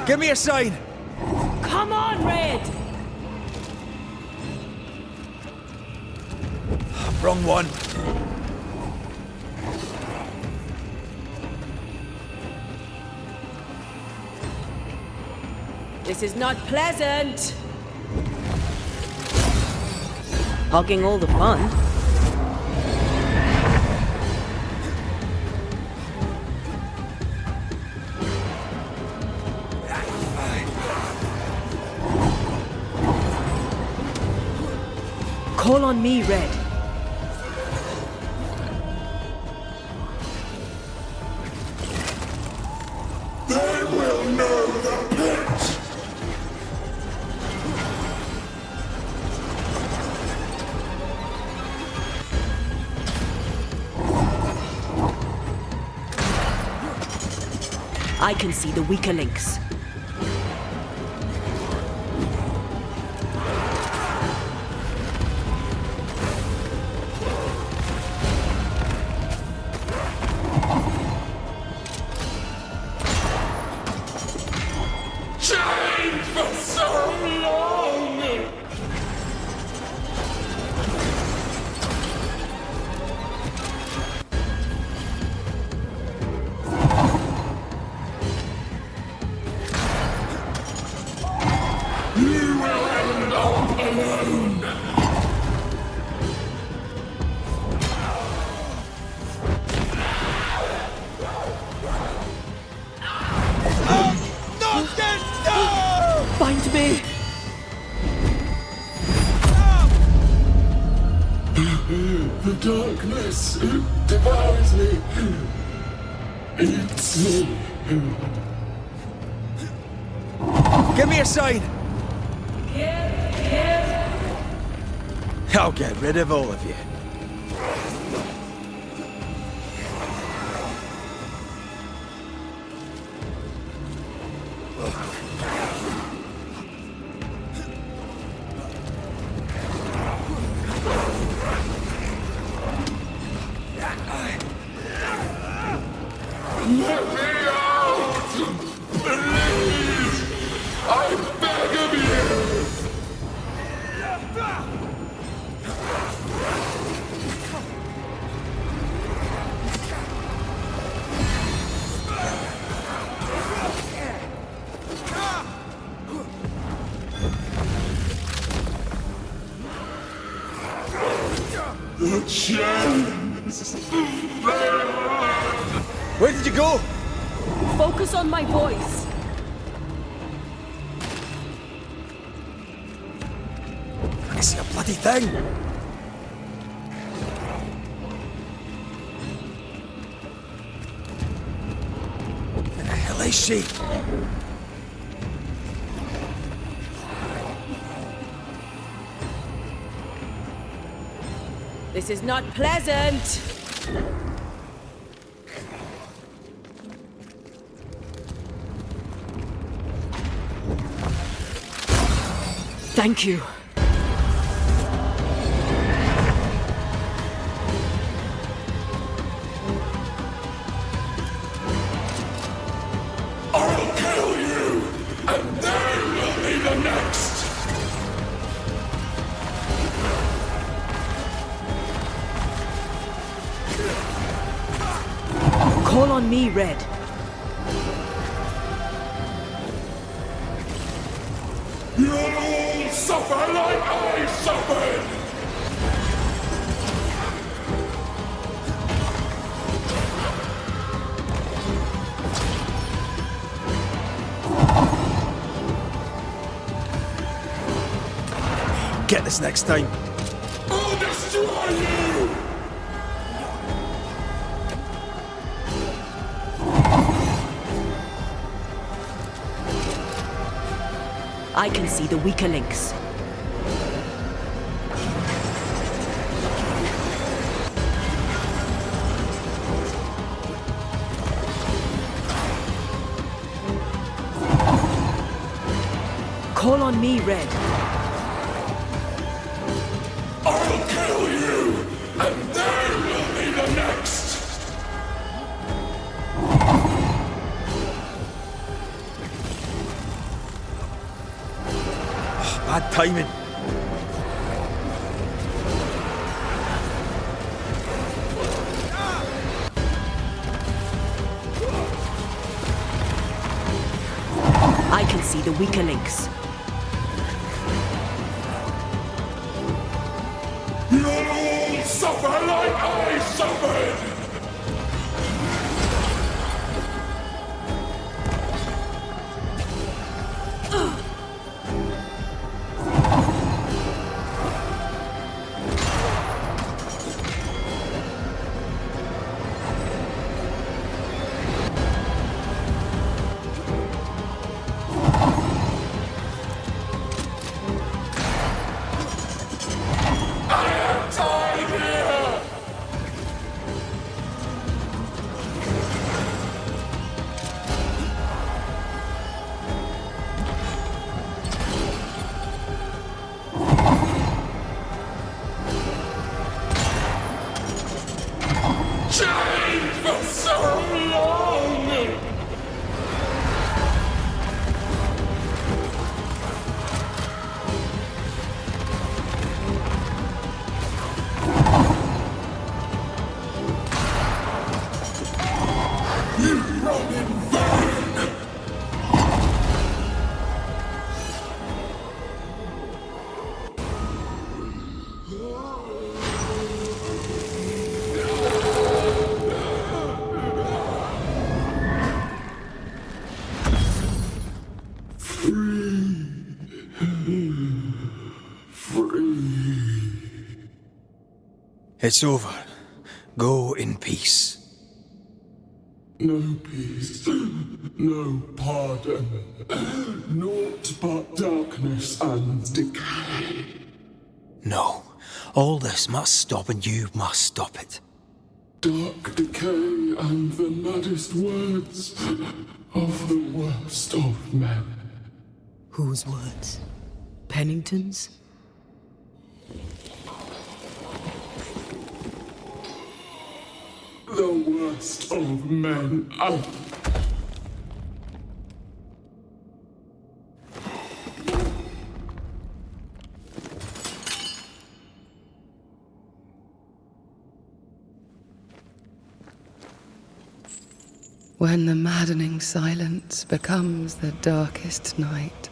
K: Give me a sign!
E: Come on, Red!
K: Wrong one.
E: This is not pleasant. Hogging all the fun. Call on me, Red.
F: They will know the pit!
E: I can see the weaker links.
F: Chained for so long! You will end up alone!
E: Find me!
F: The darkness, it devours me. Eats me.
C: Give me a sign! I'll get rid of all of you.
F: Let me out! Please! I beg of you! The chains!
C: Where did you go?
E: Focus on my voice.
C: I can see a bloody thing. Where the hell is she?
E: This is not pleasant. Thank you.
F: I'll kill you, and they will be the next!
E: Call on me, Red.
F: You'll all suffer like I suffered!
C: Get this next time.
F: I'll destroy you!
E: I can see the weaker links. Call on me, Red.
F: I'll kill you, and they will be the next!
C: Bad timing.
E: I can see the weaker links.
F: You'll all suffer like I suffered!
J: It's over. Go in peace.
F: No peace, no pardon, naught but darkness and decay.
J: No. All this must stop and you must stop it.
F: Dark decay and the maddest words of the worst of men.
E: Whose words? Pennington's?
F: The worst of men.
M: When the maddening silence becomes the darkest night,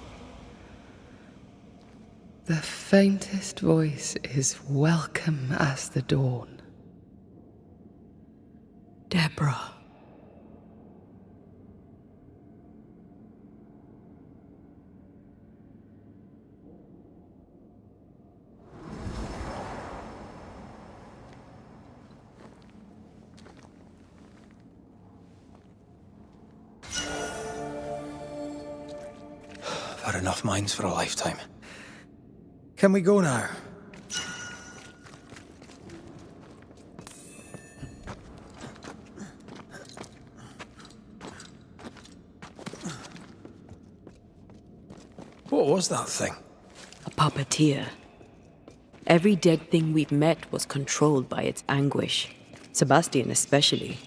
M: the faintest voice is welcome as the dawn.
E: Deborah.
J: I've had enough minds for a lifetime. Can we go now? What was that thing?
B: A puppeteer. Every dead thing we've met was controlled by its anguish. Sebastian especially.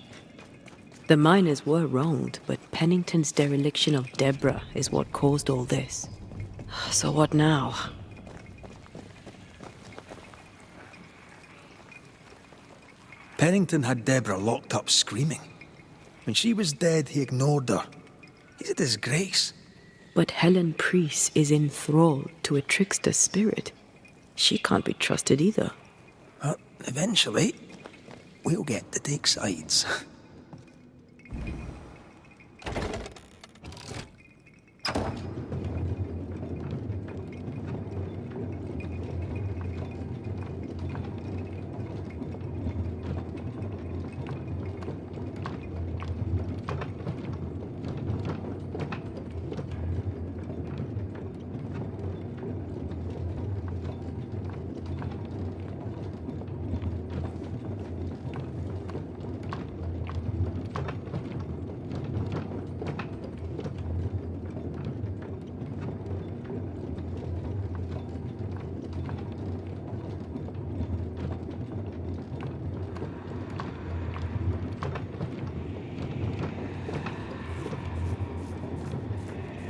B: The miners were wronged, but Pennington's dereliction of Deborah is what caused all this. So what now?
J: Pennington had Deborah locked up screaming. When she was dead, he ignored her. He's a disgrace.
B: But Helen Priest is enthralled to a trickster spirit. She can't be trusted either.
J: But eventually, we'll get to take sides.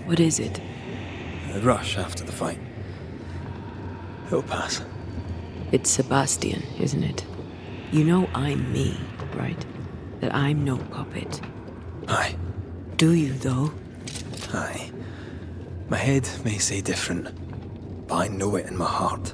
B: What is it?
J: A rush after the fight. It'll pass.
B: It's Sebastian, isn't it? You know I'm me, right? That I'm no puppet.
J: Aye.
B: Do you, though?
J: Aye. My head may say different, but I know it in my heart.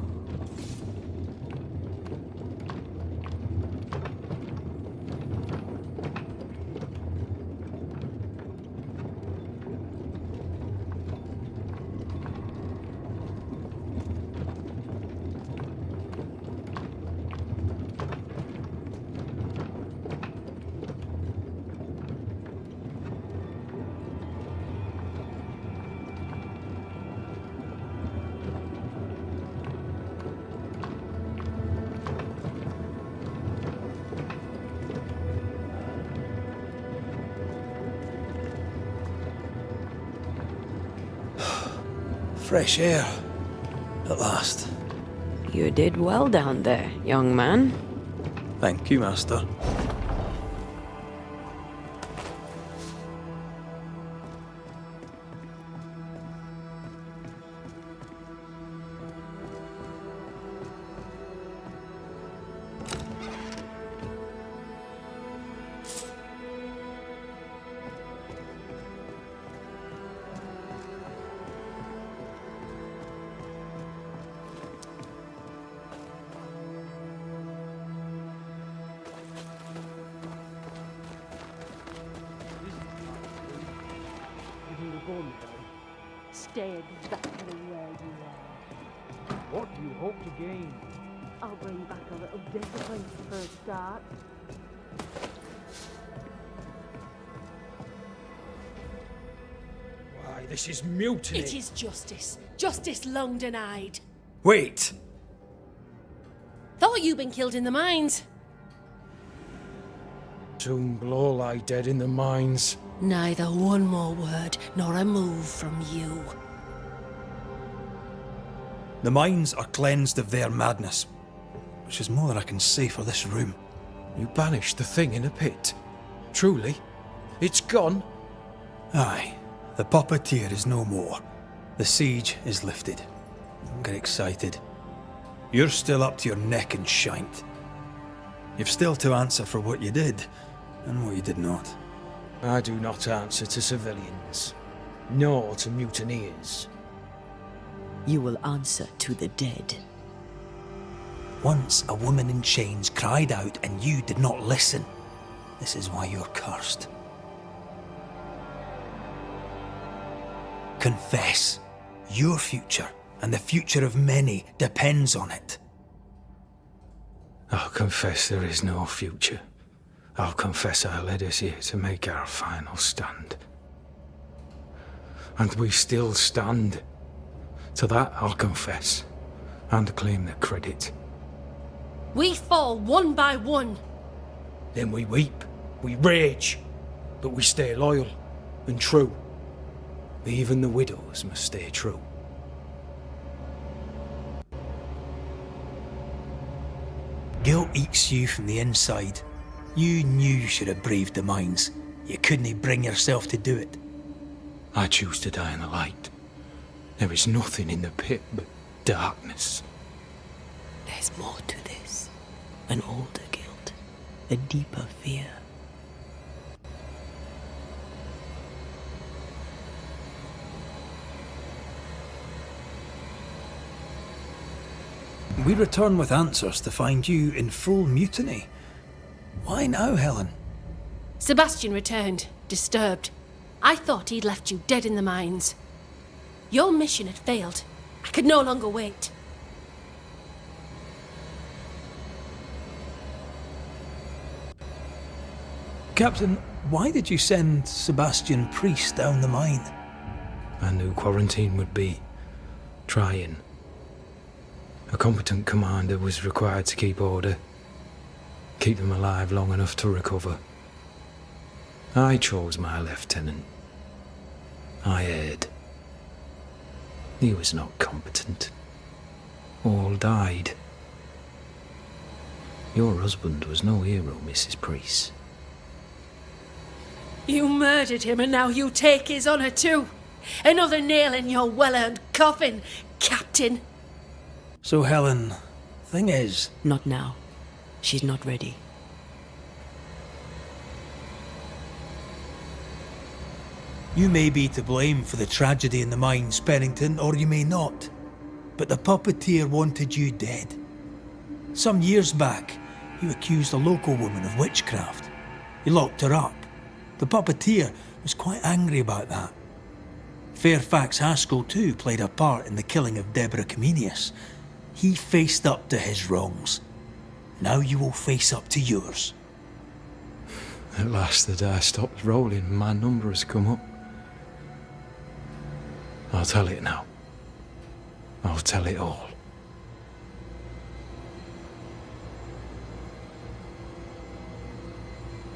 J: Fresh air. At last.
B: You did well down there, young man.
J: Thank you, Master.
N: Stay exactly where you are.
I: What do you hope to gain?
G: I'll bring back a little discipline for a start.
I: Why, this is mutiny.
G: It is justice. Justice long denied.
J: Wait!
G: Thought you'd been killed in the mines.
I: Soon will all lie dead in the mines.
G: Neither one more word nor a move from you.
J: The mines are cleansed of their madness, which is more than I can say for this room.
I: You banished the thing in a pit. Truly? It's gone?
J: Aye. The puppeteer is no more. The siege is lifted. Don't get excited. You're still up to your neck in shite. You've still to answer for what you did, and what you did not.
I: I do not answer to civilians, nor to mutineers.
B: You will answer to the dead.
J: Once a woman in chains cried out and you did not listen. This is why you're cursed. Confess. Your future, and the future of many, depends on it.
I: I'll confess there is no future. I'll confess I led us here to make our final stand. And we still stand. To that I'll confess, and claim the credit.
G: We fall one by one.
I: Then we weep, we rage, but we stay loyal and true. Even the widows must stay true.
J: Guilt eats you from the inside. You knew you should have braved the mines. You couldn't bring yourself to do it.
I: I choose to die in the light. There is nothing in the pit but darkness.
B: There's more to this. An older guilt. A deeper fear.
J: We return with answers to find you in full mutiny. Why now, Helen?
G: Sebastian returned, disturbed. I thought he'd left you dead in the mines. Your mission had failed. I could no longer wait.
J: Captain, why did you send Sebastian Priest down the mine?
I: I knew quarantine would be trying. A competent commander was required to keep order, keep them alive long enough to recover. I chose my lieutenant. I erred. He was not competent. All died. Your husband was no hero, Mrs. Priest.
G: You murdered him and now you take his honour too. Another nail in your well-earned coffin, Captain.
J: So, Helen, thing is...
B: Not now. She's not ready.
J: You may be to blame for the tragedy in the mines, Pennington, or you may not. But the puppeteer wanted you dead. Some years back, you accused a local woman of witchcraft. You locked her up. The puppeteer was quite angry about that. Fairfax Haskell too played a part in the killing of Deborah Comenius. He faced up to his wrongs. Now you will face up to yours.
I: At last the die stops rolling and my number has come up. I'll tell it now. I'll tell it all.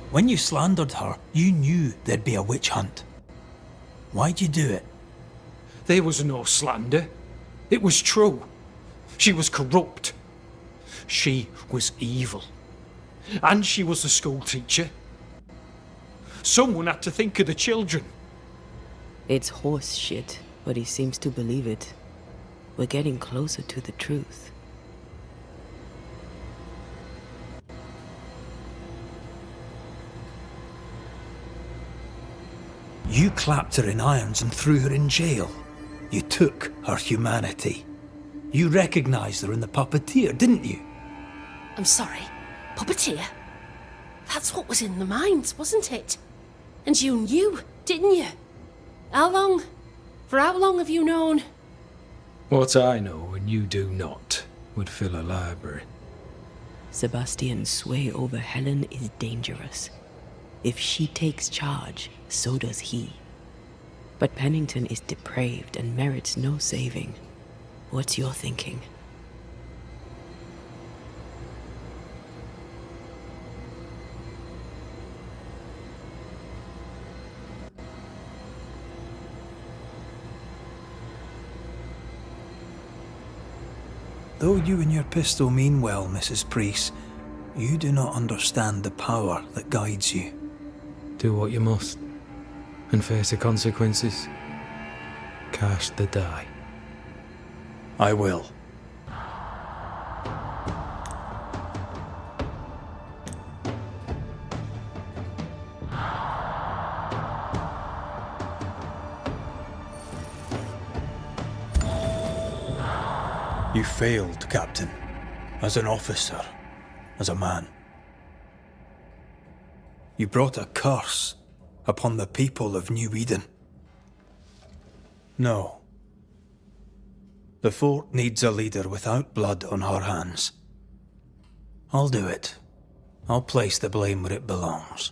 J: When you slandered her, you knew there'd be a witch hunt. Why'd you do it?
I: There was no slander. It was true. She was corrupt. She was evil. And she was a school teacher. Someone had to think of the children.
B: It's horse shit, but he seems to believe it. We're getting closer to the truth.
J: You clapped her in irons and threw her in jail. You took her humanity. You recognised her in the puppeteer, didn't you?
G: I'm sorry. Puppeteer? That's what was in the mines, wasn't it? And you knew, didn't you? How long? For how long have you known?
I: What I know and you do not would fill a library.
B: Sebastian's sway over Helen is dangerous. If she takes charge, so does he. But Pennington is depraved and merits no saving. What's your thinking?
J: Though you and your pistol mean well, Mrs. Priest, you do not understand the power that guides you.
I: Do what you must, and face the consequences. Cast the die.
J: I will. You failed, Captain. As an officer, as a man. You brought a curse upon the people of New Eden. No. The fort needs a leader without blood on her hands. I'll do it. I'll place the blame where it belongs.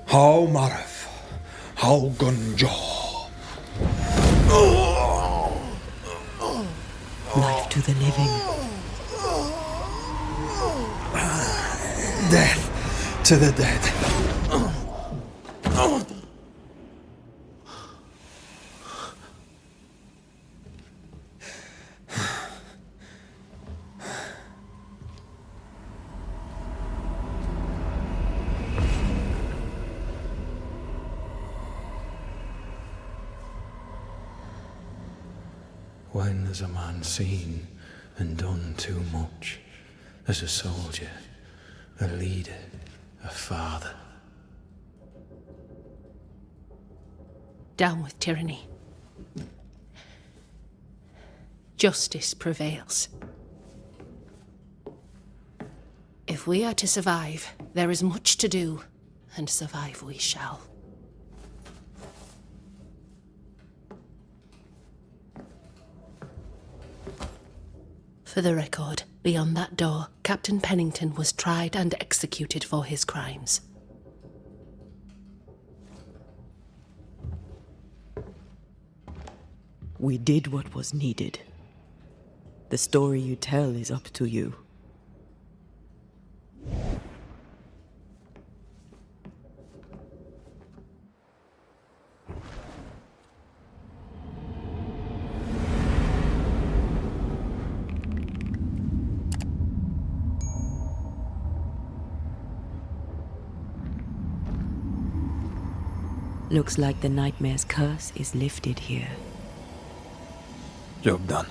J: How Marif, how Gunjaw.
B: Life to the living.
J: Death to the dead.
I: When has a man seen and done too much? As a soldier, a leader, a father.
G: Down with tyranny. Justice prevails. If we are to survive, there is much to do, and survive we shall. For the record, beyond that door, Captain Pennington was tried and executed for his crimes.
B: We did what was needed. The story you tell is up to you. Looks like the nightmare's curse is lifted here.
J: Job done.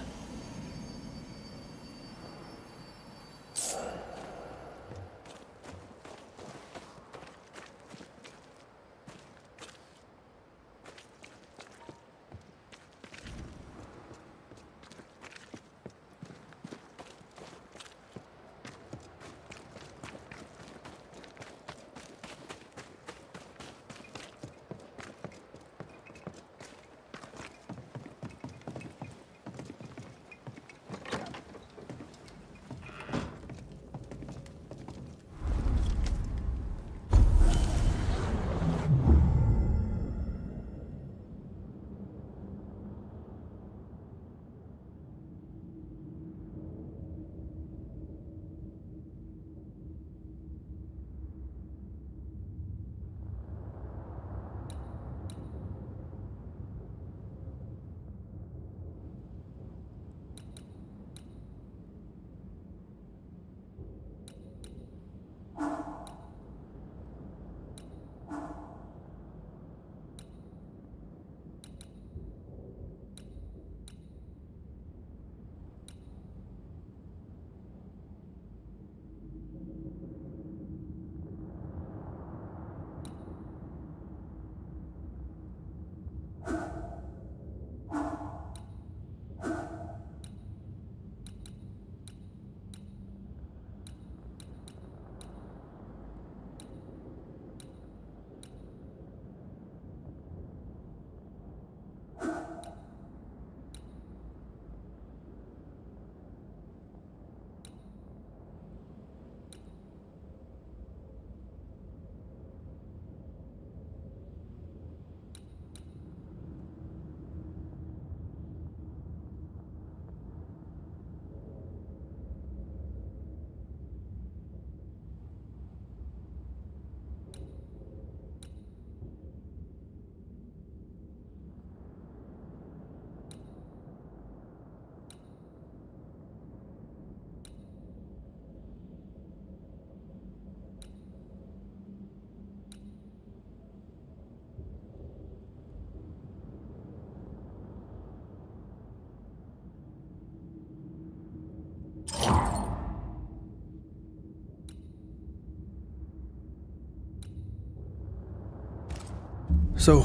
J: So,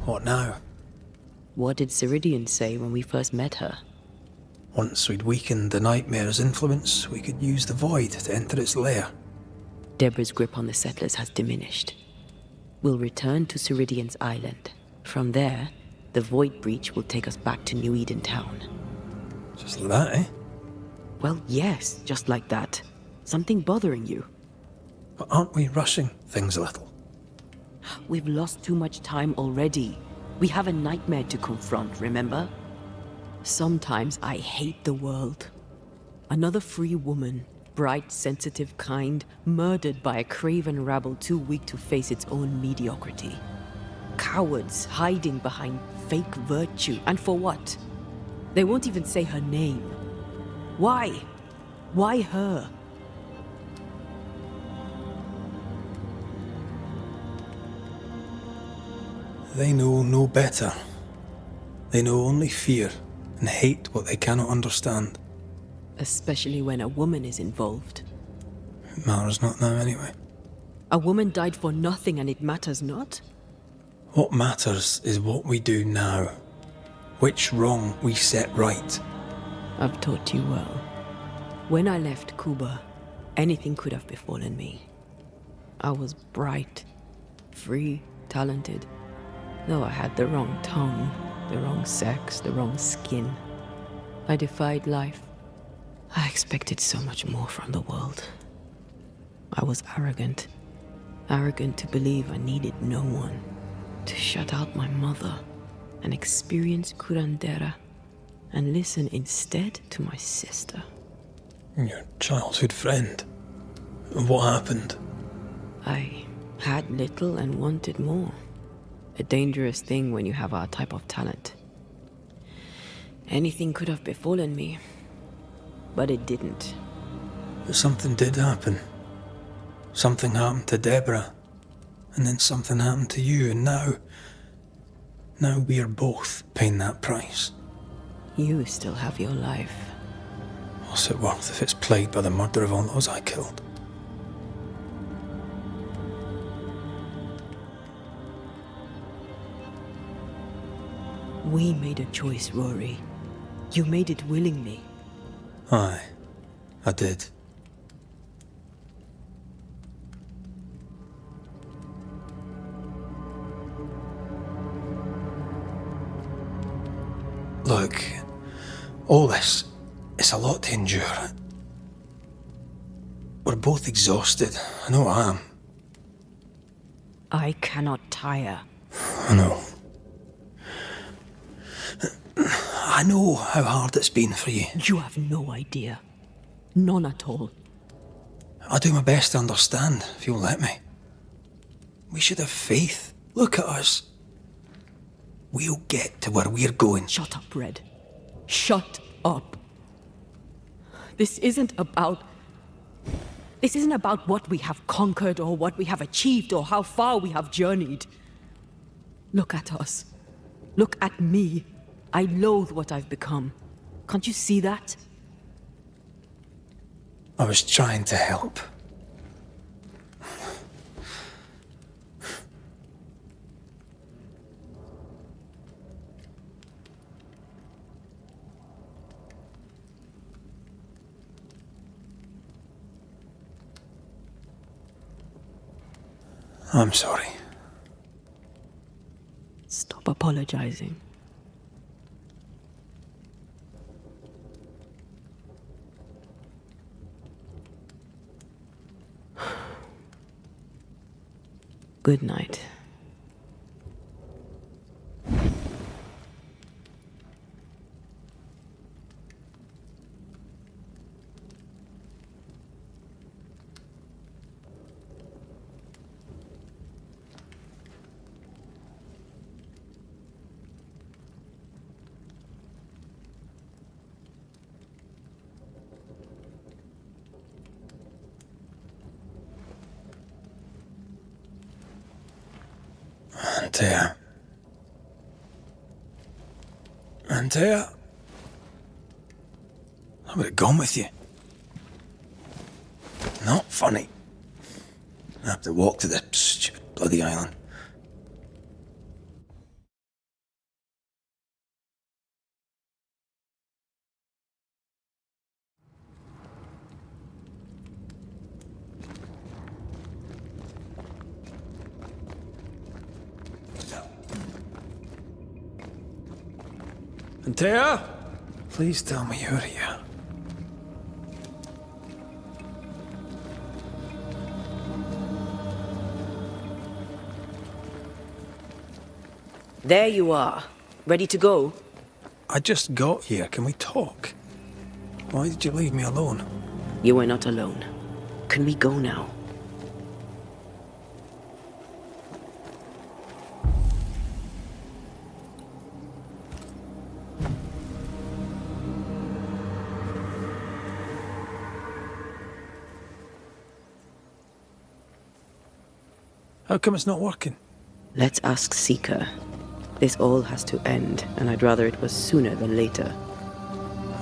J: what now?
B: What did Ceridian say when we first met her?
J: Once we'd weakened the nightmare's influence, we could use the void to enter its lair.
B: Deborah's grip on the settlers has diminished. We'll return to Ceridian's island. From there, the void breach will take us back to New Eden Town.
J: Just like that, eh?
B: Well, yes, just like that. Something bothering you?
J: But aren't we rushing things a little?
B: We've lost too much time already. We have a nightmare to confront, remember? Sometimes I hate the world. Another free woman, bright, sensitive, kind, murdered by a craven rabble too weak to face its own mediocrity. Cowards hiding behind fake virtue. And for what? They won't even say her name. Why? Why her?
J: They know no better. They know only fear and hate what they cannot understand.
B: Especially when a woman is involved.
J: It matters not now anyway.
B: A woman died for nothing and it matters not?
J: What matters is what we do now. Which wrong we set right.
B: I've taught you well. When I left Cuba, anything could have befallen me. I was bright, free, talented. Though I had the wrong tongue, the wrong sex, the wrong skin. I defied life. I expected so much more from the world. I was arrogant. Arrogant to believe I needed no one. To shut out my mother and experience curandera. And listen instead to my sister.
J: Your childhood friend. What happened?
B: I had little and wanted more. A dangerous thing when you have our type of talent. Anything could have befallen me, but it didn't.
J: But something did happen. Something happened to Deborah, and then something happened to you, and now we're both paying that price.
B: You still have your life.
J: What's it worth if it's plagued by the murder of all those I killed?
B: We made a choice, Rory. You made it willingly.
J: Aye, I did. Look, all this, it's a lot to endure. We're both exhausted. I know I am.
B: I cannot tire.
J: I know. I know how hard it's been for you.
B: You have no idea. None at all.
J: I'll do my best to understand, if you'll let me. We should have faith. Look at us. We'll get to where we're going.
B: Shut up, Red. Shut up. This isn't about what we have conquered or what we have achieved or how far we have journeyed. Look at us. Look at me. I loathe what I've become. Can't you see that?
J: I was trying to help. I'm sorry.
B: Stop apologizing. Good night.
J: Antea. Antea? I would have gone with you. Not funny. I have to walk to the stupid bloody island.
C: Antea? Please tell me you're here.
B: There you are. Ready to go?
C: I just got here. Can we talk? Why did you leave me alone?
B: You are not alone. Can we go now?
C: How come it's not working?
B: Let's ask Seeker. This all has to end, and I'd rather it was sooner than later.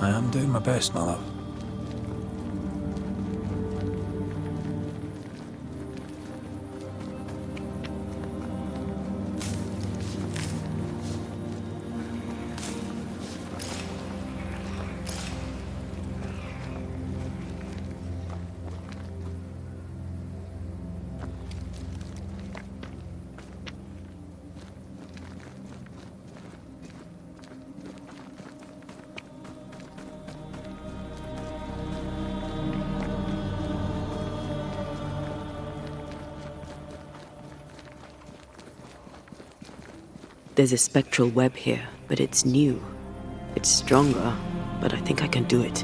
C: I am doing my best, my love.
B: There's a spectral web here, but it's new. It's stronger, but I think I can do it.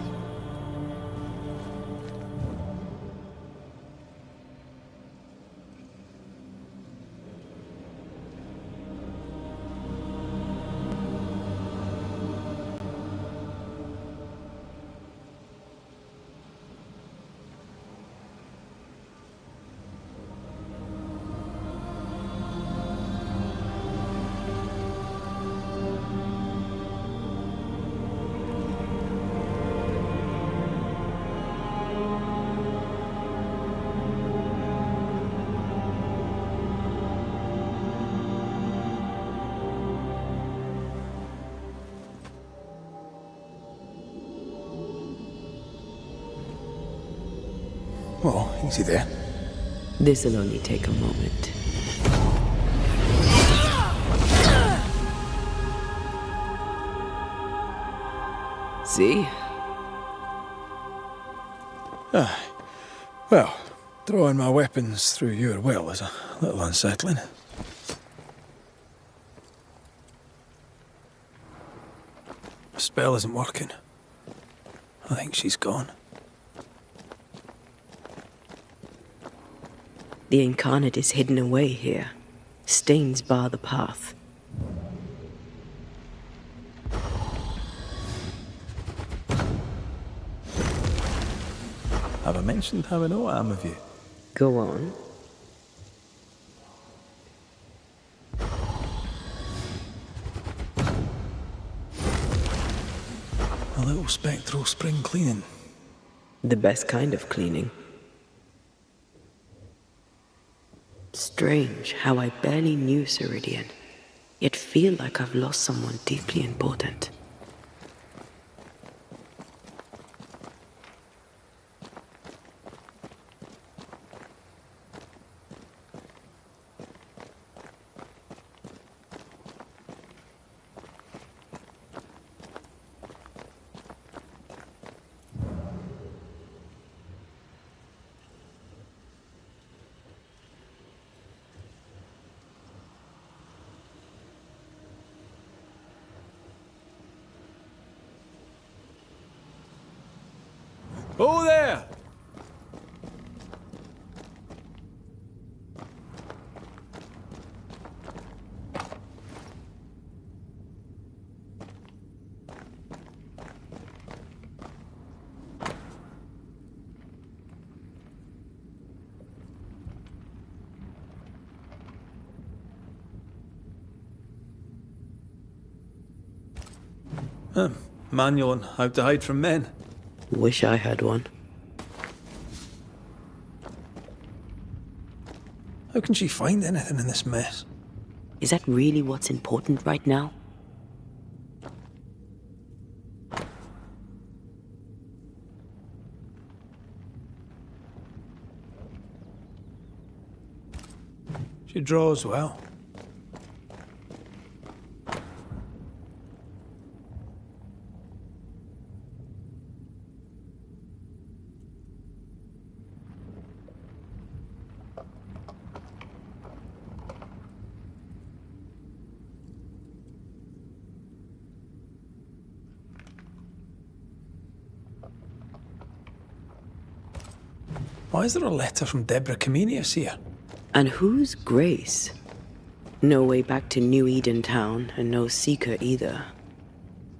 C: Well, easy there.
B: This'll only take a moment. See?
C: Well, throwing my weapons through your will is a little unsettling. The spell isn't working. I think she's gone.
B: The incarnate is hidden away here. Stains bar the path.
C: Have I mentioned how I know I am of you?
B: Go on.
C: A little spectral spring cleaning.
B: The best kind of cleaning. Strange how I barely knew Ceridian, yet feel like I've lost someone deeply important.
C: Oh there! Manual on how to hide from men.
B: Wish I had one.
C: How can she find anything in this mess?
B: Is that really what's important right now?
C: She draws well.
J: Why is there a letter from Deborah Comenius here?
B: And who's Grace? No way back to New Eden Town, and no seeker either.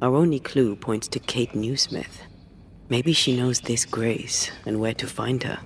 B: Our only clue points to Kate Newsmith. Maybe she knows this Grace, and where to find her.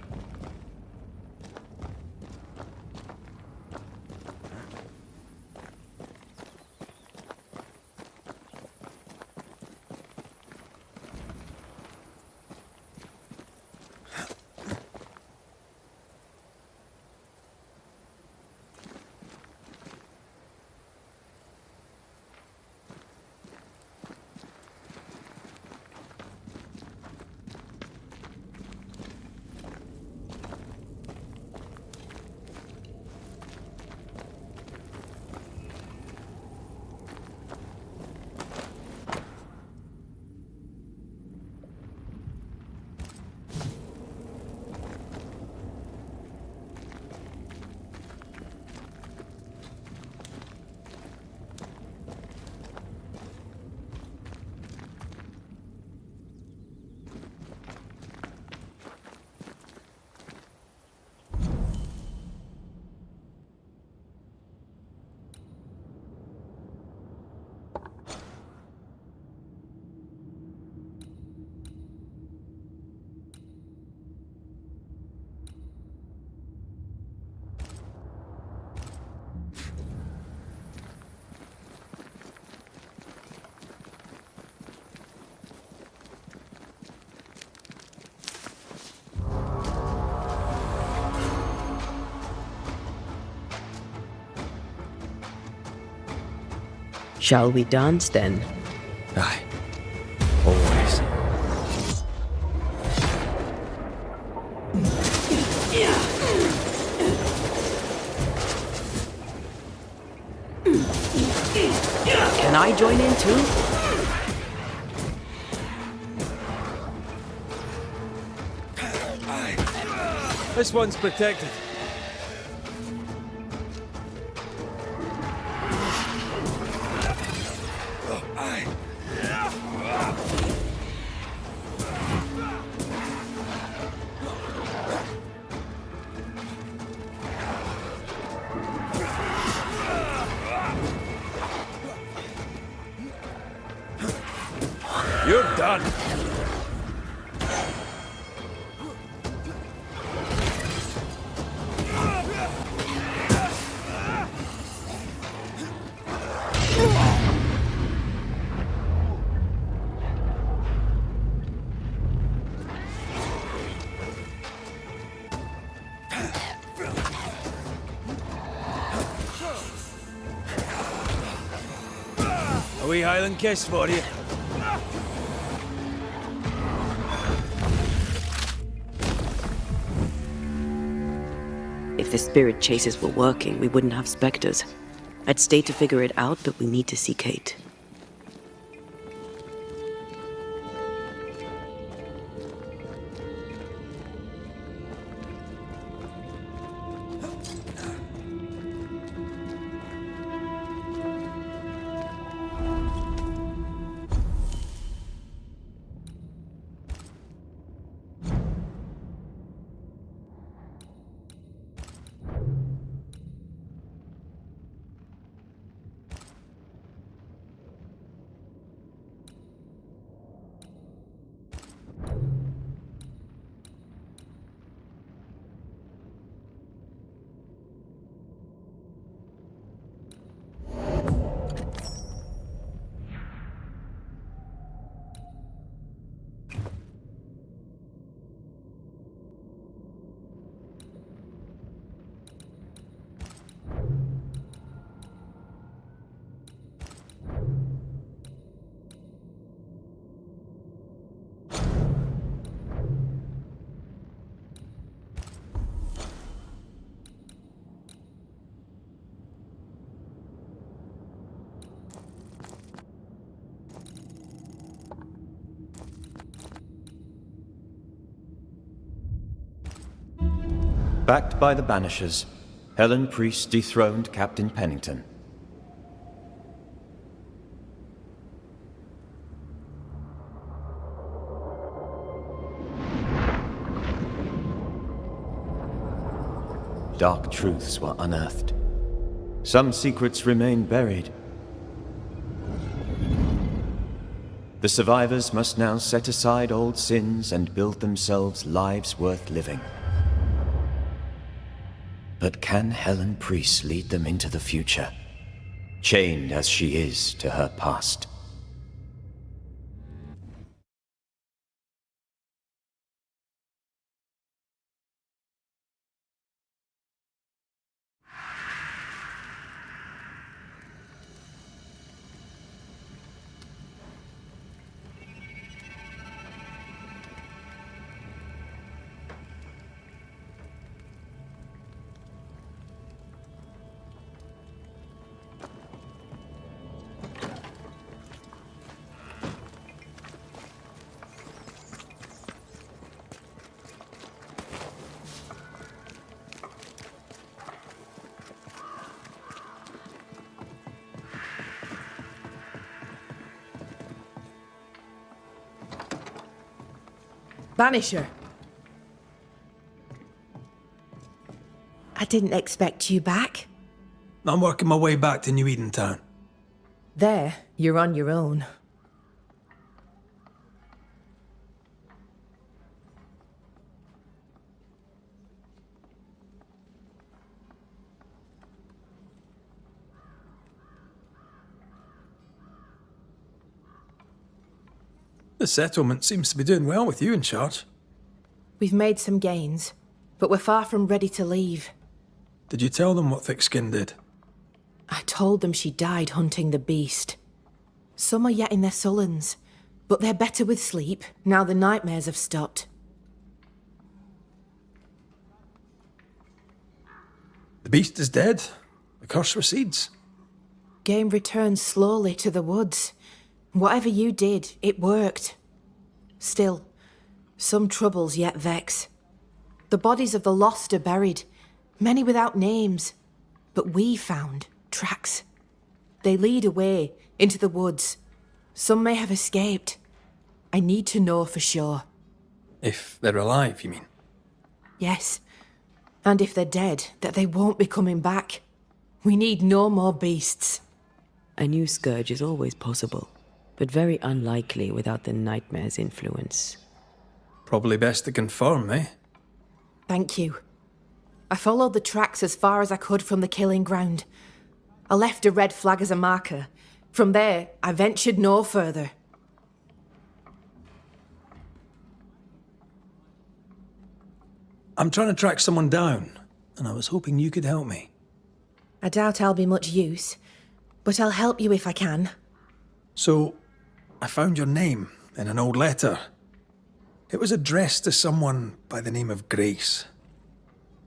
B: Shall we dance then?
C: Aye. Always.
B: Can I join in too?
K: This one's protected. You're done. A wee Highland kiss for you.
B: If the spirit chases were working, we wouldn't have specters. I'd stay to figure it out, but we need to see Kate.
N: Backed by the Banishers, Helen Priest dethroned Captain Pennington. dark truths were unearthed. Some secrets remain buried. The survivors must now set aside old sins and build themselves lives worth living. But can Helen Priest lead them into the future, chained as she is to her past?
E: Banisher!
O: I didn't expect you back.
J: I'm working my way back to New Eden Town.
E: There, you're on your own.
J: The settlement seems to be doing well with you in charge.
O: We've made some gains, but we're far from ready to leave.
J: Did you tell them what Thick-Skin did?
O: I told them she died hunting the beast. Some are yet in their sullens, but they're better with sleep now the nightmares have stopped.
J: The beast is dead. The curse recedes.
O: Game returns slowly to the woods. Whatever you did, it worked. Still, some troubles yet vex. The bodies of the lost are buried, many without names, but we found tracks. They lead away into the woods. Some may have escaped. I need to know for sure.
J: If they're alive, you mean?
O: Yes. And if they're dead, that they won't be coming back. We need no more beasts.
B: A new scourge is always possible, but very unlikely without the nightmare's influence.
J: Probably best to confirm, eh?
O: Thank you. I followed the tracks as far as I could from the killing ground. I left a red flag as a marker. From there, I ventured no further.
J: I'm trying to track someone down, and I was hoping you could help me.
O: I doubt I'll be much use, but I'll help you if I can.
J: So, I found your name in an old letter. It was addressed to someone by the name of Grace.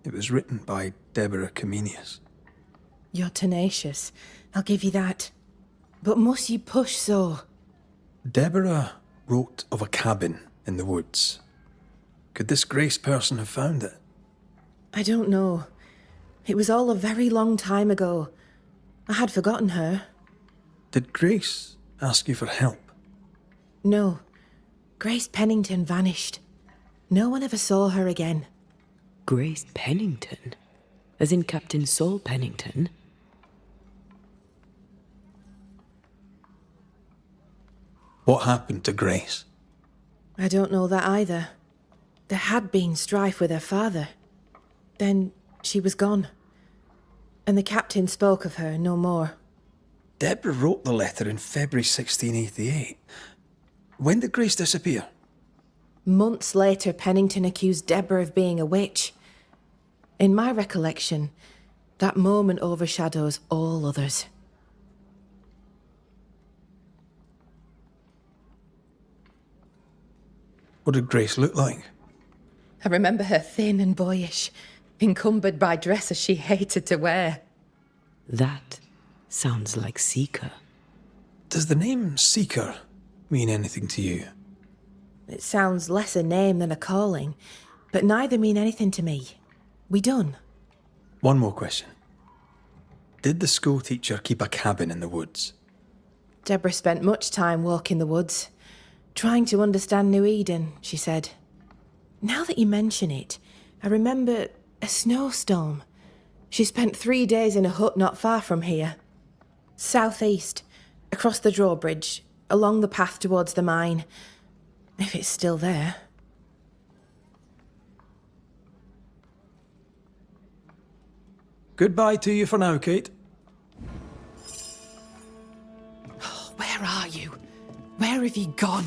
J: It was written by Deborah Comenius.
O: You're tenacious, I'll give you that. But must you push so?
J: Deborah wrote of a cabin in the woods. Could this Grace person have found it?
O: I don't know. It was all a very long time ago. I had forgotten her.
J: Did Grace ask you for help?
O: No. Grace Pennington vanished. No one ever saw her again.
B: Grace Pennington? As in Captain Saul Pennington?
J: What happened to Grace?
O: I don't know that either. There had been strife with her father. Then she was gone. And the captain spoke of her no more.
J: Deborah wrote the letter in February 1688. When did Grace disappear?
O: Months later, Pennington accused Deborah of being a witch. In my recollection, that moment overshadows all others.
J: What did Grace look like?
O: I remember her thin and boyish, encumbered by dresses she hated to wear.
B: That sounds like Seeker.
J: Does the name Seeker mean anything to you?
O: It sounds less a name than a calling, but neither mean anything to me. We done?
J: One more question. Did the school teacher keep a cabin in the woods?
O: Deborah spent much time walking the woods, trying to understand New Eden, she said. Now that you mention it, I remember a snowstorm, She spent 3 days in a hut not far from here. Southeast, across the drawbridge, along the path towards the mine. If it's still there.
J: Goodbye to you for now, Kate.
O: Where are you? Where have you gone?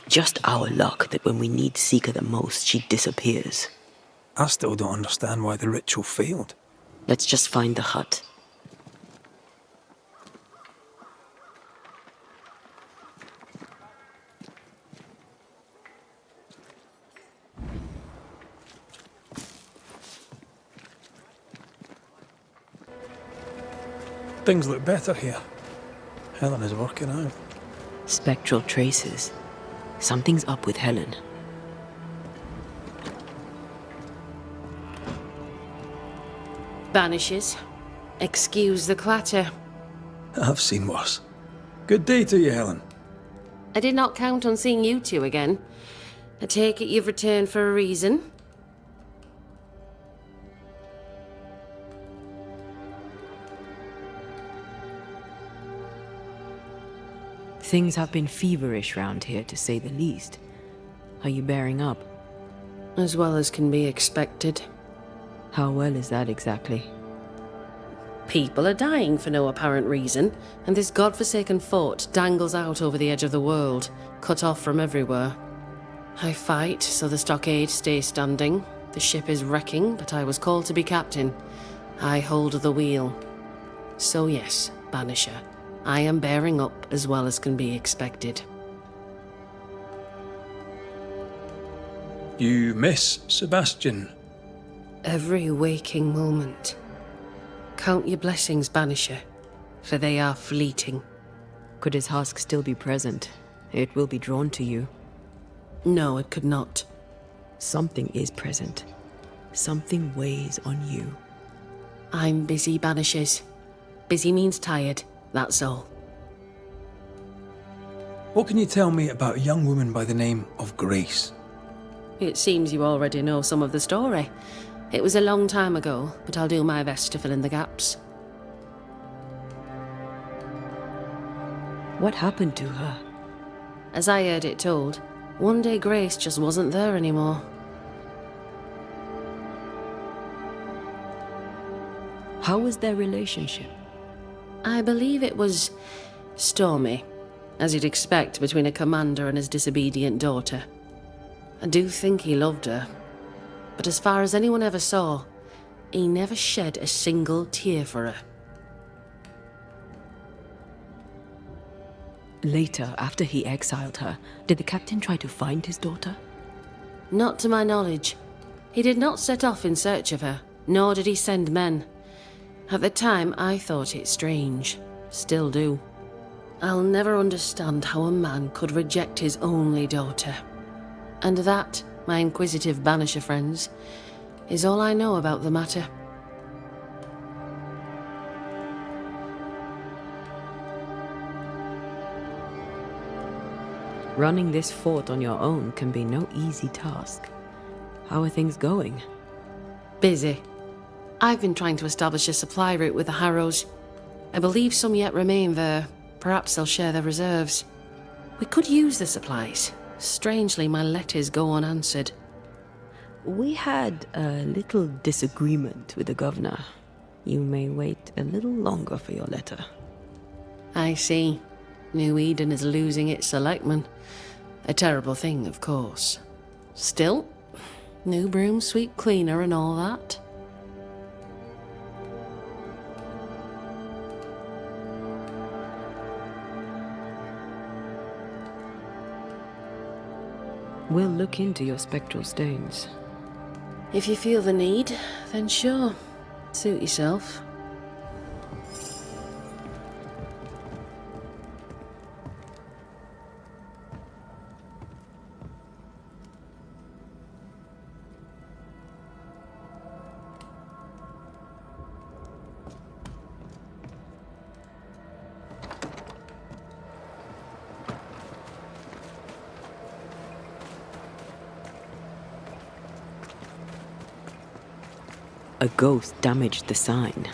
B: Just our luck that when we need Seeker the most, she disappears.
J: I still don't understand why the ritual failed.
B: Let's just find the hut.
J: Things look better here. Helen is working out.
B: Spectral traces. Something's up with Helen.
G: Banishes. Excuse the clatter.
J: I've seen worse. Good day to you, Helen.
G: I did not count on seeing you two again. I take it you've returned for a reason?
B: Things have been feverish round here, to say the least. Are you bearing up?
G: As well as can be expected.
B: How well is that exactly?
G: People are dying for no apparent reason, and this godforsaken fort dangles out over the edge of the world, cut off from everywhere. I fight so the stockade stays standing. The ship is wrecking, but I was called to be captain. I hold the wheel. So yes, Banisher, I am bearing up as well as can be expected.
J: You miss Sebastian.
G: Every waking moment. Count your blessings, Banisher, for they are fleeting.
B: Could his husk still be present? It will be drawn to you.
G: No, it could not.
B: Something is present. Something weighs on you.
G: I'm busy, Banishers. Busy means tired, that's all.
J: What can you tell me about a young woman by the name of Grace?
G: It seems you already know some of the story. It was a long time ago, but I'll do my best to fill in the gaps.
B: What happened to her?
G: As I heard it told, one day Grace just wasn't there anymore.
B: How was their relationship?
G: I believe it was stormy, as you'd expect between a commander and his disobedient daughter. I do think he loved her, but as far as anyone ever saw, he never shed a single tear for her.
B: Later, after he exiled her, did the captain try to find his daughter?
G: Not to my knowledge. He did not set off in search of her, nor did he send men. At the time, I thought it strange. Still do. I'll never understand how a man could reject his only daughter. And that, my inquisitive Banisher friends, is all I know about the matter.
B: Running this fort on your own can be no easy task. How are things going?
G: Busy. I've been trying to establish a supply route with the Harrows. I believe some yet remain there. Perhaps they'll share their reserves. We could use the supplies. Strangely, my letters go unanswered.
B: We had a little disagreement with the governor. You may wait a little longer for your letter.
G: I see. New Eden is losing its selectmen. A terrible thing, of course. Still, new broom sweep cleaner and all that.
B: We'll look into your spectral stones.
G: If you feel the need, then sure. Suit yourself.
B: A ghost damaged the sign.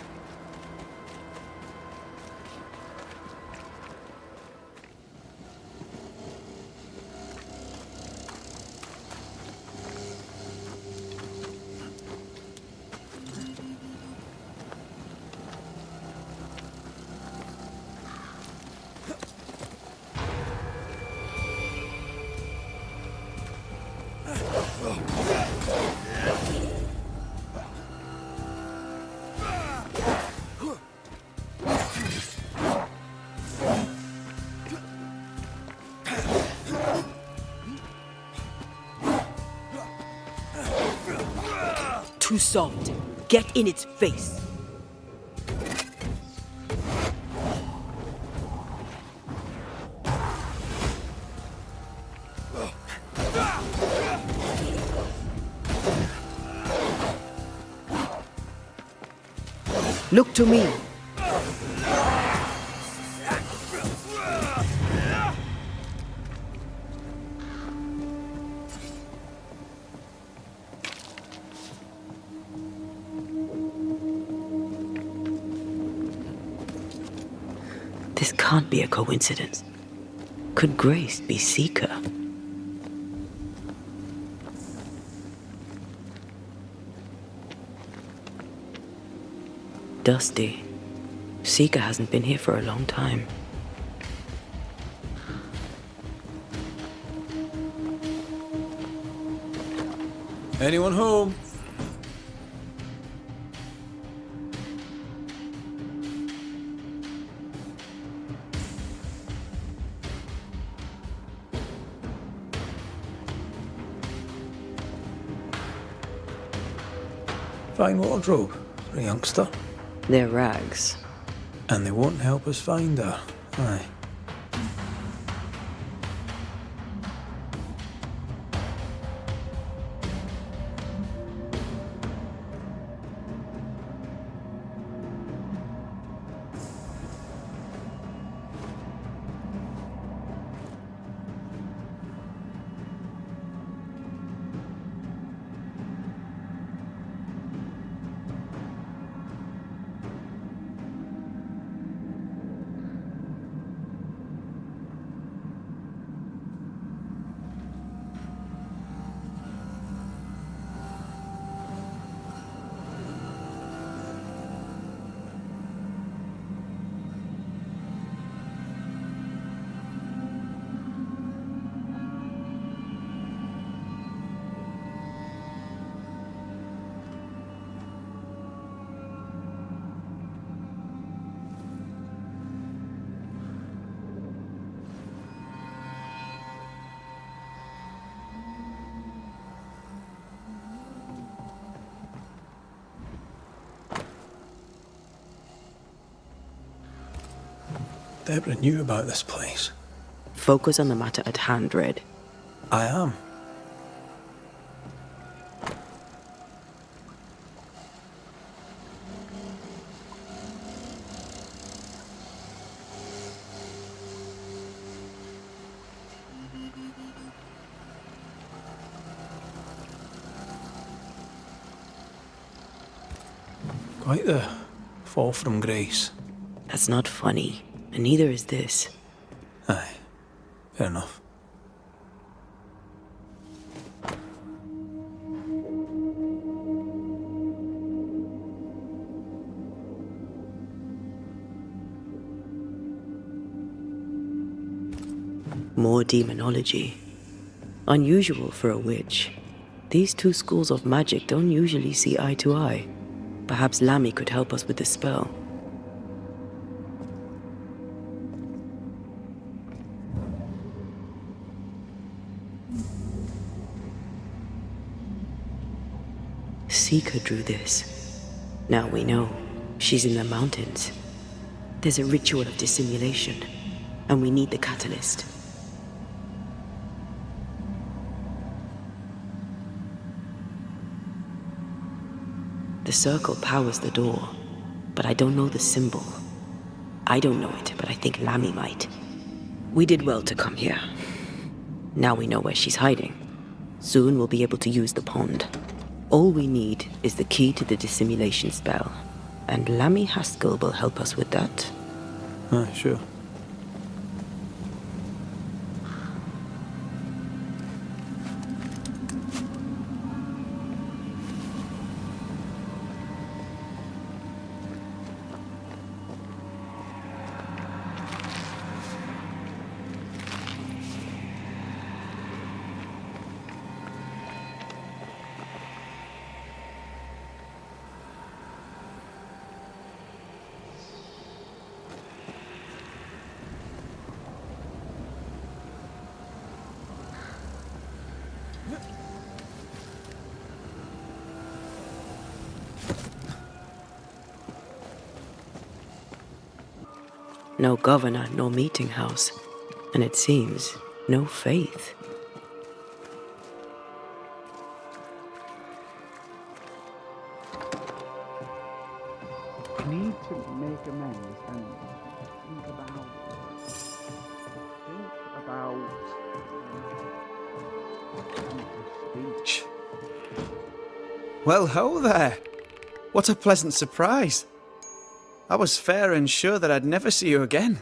E: Too soft. Get in its face. Look to me.
B: This can't be a coincidence. Could Grace be Seeker? Dusty. Seeker hasn't been here for a long time.
C: Anyone home? Fine wardrobe for a youngster.
B: They're rags.
C: And they won't help us find her. Aye. Deborah knew about this place.
B: Focus on the matter at hand, Red.
C: I am. Quite the fall from grace.
B: That's not funny, and neither is this.
C: Aye, fair enough.
B: More demonology. Unusual for a witch. These two schools of magic don't usually see eye to eye. Perhaps Lammy could help us with the spell. Seeker drew this. Now we know. She's in the mountains. There's a ritual of dissimulation, and we need the catalyst. The circle powers the door, but I don't know the symbol. I don't know it, but I think Lammy might. We did well to come here. Now we know where she's hiding. Soon we'll be able to use the pond. All we need is the key to the dissimulation spell, and Lammy Haskell will help us with that.
C: Sure.
B: No governor, no meeting house, and it seems no faith.
K: Need to make amends and think about speech. Well, ho there! What a pleasant surprise! I was fair and sure that I'd never see you again.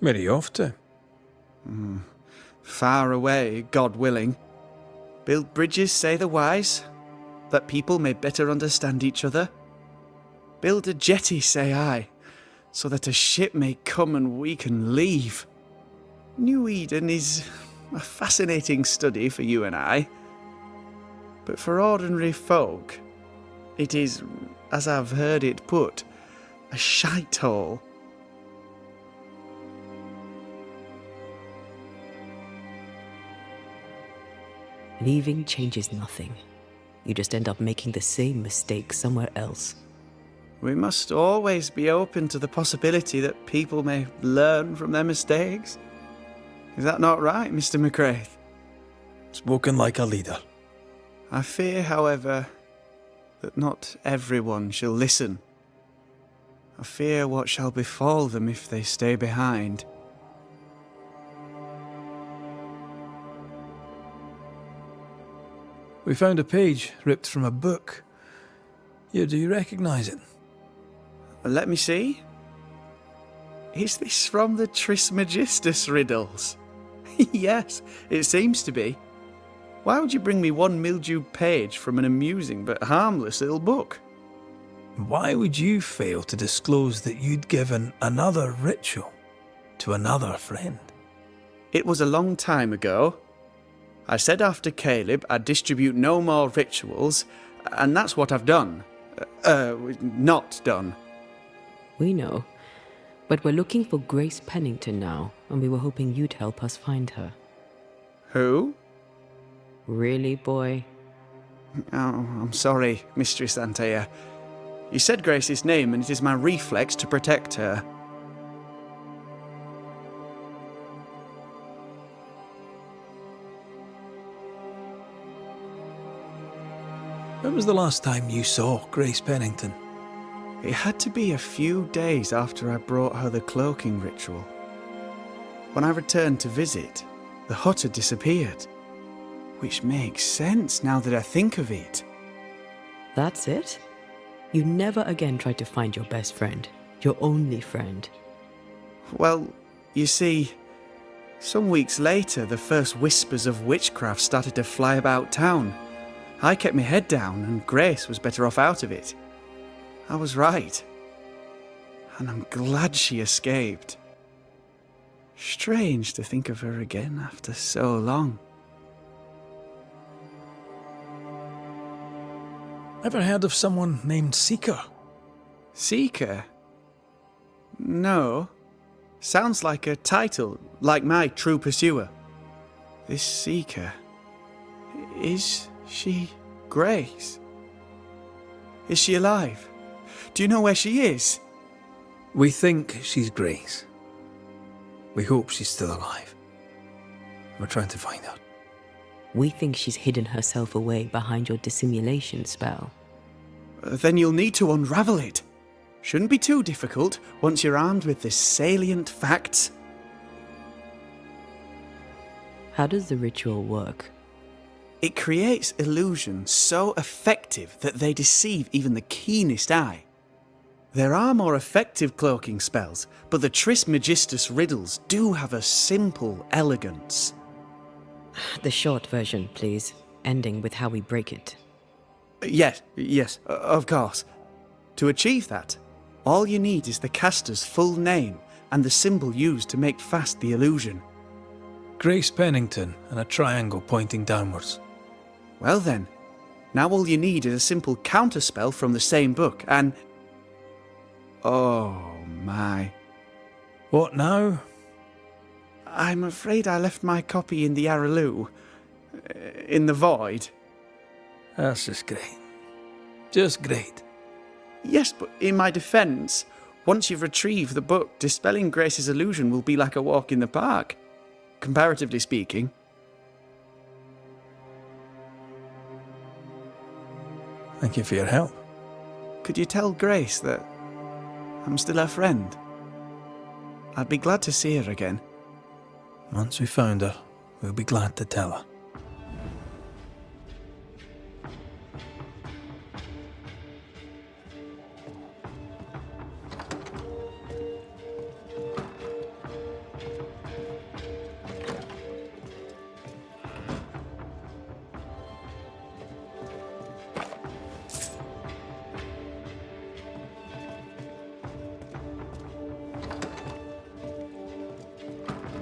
C: Where are you off to?
K: Far away, God willing. Build bridges, say the wise, that people may better understand each other. Build a jetty, say I, so that a ship may come and we can leave. New Eden is a fascinating study for you and I. But for ordinary folk, it is, as I've heard it put, a shite hole.
B: Leaving changes nothing. You just end up making the same mistake somewhere else.
K: We must always be open to the possibility that people may learn from their mistakes. Is that not right, Mr. McCraith?
J: Spoken like a leader.
K: I fear, however, that not everyone shall listen. I fear what shall befall them if they stay behind.
J: We found a page ripped from a book. Here, do you recognise it?
K: Let me see. Is this from the Trismegistus riddles? Yes, it seems to be. Why would you bring me one mildewed page from an amusing but harmless little book?
J: Why would you fail to disclose that you'd given another ritual to another friend?
K: It was a long time ago. I said after Caleb I'd distribute no more rituals, and that's what I've done. Not done.
B: We know, but we're looking for Grace Pennington now, and we were hoping you'd help us find her.
K: Who?
B: Really, boy?
K: Oh, I'm sorry, Mistress Antea. You said Grace's name, and it is my reflex to protect her.
J: When was the last time you saw Grace Pennington?
K: It had to be a few days after I brought her the cloaking ritual. When I returned to visit, the hut had disappeared. Which makes sense now that I think of it.
B: That's it? You never again tried to find your best friend, your only friend.
K: Well, you see, some weeks later the first whispers of witchcraft started to fly about town. I kept my head down and Grace was better off out of it. I was right. And I'm glad she escaped. Strange to think of her again after so long.
J: Ever heard of someone named Seeker?
K: Seeker? No. Sounds like a title, like my True Pursuer. This Seeker... Is she Grace? Is she alive? Do you know where she is?
J: We think she's Grace. We hope she's still alive. We're trying to find her.
B: We think she's hidden herself away behind your dissimulation spell.
K: Then you'll need to unravel it. Shouldn't be too difficult once you're armed with the salient facts.
B: How does the ritual work?
K: It creates illusions so effective that they deceive even the keenest eye. There are more effective cloaking spells, but the Trismegistus riddles do have a simple elegance.
B: The short version, please, ending with how we break it.
K: Yes, of course. To achieve that, all you need is the caster's full name and the symbol used to make fast the illusion.
J: Grace Pennington and a triangle pointing downwards.
K: Well then, now all you need is a simple counterspell from the same book and... Oh my.
J: What now?
K: I'm afraid I left my copy in the Araloo. In the void.
J: That's just great. Just great.
K: Yes, but in my defence, once you've retrieved the book, dispelling Grace's illusion will be like a walk in the park. Comparatively speaking.
J: Thank you for your help.
K: Could you tell Grace that I'm still her friend? I'd be glad to see her again.
J: Once we found her, we'll be glad to tell her.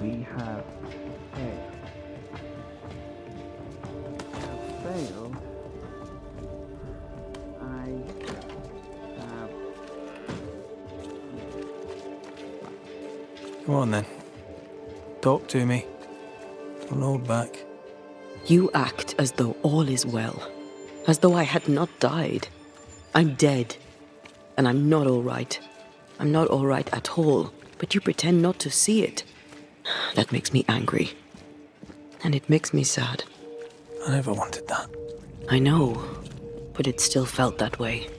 K: We have failed. I have...
J: Come on then. Talk to me. Don't hold back.
B: You act as though all is well. As though I had not died. I'm dead. And I'm not all right. I'm not all right at all. But you pretend not to see it. That makes me angry. And it makes me sad.
J: I never wanted that.
B: I know, but it still felt that way.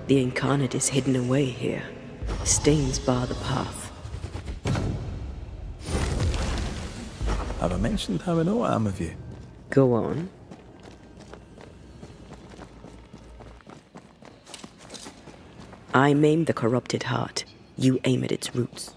B: The incarnate is hidden away here. Stains bar the path.
J: Have I mentioned how I know I am of you?
B: Go on. I maim the corrupted heart. You aim at its roots.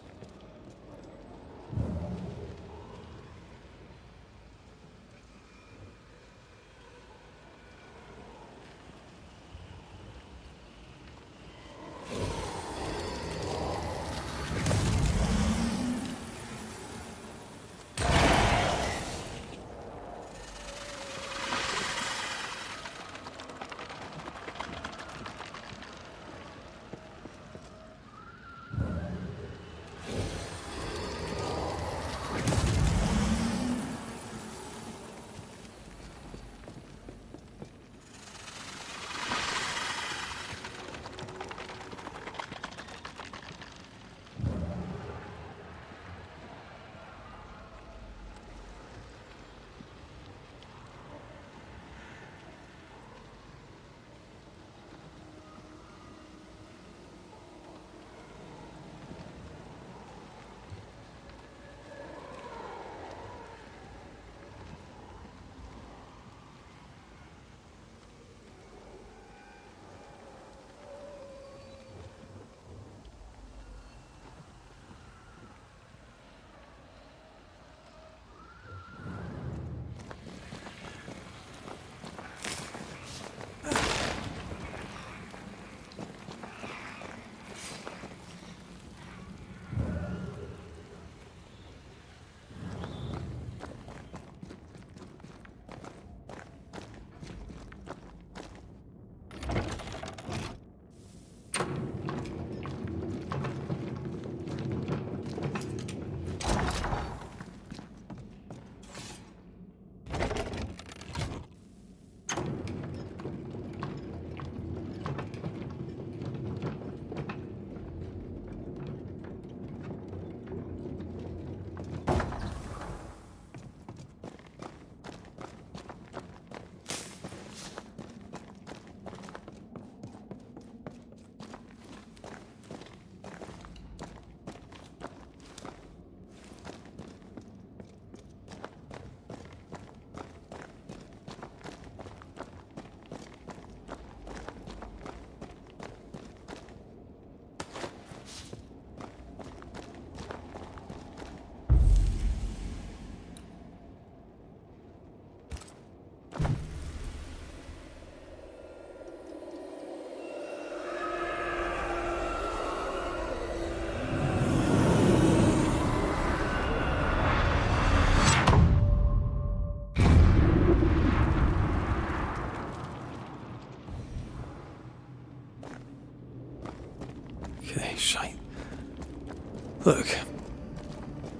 C: Look,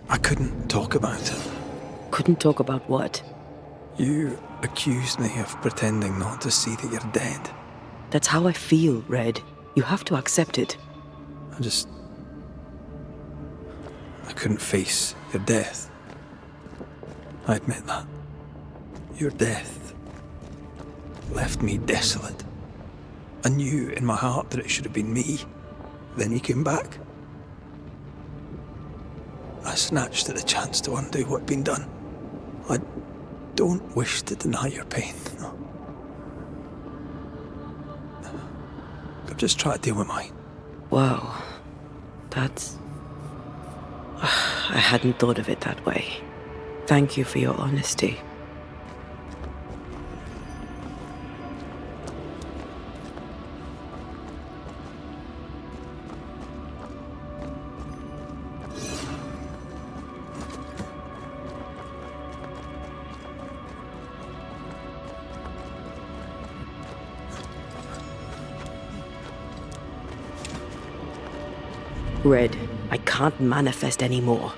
C: I couldn't talk about it.
B: Couldn't talk about what?
C: You accused me of pretending not to see that you're dead.
B: That's how I feel, Red. You have to accept it.
C: I couldn't face your death. I admit that. Your death left me desolate. I knew in my heart that it should have been me. Then you came back. I snatched at the chance to undo what'd been done. I don't wish to deny your pain. No. I've just tried to deal with mine.
B: Wow. That's... I hadn't thought of it that way. Thank you for your honesty. Red, I can't manifest anymore.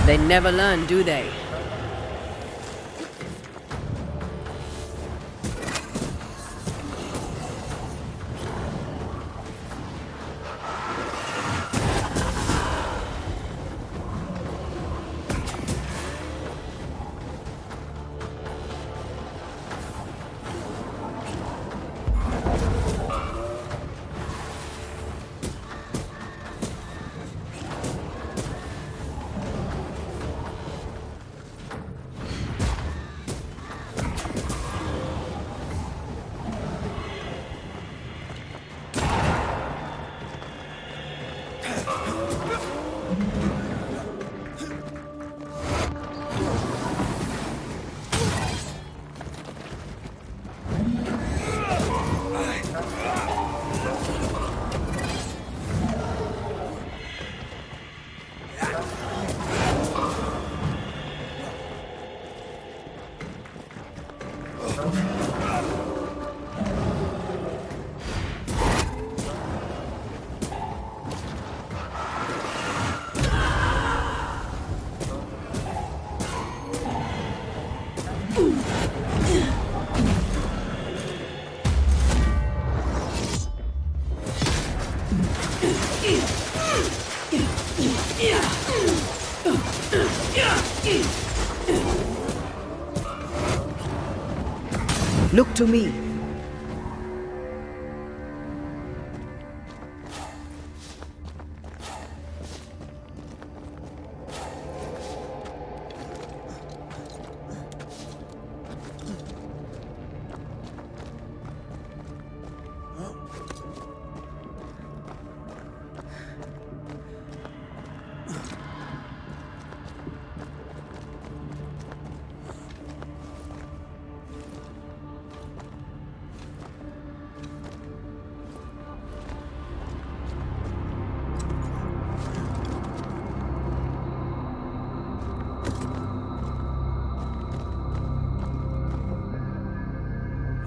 E: They never learn, do they?
B: Look to me.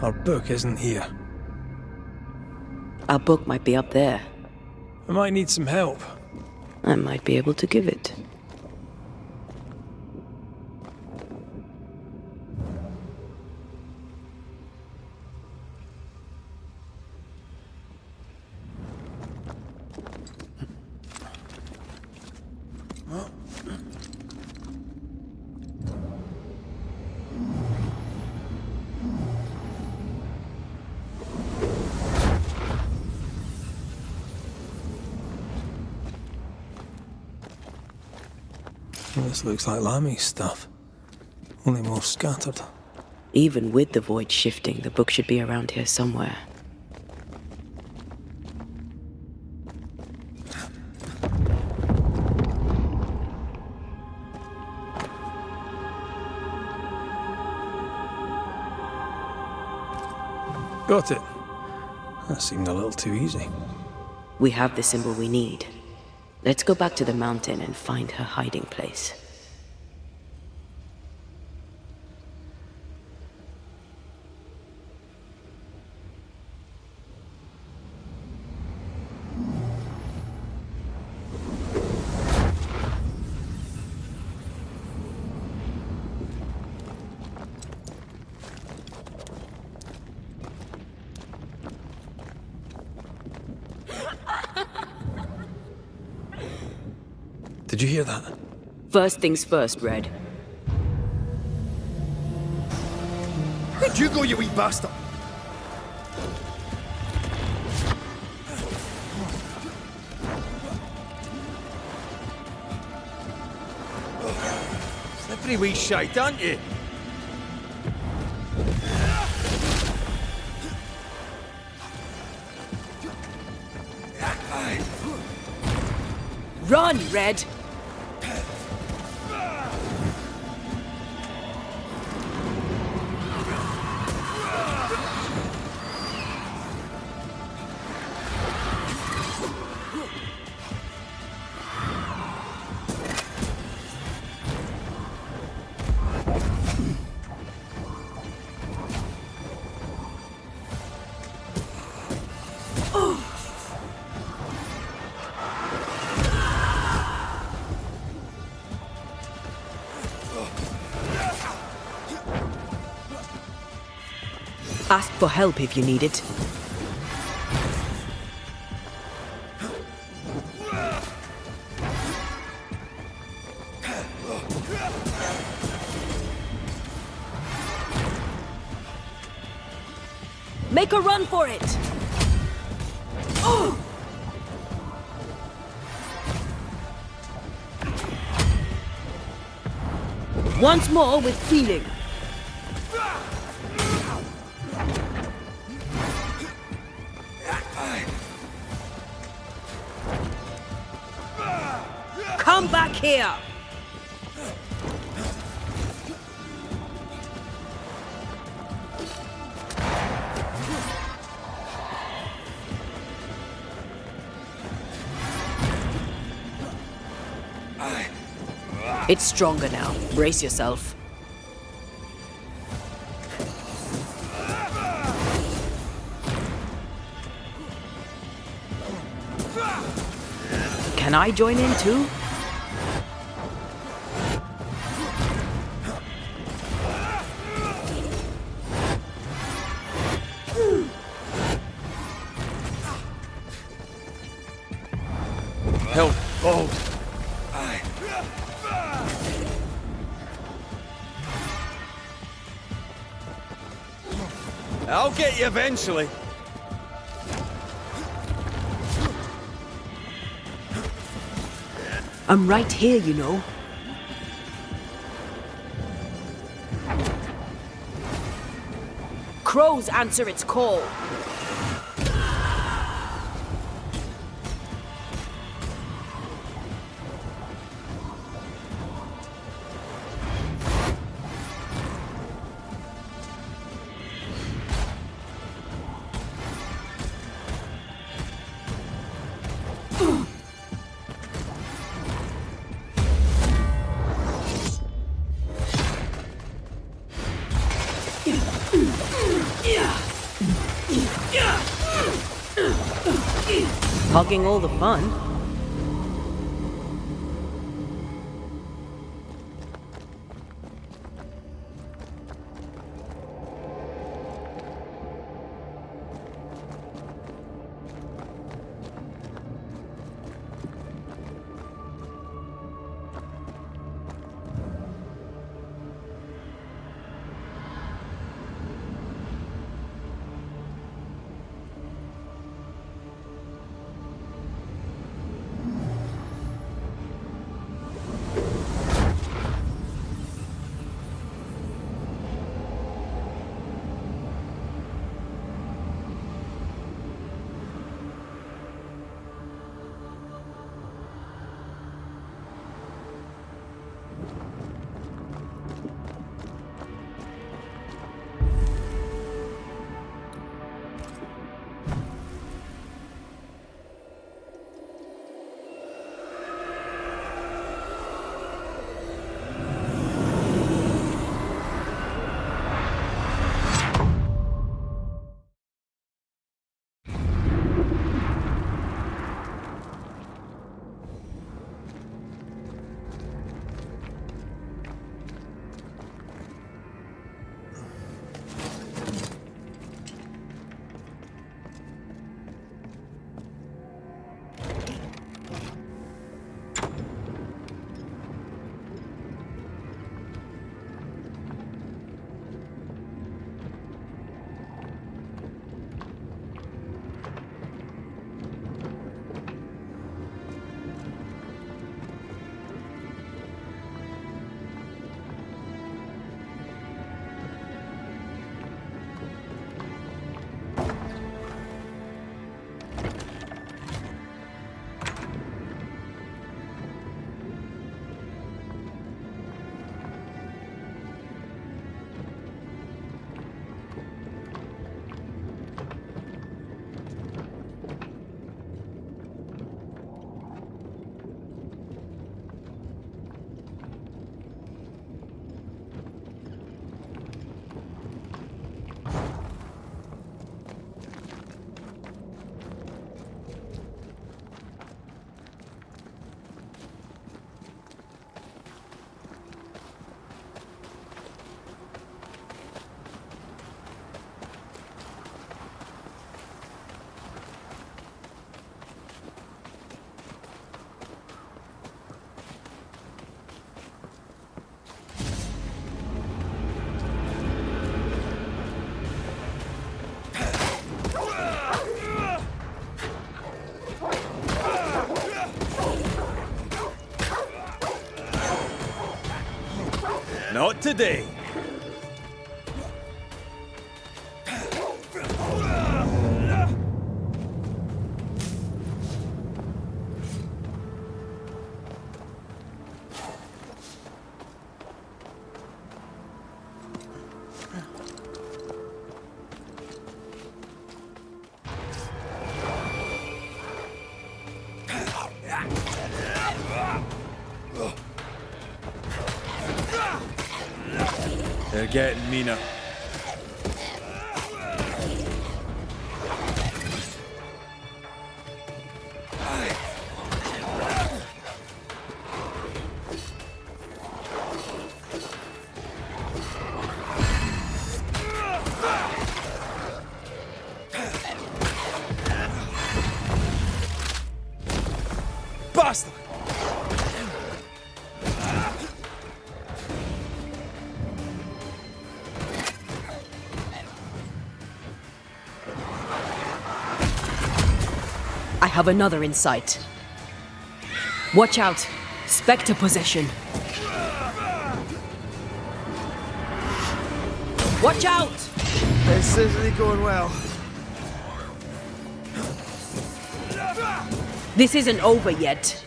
C: Our book isn't here.
B: Our book might be up there.
C: I might need some help.
B: I might be able to give it.
I: This looks like Lami's stuff, only more scattered.
B: Even with the void shifting, the book should be around here somewhere.
I: Got it. That seemed a little too easy.
B: We have the symbol we need. Let's go back to the mountain and find her hiding place.
I: Did you hear that?
B: First things first, Red.
C: Where'd you go, you wee bastard? Slippery wee shite, aren't you?
E: Run, Red! Ask for help if you need it. Make a run for it! Oh! Once more with feeling. Come back here! It's stronger now. Brace yourself. Can I join in too?
C: Help, bold. I'll get you eventually.
E: I'm right here, you know. Crows answer its call. Hogging all the fun.
C: Not today. They're getting meaner. Bastard!
E: I have another in sight. Watch out! Spectre possession! Watch out!
K: This isn't going well.
E: This isn't over yet.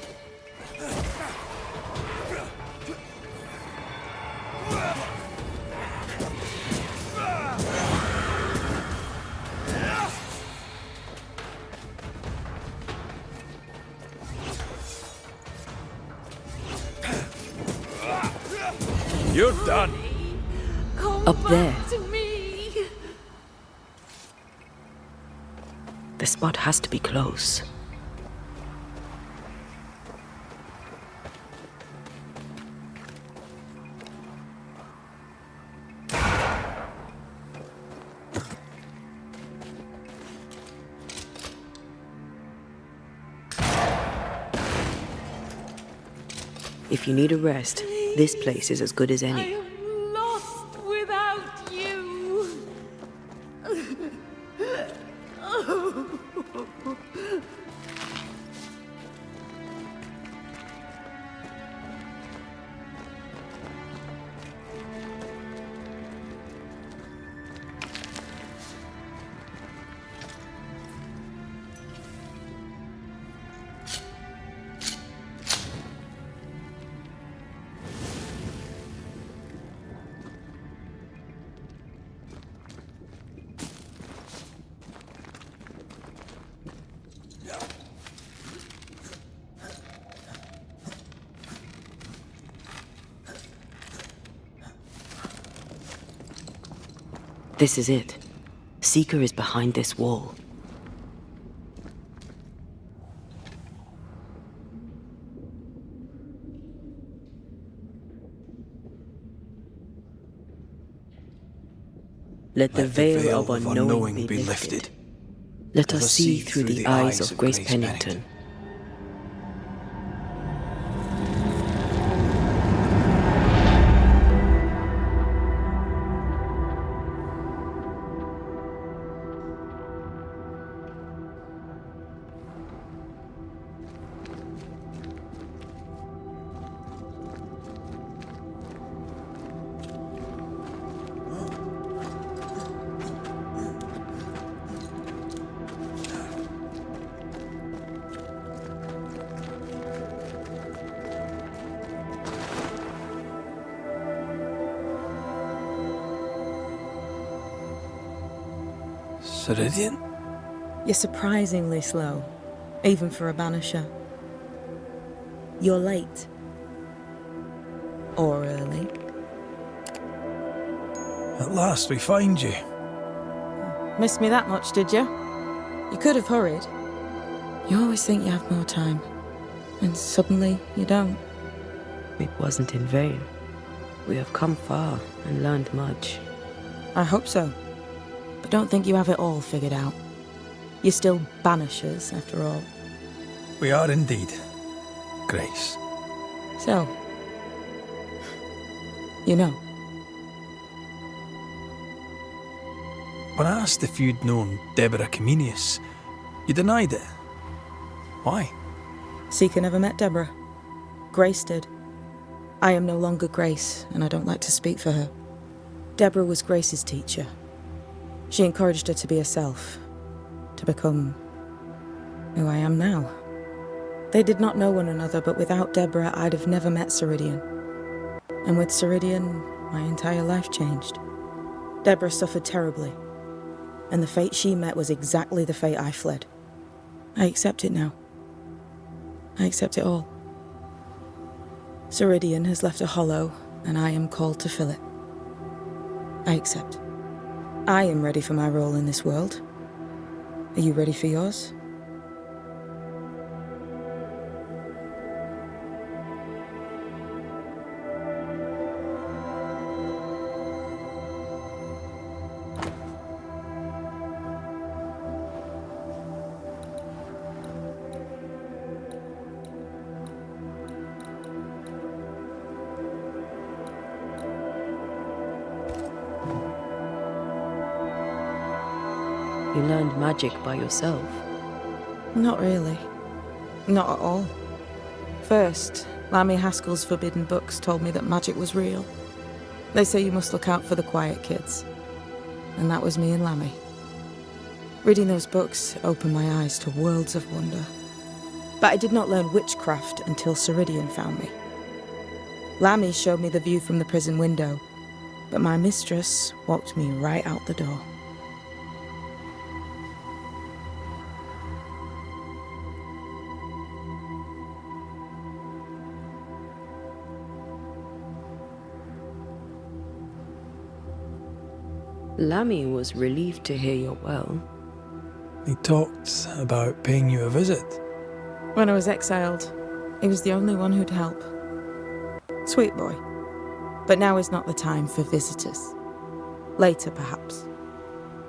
C: You're done.
E: Up there. The spot has to be close. If you need a rest, this place is as good as any.
P: I am lost without you.
B: This is it. Seeker is behind this wall. Let the veil of unknowing be lifted. Let us see through the eyes of Grace Pennington.
I: Ceridian?
Q: You're surprisingly slow, even for a Banisher. You're late. Or early.
I: At last we find you.
Q: Missed me that much, did you? You could have hurried. You always think you have more time, and suddenly you don't.
B: It wasn't in vain. We have come far and learned much.
Q: I hope so. But don't think you have it all figured out. You're still Banishers, after all.
I: We are indeed, Grace.
Q: So, you know.
I: When I asked if you'd known Deborah Comenius, you denied it. Why?
Q: Seeker never met Deborah. Grace did. I am no longer Grace, and I don't like to speak for her. Deborah was Grace's teacher. She encouraged her to be herself, to become who I am now. They did not know one another, but without Deborah, I'd have never met Ceridian. And with Ceridian, my entire life changed. Deborah suffered terribly, and the fate she met was exactly the fate I fled. I accept it now. I accept it all. Ceridian has left a hollow, and I am called to fill it. I accept. I am ready for my role in this world. Are you ready for yours?
B: You learned magic by yourself?
Q: Not really. Not at all. First, Lammy Haskell's forbidden books told me that magic was real. They say you must look out for the quiet kids. And that was me and Lammy. Reading those books opened my eyes to worlds of wonder. But I did not learn witchcraft until Ceridian found me. Lammy showed me the view from the prison window, but my mistress walked me right out the door.
B: Lammy was relieved to hear you're well.
I: He talked about paying you a visit.
Q: When I was exiled, he was the only one who'd help. Sweet boy. But now is not the time for visitors. Later, perhaps.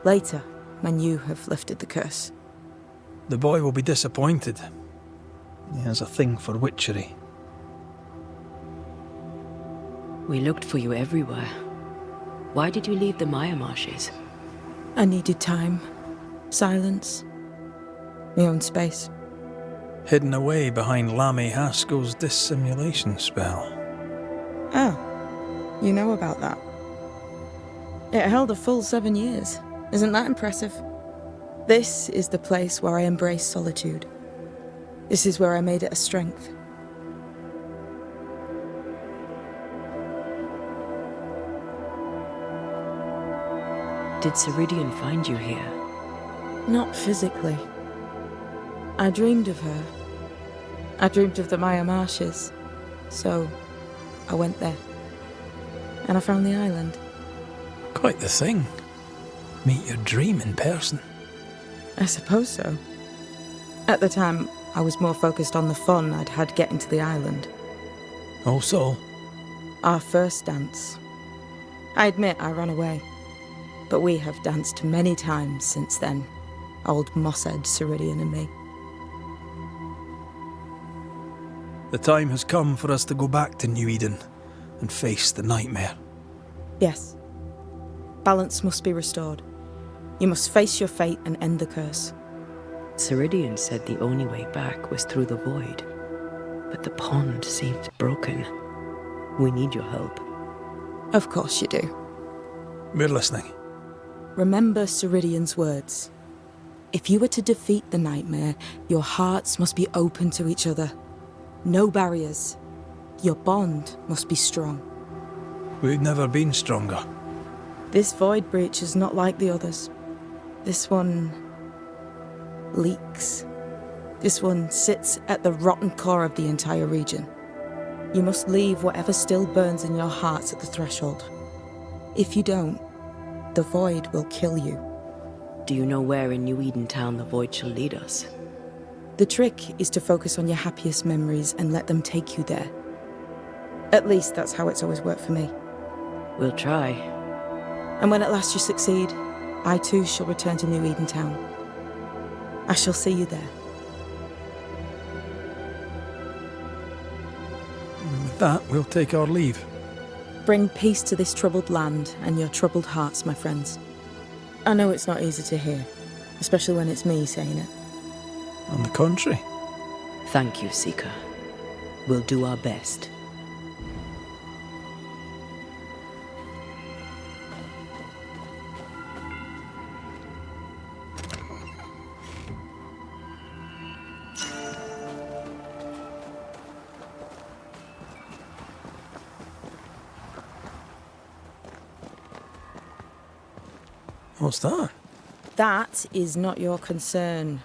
Q: Later, when you have lifted the curse.
I: The boy will be disappointed. He has a thing for witchery.
B: We looked for you everywhere. Why did you leave the Maya Marshes?
Q: I needed time, silence, my own space.
I: Hidden away behind Lammy Haskell's dissimulation spell.
Q: Oh, you know about that. It held a full 7 years. Isn't that impressive? This is the place where I embrace solitude. This is where I made it a strength.
B: Did Ceridian find you here?
Q: Not physically. I dreamed of her. I dreamed of the Maya Marshes. So, I went there. And I found the island.
I: Quite the thing. Meet your dream in person.
Q: I suppose so. At the time, I was more focused on the fun I'd had getting to the island.
I: Also?
Q: Our first dance. I admit I ran away. But we have danced many times since then, old Mossad, Ceridian and me.
I: The time has come for us to go back to New Eden and face the nightmare.
Q: Yes. Balance must be restored. You must face your fate and end the curse.
B: Ceridian said the only way back was through the void. But the pond seems broken. We need your help.
Q: Of course you do.
I: We're listening.
Q: Remember Ceridian's words. If you are to defeat the nightmare, your hearts must be open to each other. No barriers. Your bond must be strong.
I: We've never been stronger.
Q: This void breach is not like the others. This one leaks. This one sits at the rotten core of the entire region. You must leave whatever still burns in your hearts at the threshold. If you don't, the void will kill you.
B: Do you know where in New Eden Town the void shall lead us?
Q: The trick is to focus on your happiest memories and let them take you there. At least that's how it's always worked for me.
B: We'll try.
Q: And when at last you succeed, I too shall return to New Eden Town. I shall see you there.
I: And with that, we'll take our leave.
Q: Bring peace to this troubled land and your troubled hearts, my friends. I know it's not easy to hear, especially when it's me saying it.
I: On the contrary.
B: Thank you, Seeker. We'll do our best.
I: What's that?
Q: That is not your concern.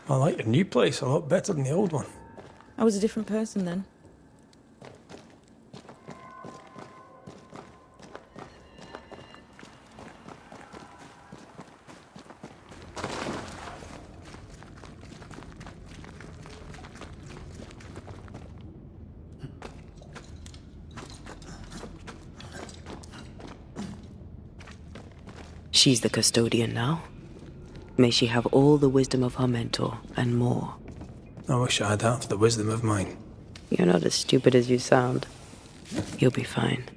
I: I like your new place a lot better than the old one.
Q: I was a different person then.
B: She's the custodian now. May she have all the wisdom of her mentor and more.
I: I wish I had half the wisdom of mine.
B: You're not as stupid as you sound. You'll be fine.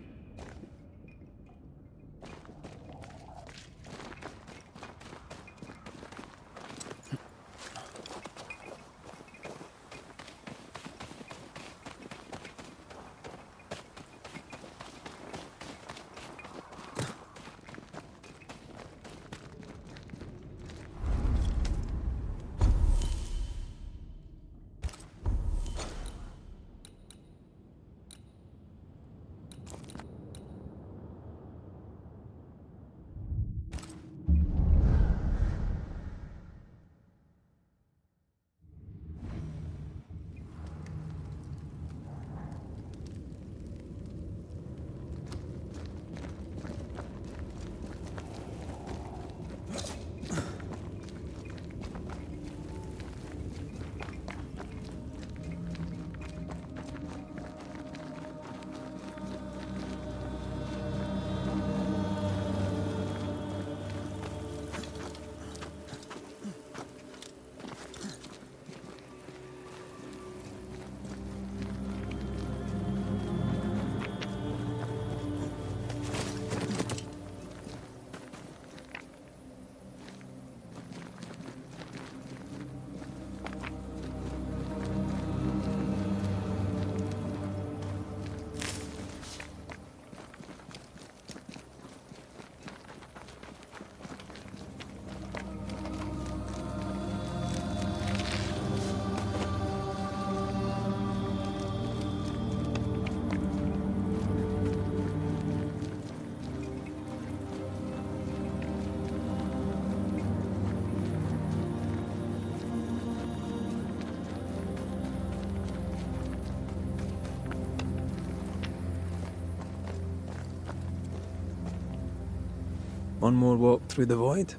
I: One more walk through the void.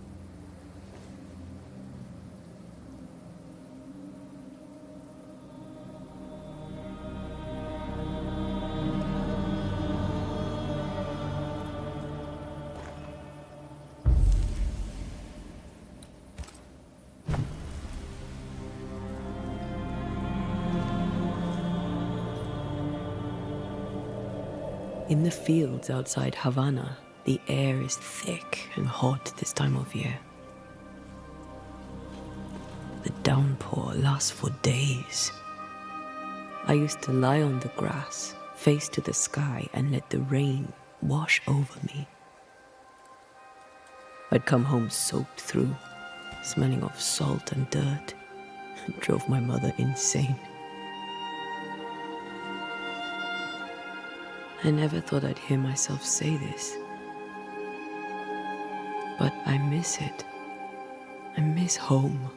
B: In the fields outside Havana, the air is thick and hot this time of year. The downpour lasts for days. I used to lie on the grass, face to the sky, and let the rain wash over me. I'd come home soaked through, smelling of salt and dirt. It drove my mother insane. I never thought I'd hear myself say this. But I miss it. I miss home.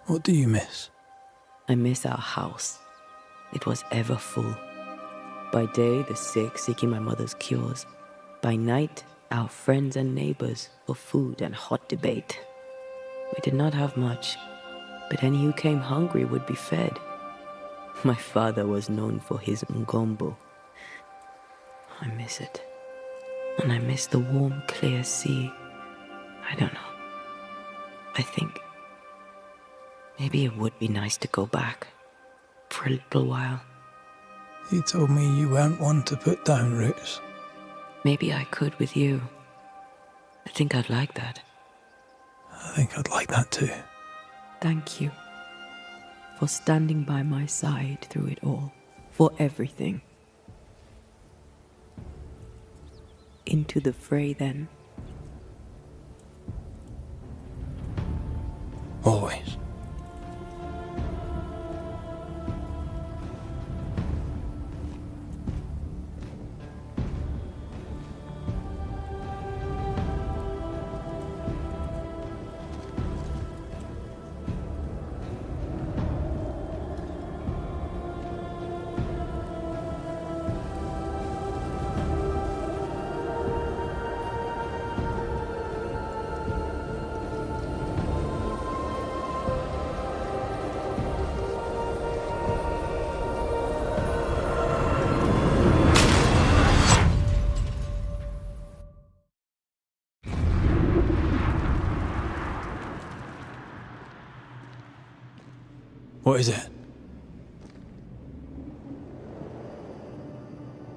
I: What do you miss?
B: I miss our house. It was ever full. By day, the sick seeking my mother's cures. By night, our friends and neighbors for food and hot debate. We did not have much, but any who came hungry would be fed. My father was known for his ngombo. I miss it. And I miss the warm, clear sea. I don't know. I think maybe it would be nice to go back for a little while.
I: You told me you weren't one to put down roots.
B: Maybe I could with you. I think I'd like that.
I: I think I'd like that too.
B: Thank you for standing by my side through it all, for everything. Into the fray then.
J: What is it?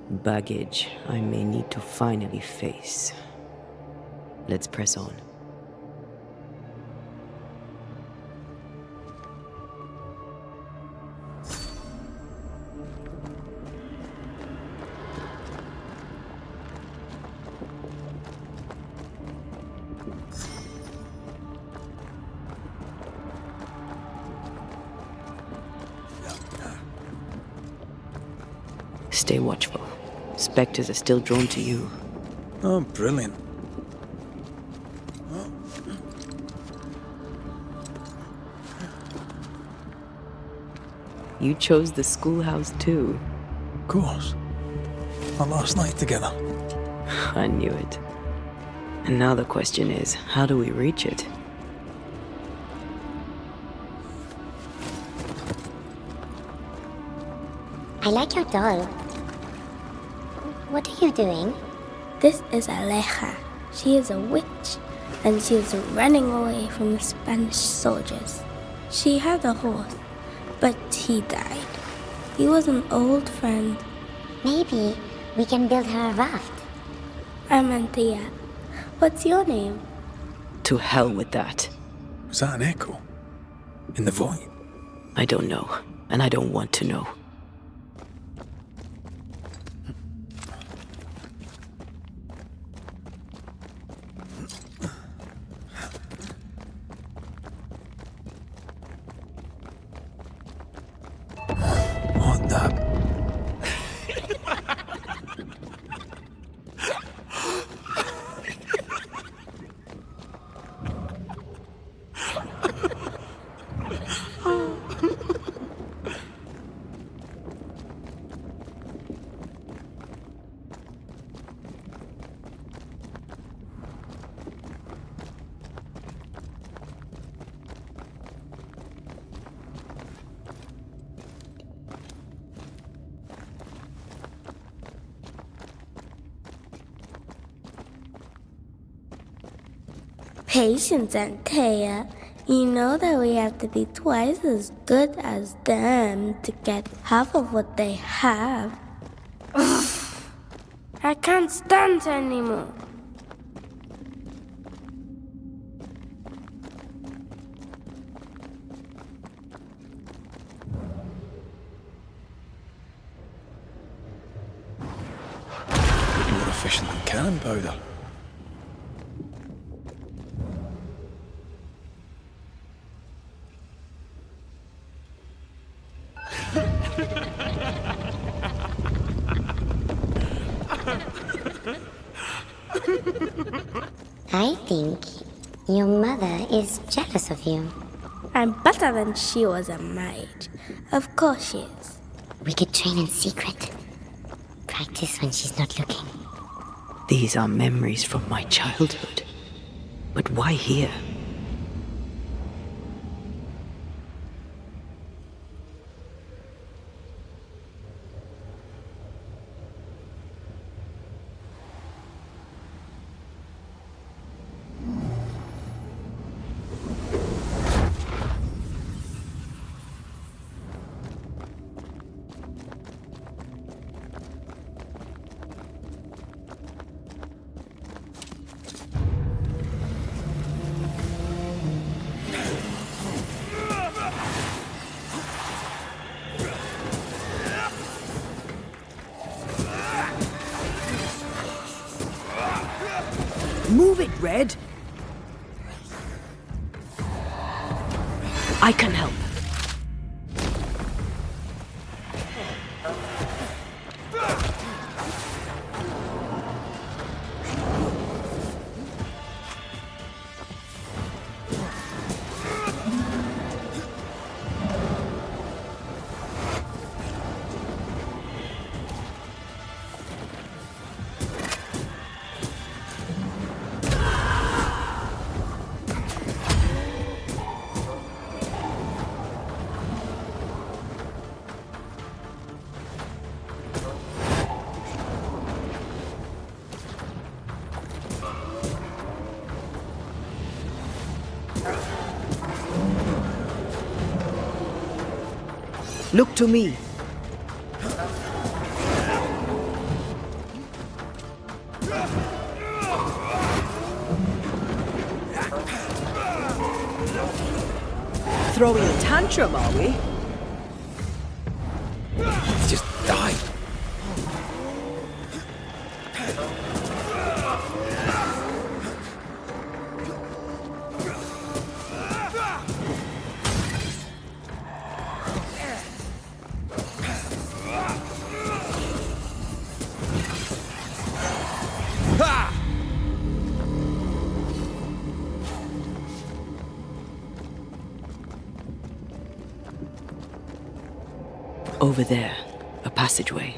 B: Baggage I may need to finally face. Let's press on. Stay watchful. Spectres are still drawn to you.
C: Oh, brilliant.
B: You chose the schoolhouse too.
C: Of course. Our last night together.
B: I knew it. And now the question is, how do we reach it?
R: I like your doll. What are you doing?
S: This is Aleja. She is a witch, and she is running away from the Spanish soldiers. She had a horse, but he died. He was an old friend.
R: Maybe we can build her a raft.
S: I'm Antea. What's your name?
B: To hell with that.
C: Was that an echo? In the void?
B: I don't know, and I don't want to know.
C: What the?
S: Patience, Antea. You know that we have to be twice as good as them to get half of what they have. I can't stand anymore.
C: More efficient than cannon powder.
R: I think your mother is jealous of you.
S: I'm better than she was a mage. Of course she is.
R: We could train in secret. Practice when she's not looking.
B: These are memories from my childhood. But why here?
E: Move it, Red!
B: I can help. Look to me.
E: Throwing a tantrum, are we?
I: Just die.
B: Over there, a passageway.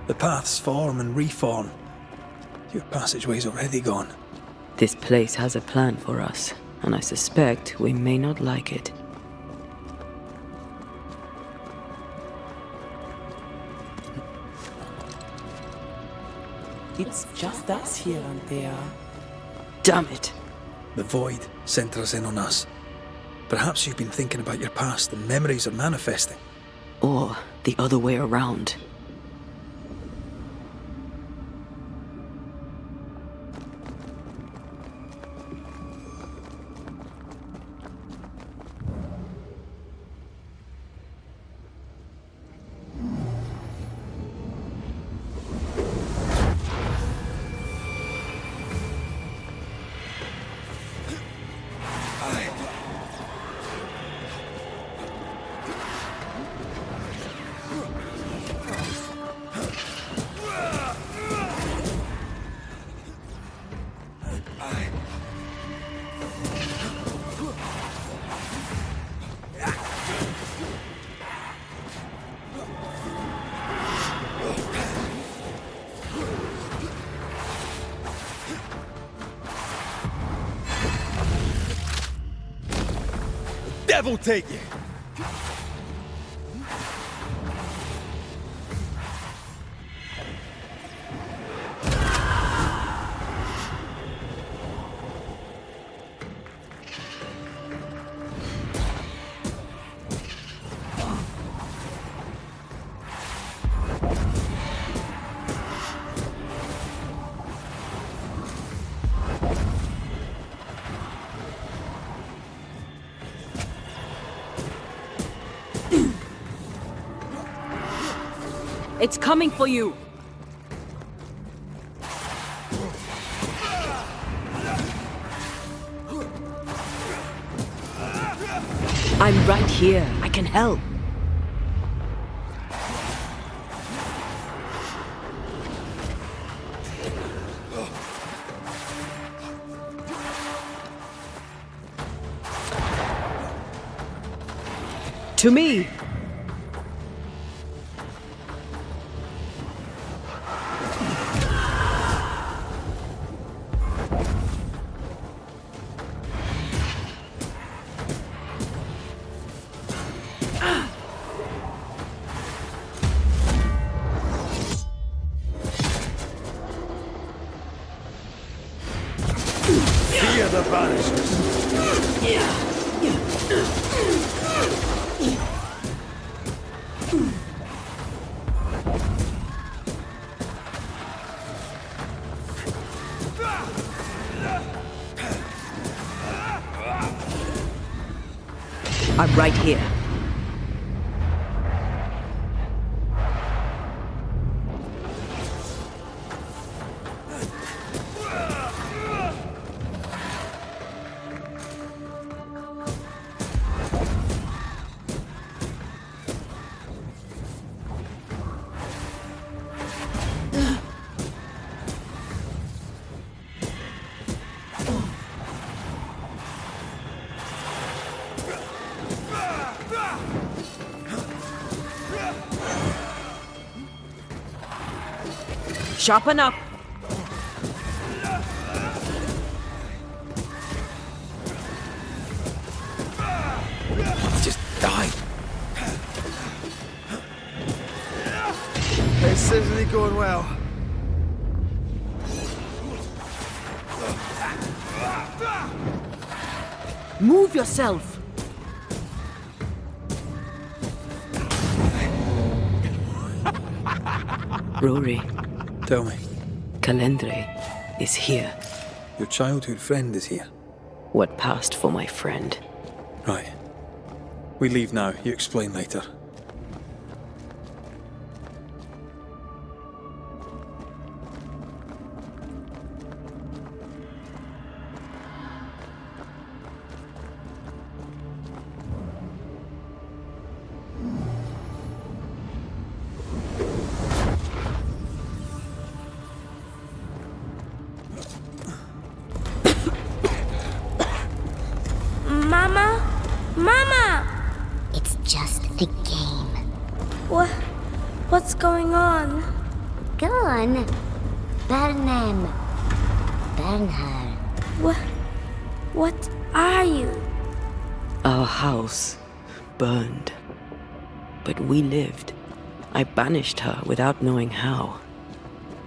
I: The paths form and reform. Your passageway's already gone.
B: This place has a plan for us, and I suspect we may not like it.
M: It's just us here, Antea.
B: Damn it!
I: The void centers in on us. Perhaps you've been thinking about your past and memories are manifesting.
B: Or the other way around.
L: Devil take it!
E: It's coming for you!
B: I'm right here. I can help. To me!
A: Fear the Banishers.
B: I'm right here.
E: Sharpen up.
C: Just die.
K: This isn't going well.
E: Move yourself. Rory.
C: Tell me.
B: Calendre is here.
C: Your childhood friend is here.
B: What passed for my friend?
C: Right. We leave now. You explain later.
S: Mama? Mama!
R: It's just a game.
S: What's going on?
R: Go on. Bernard.
S: What are you?
B: Our house burned. But we lived. I banished her without knowing how.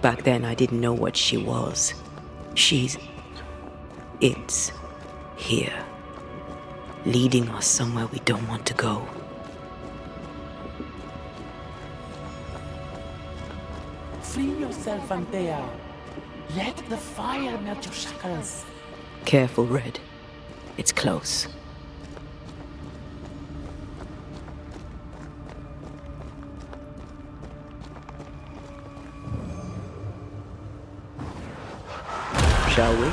B: Back then, I didn't know what she was. It's here. Leading us somewhere we don't want to go.
T: Free yourself, Antea. Let the fire melt your shackles.
B: Careful, Red. It's close. Shall we?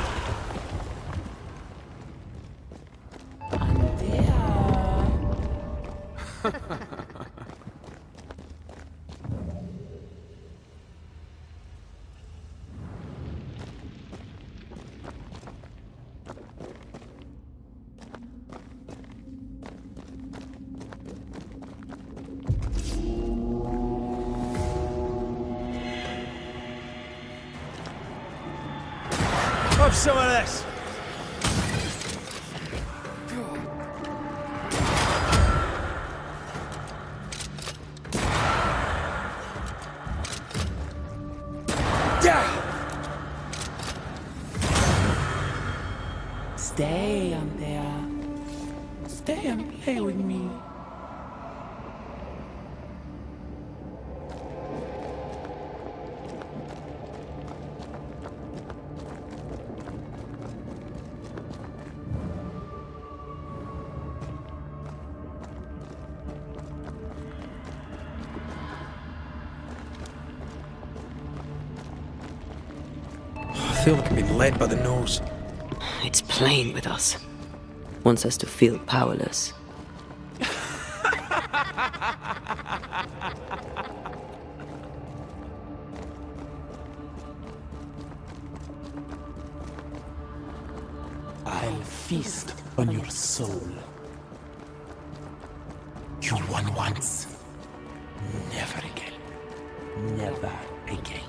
K: Have some of this.
T: Stay, Antea. Stay and play with me.
C: I feel like I'm being led by the nose.
B: It's playing with us. Wants us to feel powerless.
T: I'll feast on your soul. You won once. Never again. Never again.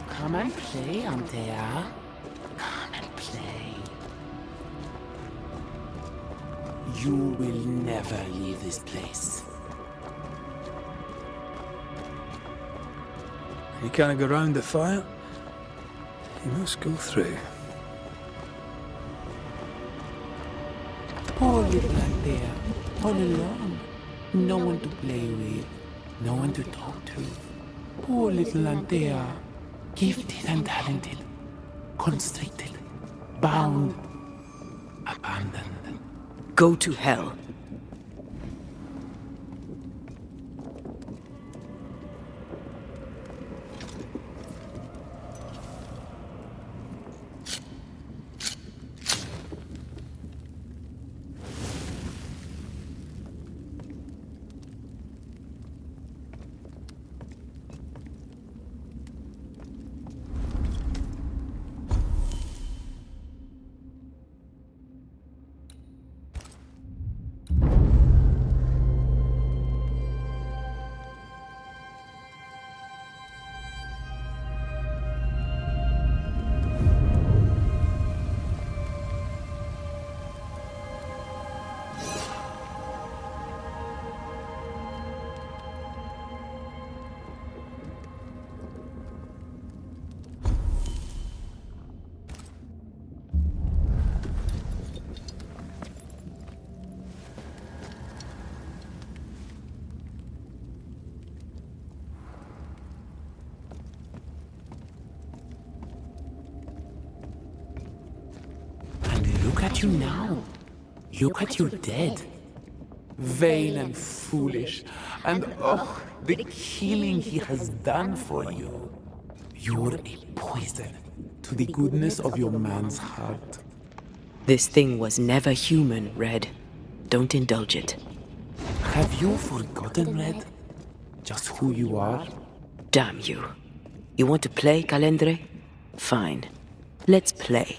T: Come and play, Antea. Come and play. You will never leave this place.
C: You can't go round the fire. You must go through.
T: Poor little Antea, all alone. No one to play with, no one to talk to. Poor little Antea, gifted and talented, constricted, bound, abandoned.
B: Go to hell.
T: at you now. Look at your dead. Vain and foolish. And oh, the killing he has done for you. You're a poison to the goodness of your man's heart.
B: This thing was never human, Red. Don't indulge it.
T: Have you forgotten, Red? Just who you are?
B: Damn you. You want to play, Calendre? Fine. Let's play.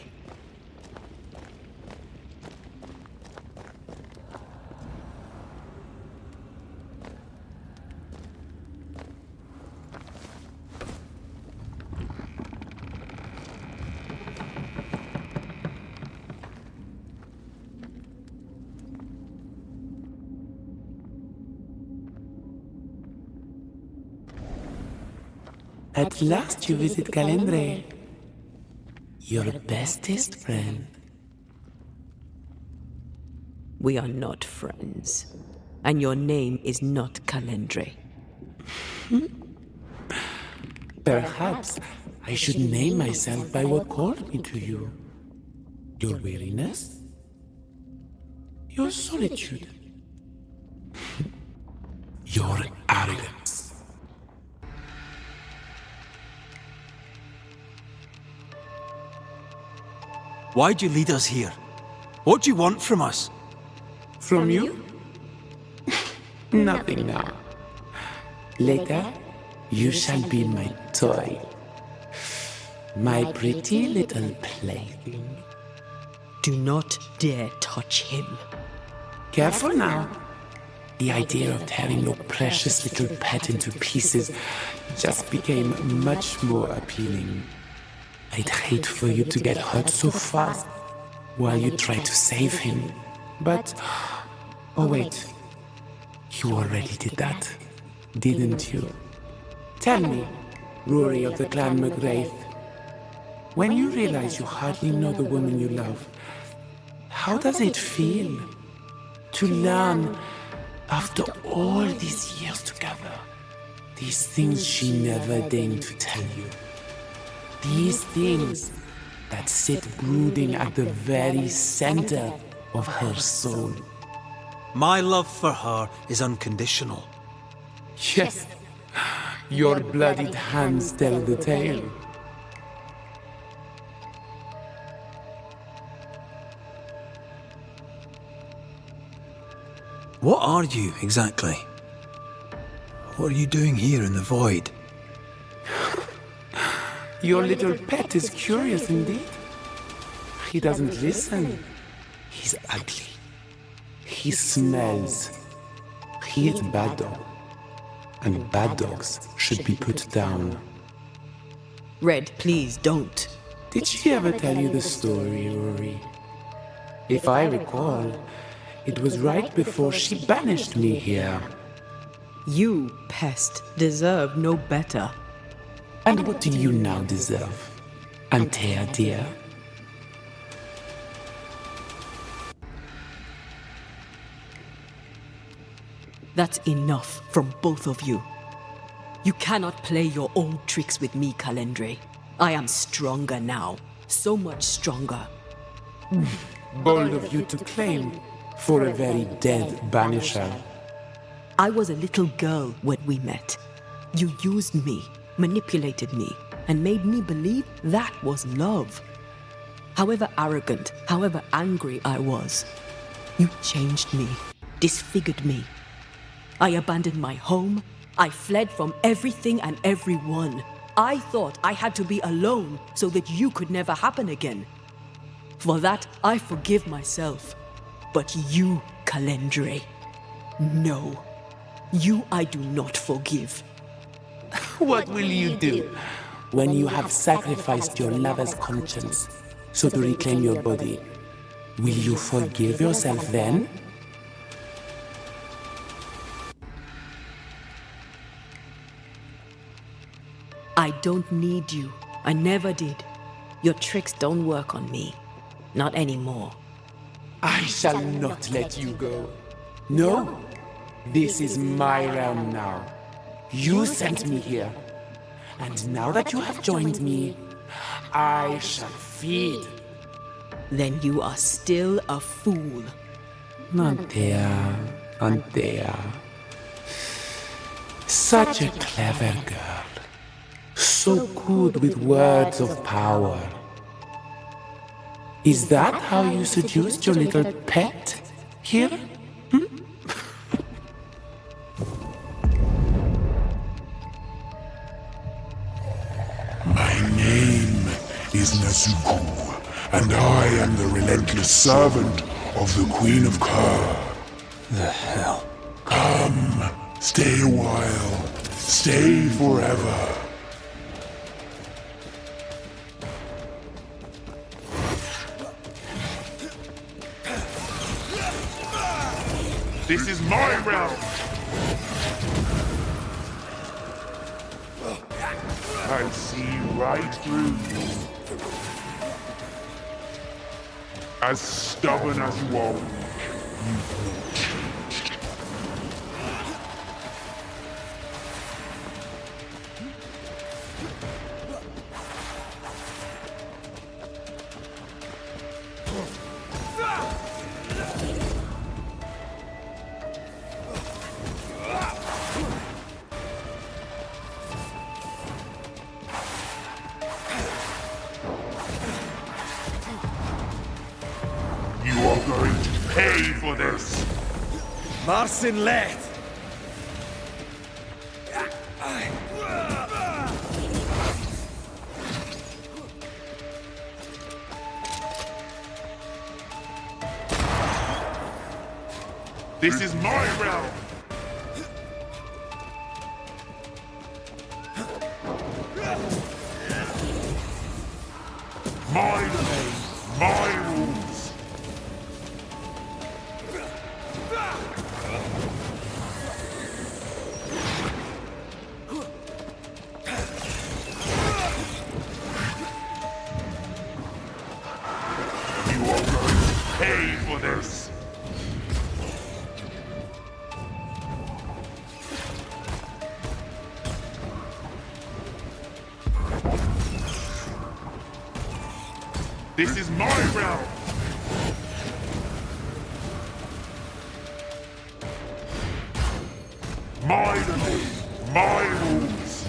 T: At last you visit Calendre. Your bestest friend.
B: We are not friends. And your name is not Calendre.
T: Perhaps I should name myself by what called me to you. Your weariness? Your solitude? Your arrogance?
J: Why'd you lead us here? What do you want from us?
T: From you? Nothing now. Later, you shall be my toy. My pretty little plaything.
B: Do not dare touch him.
T: Careful now. The idea of tearing your precious little pet into pieces just became much more appealing. I'd hate for you to get hurt so fast while you try to save him. But... oh wait. You already did that, didn't you? Tell me, Rory of the Clan McGrath, when you realize you hardly know the woman you love, how does it feel to learn, after all these years together, these things she never deigned to tell you? These things that sit brooding at the very center of her soul.
J: My love for her is unconditional.
T: Yes, your bloodied hands tell the tale.
J: What are you, exactly? What are you doing here in the void?
T: Your little pet is curious indeed. He doesn't listen. He's ugly. He smells. He is a bad dog. And bad dogs should be put down.
B: Red, please don't.
T: Did she ever tell you the story, Rory? If I recall, it was right before she banished me here.
B: You, pest, deserve no better.
T: And what do you now deserve, Antea, dear?
B: That's enough from both of you. You cannot play your old tricks with me, Calendre. I am stronger now. So much stronger.
T: Bold of you to claim for a very dead Banisher.
B: I was a little girl when we met. You used me, manipulated me, and made me believe that was love. However arrogant, however angry I was, you changed me, disfigured me. I abandoned my home. I fled from everything and everyone. I thought I had to be alone so that you could never happen again. For that, I forgive myself. But you, Calendre, no. You I do not forgive.
T: What will you do when you have sacrificed your lover's conscience so to reclaim your body? Will you forgive yourself then?
B: I don't need you. I never did. Your tricks don't work on me. Not anymore.
T: I shall not let you go. No, this is my realm now. You sent me here. And now that you have joined me, I shall feed.
E: then you are still a fool.
T: Antea, Antea. Such a clever girl. So good with words of power. Is that how you seduced your little pet here?
F: My name is Nezuko, and I am the relentless servant of the Queen of Kerr.
C: The hell?
F: Come, stay a while, stay forever. This is my realm! I see right through you. As stubborn as you are weak, you've not changed. You are going to pay for this!
C: Marcin Leth!
F: This is my realm! My domain, my rules! You are going to pay for this! This is my realm! My domain, my rules!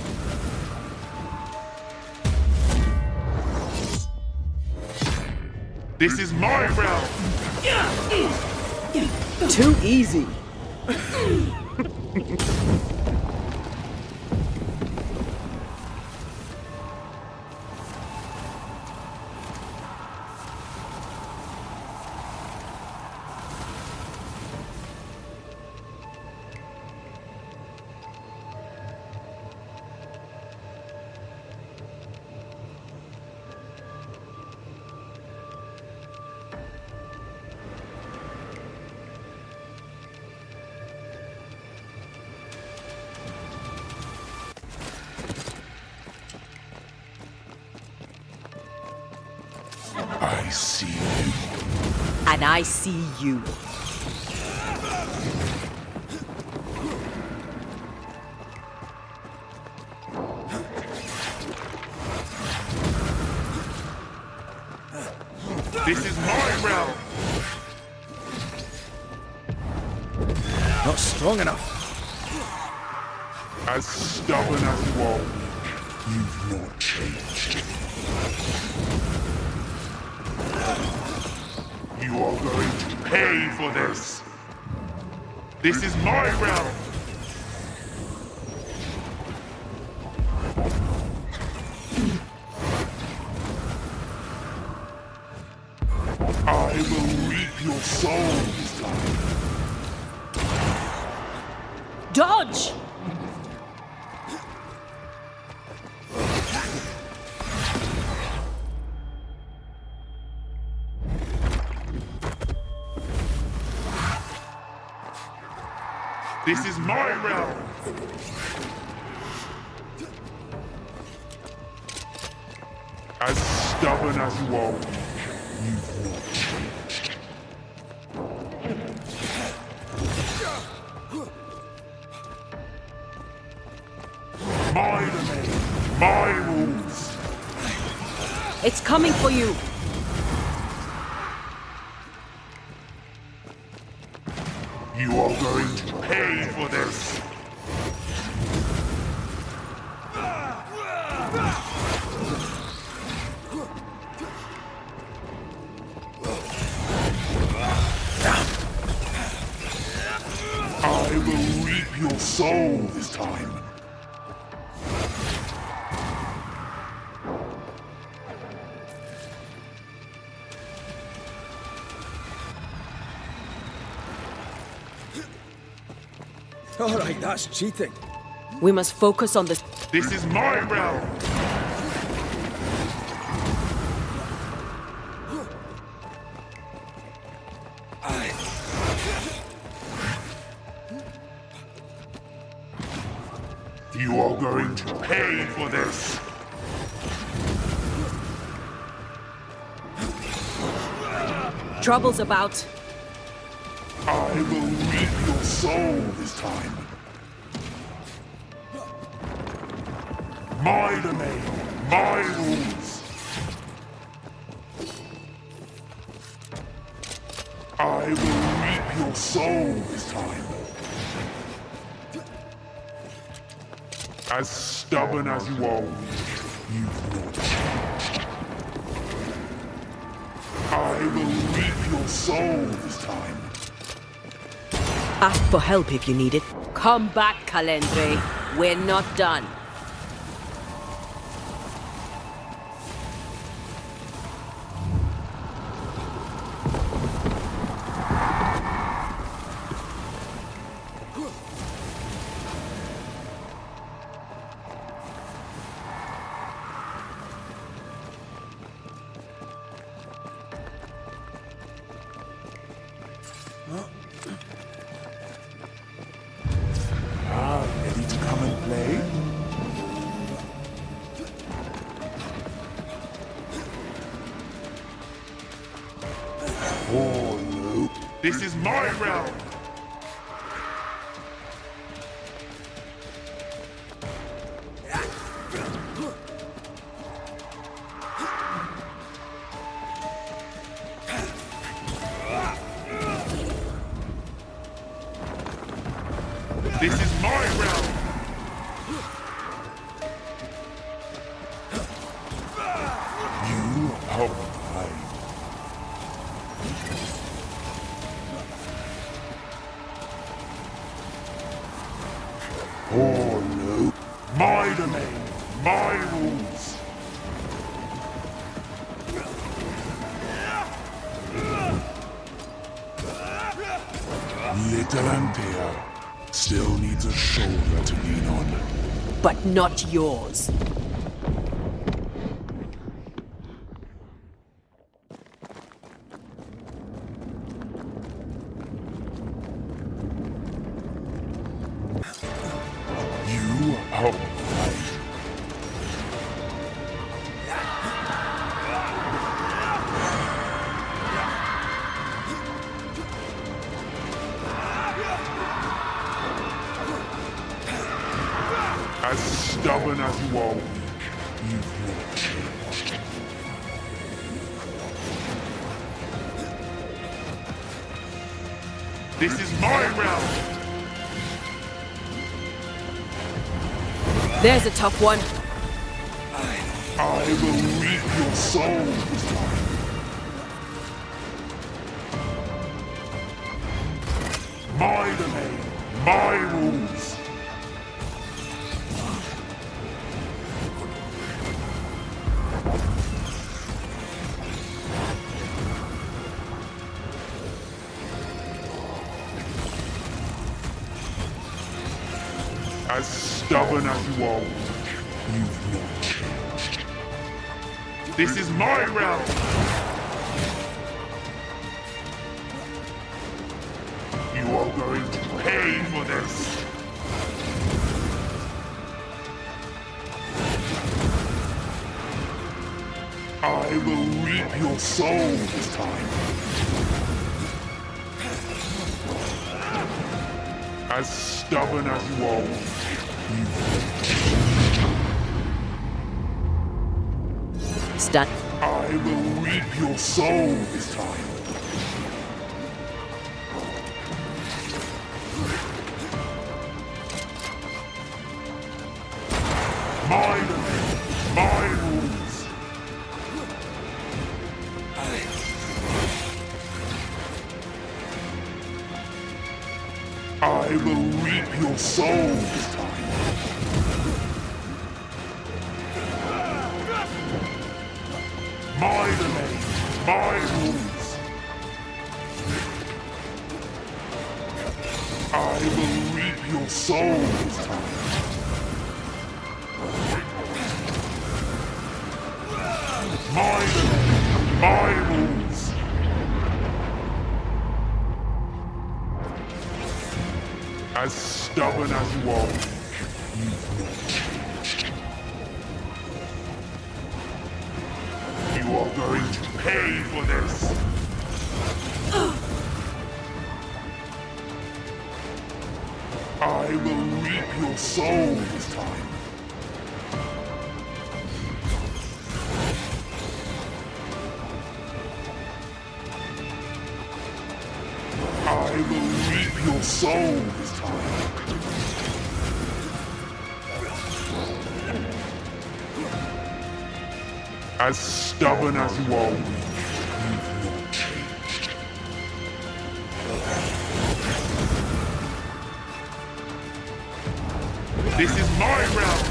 F: This is my realm!
B: Too easy.
F: I see you.
E: And I see you.
F: This is my realm!
C: Not strong enough.
F: As stubborn as you are weak, you've not changed. You are going to pay for this! This is my realm! I will reap your soul this time!
E: Dodge!
F: This is my realm! As stubborn as you are weak, you've not changed. My domain, my rules.
E: It's coming for you.
F: You are going to pay for this! I will reap your soul this time.
C: Alright, that's cheating.
E: We must focus on this.
F: This is my realm! You are going to pay for this!
E: Trouble's about.
F: I will reap your soul this time. My domain, my rules. I will reap your soul this time. As stubborn as you are weak, you've not changed. I will reap your soul this time.
E: Ask for help if you need it. Come back, Calendre. We're not done.
F: Ready to come and play? Oh no, this is my realm! This is my realm! You help hide. Oh no. My domain, my rules. Little Antea still needs a shoulder to lean on.
E: But not yours.
F: You help fight. As stubborn as you are weak, you've not changed. This is my realm!
E: There's a tough one.
F: I will reap your soul this time. My domain, my rules. As stubborn as you are weak, you've not changed. This is my realm! You are going to pay for this! I will reap your soul this time. As stubborn as you are weak,
E: Stand.
F: I will reap your soul this time. My domain, my rules. I will reap your soul this time. My domain, my rules. I will reap your soul this time. My domain, my rules. As stubborn as you are, you've not changed. You are going to pay for this. I will reap your soul this time. I will reap your soul this time. As stubborn as you are, you've not changed. This is my realm!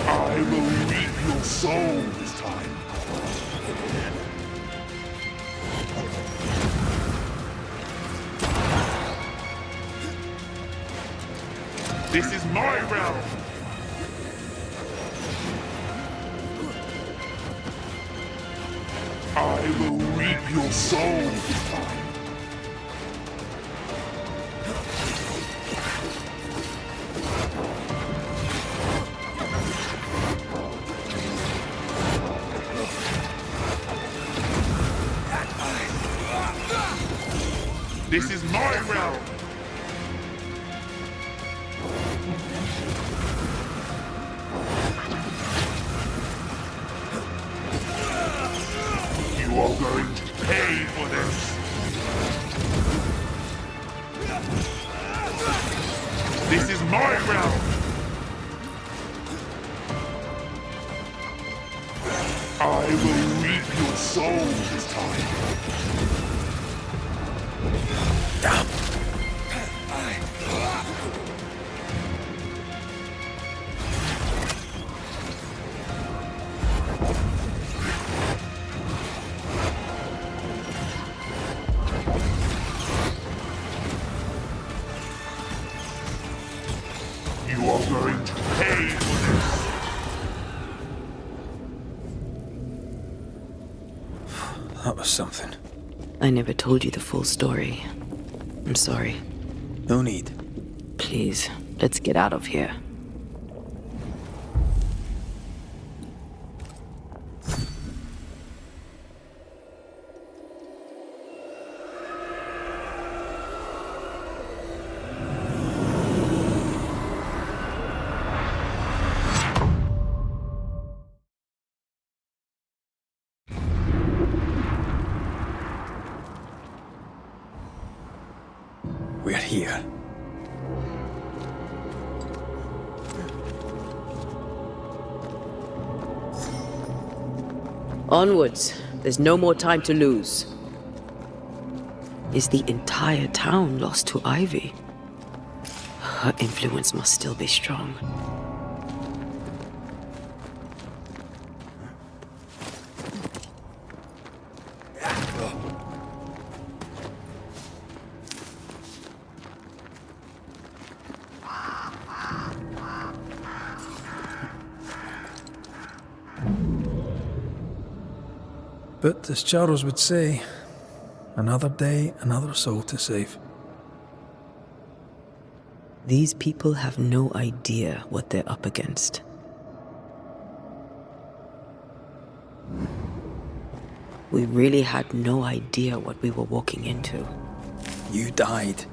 F: I will reap your soul this time. This is my realm! I will reap your soul this time. This is my realm! You are going to pay for this! This is my realm! I will reap your soul this time. You are going to pay for this.
I: That was something.
B: I never told you the full story. I'm sorry.
I: No need.
B: Please, let's get out of here.
I: We're here.
B: Onwards. There's no more time to lose. Is the entire town lost to Ivy? Her influence must still be strong.
I: But as Charles would say, Another day, another soul to save.
B: These people have no idea what they're up against. We really had no idea what we were walking into.
I: You died.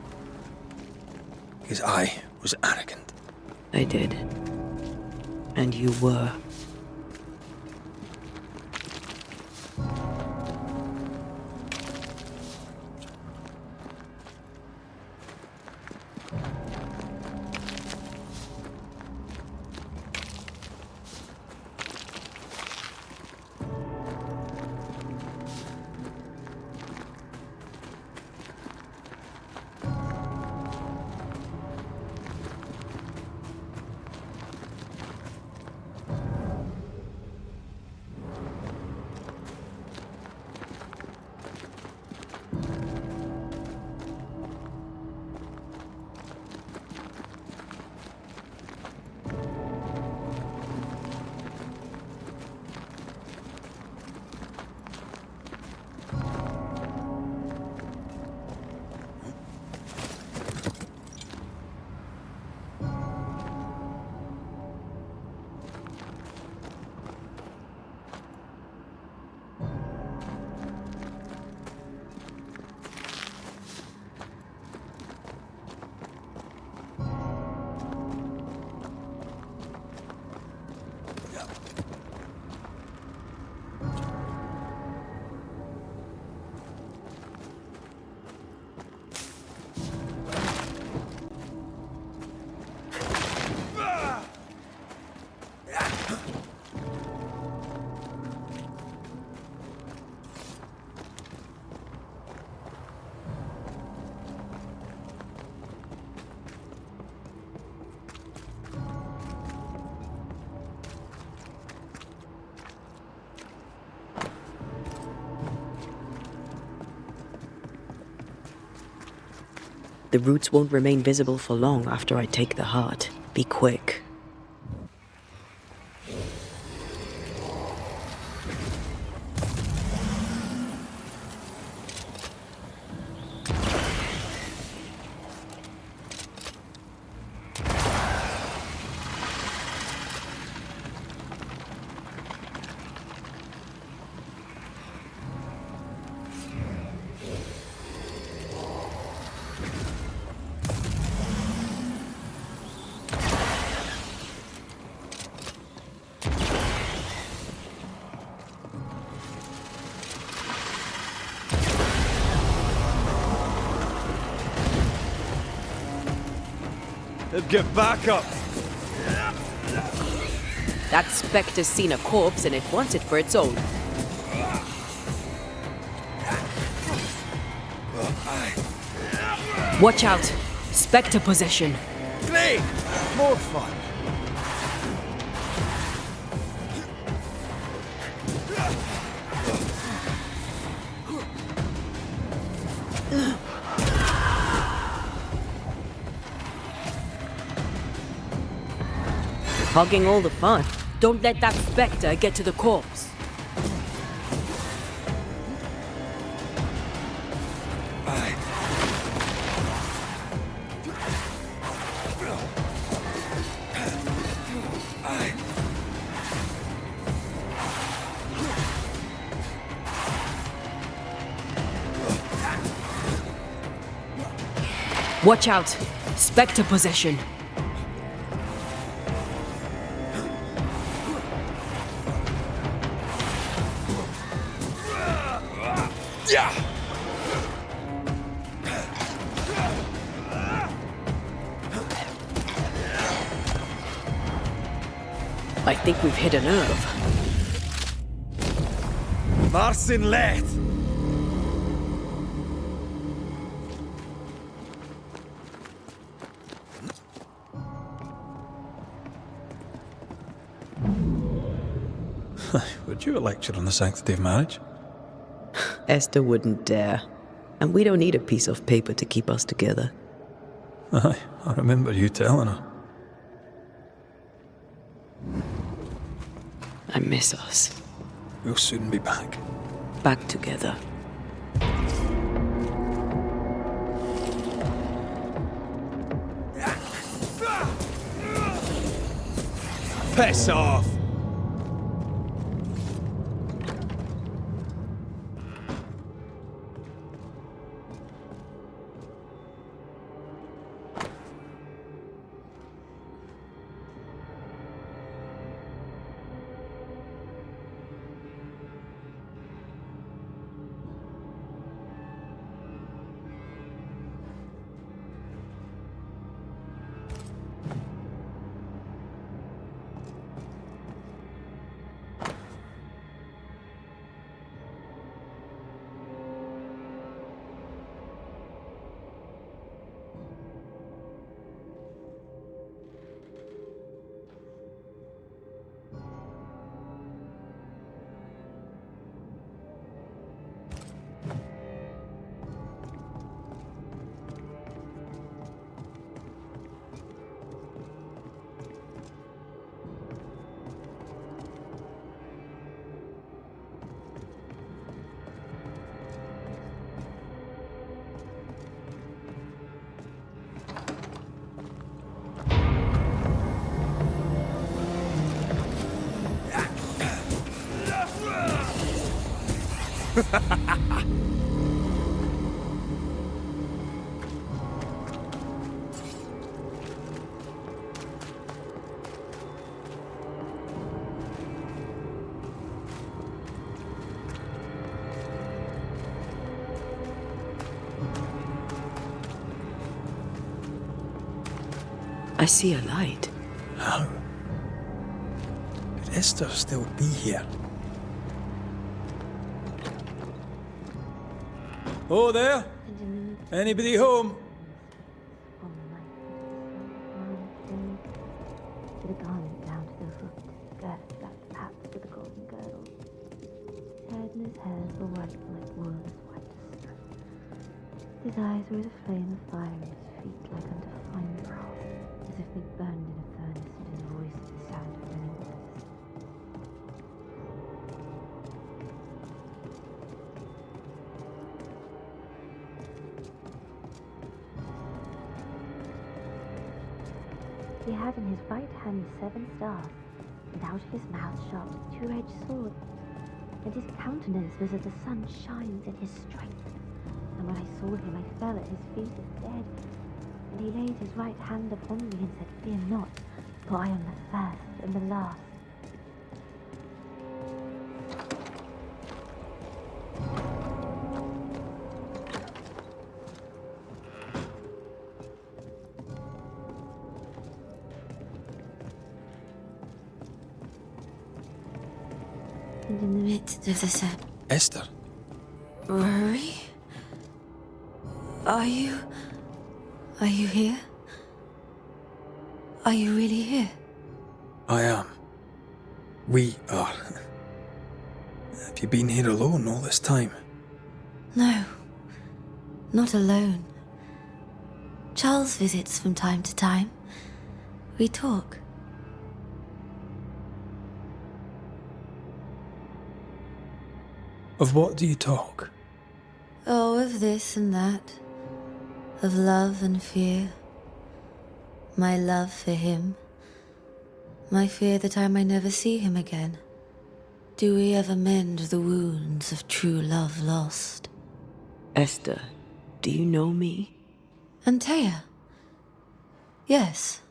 I: Because I was arrogant.
B: I did. And you were. The roots won't remain visible for long after I take the heart. Be quick.
K: Get back up!
E: That spectre's seen a corpse and it wants it for its own. Watch out! Spectre possession.
K: Great! More fun!
E: Hogging all the fun. Don't let that spectre get to the corpse. Watch out! Spectre possession. I think we've hit a nerve.
K: Marcin let!
I: Would you a lecture on the sanctity of marriage?
B: Esther wouldn't dare. And we don't need a piece of paper to keep us together.
I: Aye, I remember you telling her.
B: I miss us.
I: We'll soon be back.
B: Back together.
J: Piss off!
B: I see a light.
J: How? Could Esther still be here? Oh, there? Anybody home?
R: With a garment down to the foot, girt about perhaps with a golden girdle. His head and his hairs were white like wool as white as snow. His eyes were as a flame of fire, and his feet like unto fine brass, as if they burned in a furnace, and his voice the sound of many waters. He had in his right hand 7 stars, and out of his mouth shot a 2-edged sword, and his countenance was as the sun shines in his strength. And when I saw him, I fell at his feet as dead. And he laid his right hand upon me and said, "Fear not, for I am the first and the last." And in the midst of the
J: Esther?
R: Rory? Are you here? Are you really here?
J: I am. We are. Have you been here alone all this time?
R: No, not alone. Charles visits from time to time. We talk.
J: Of what do you talk?
R: Oh, of this and that. Of love and fear. My love for him. My fear that I may never see him again. Do we ever mend the wounds of true love lost?
B: Esther, do you know me?
R: Antea? Yes,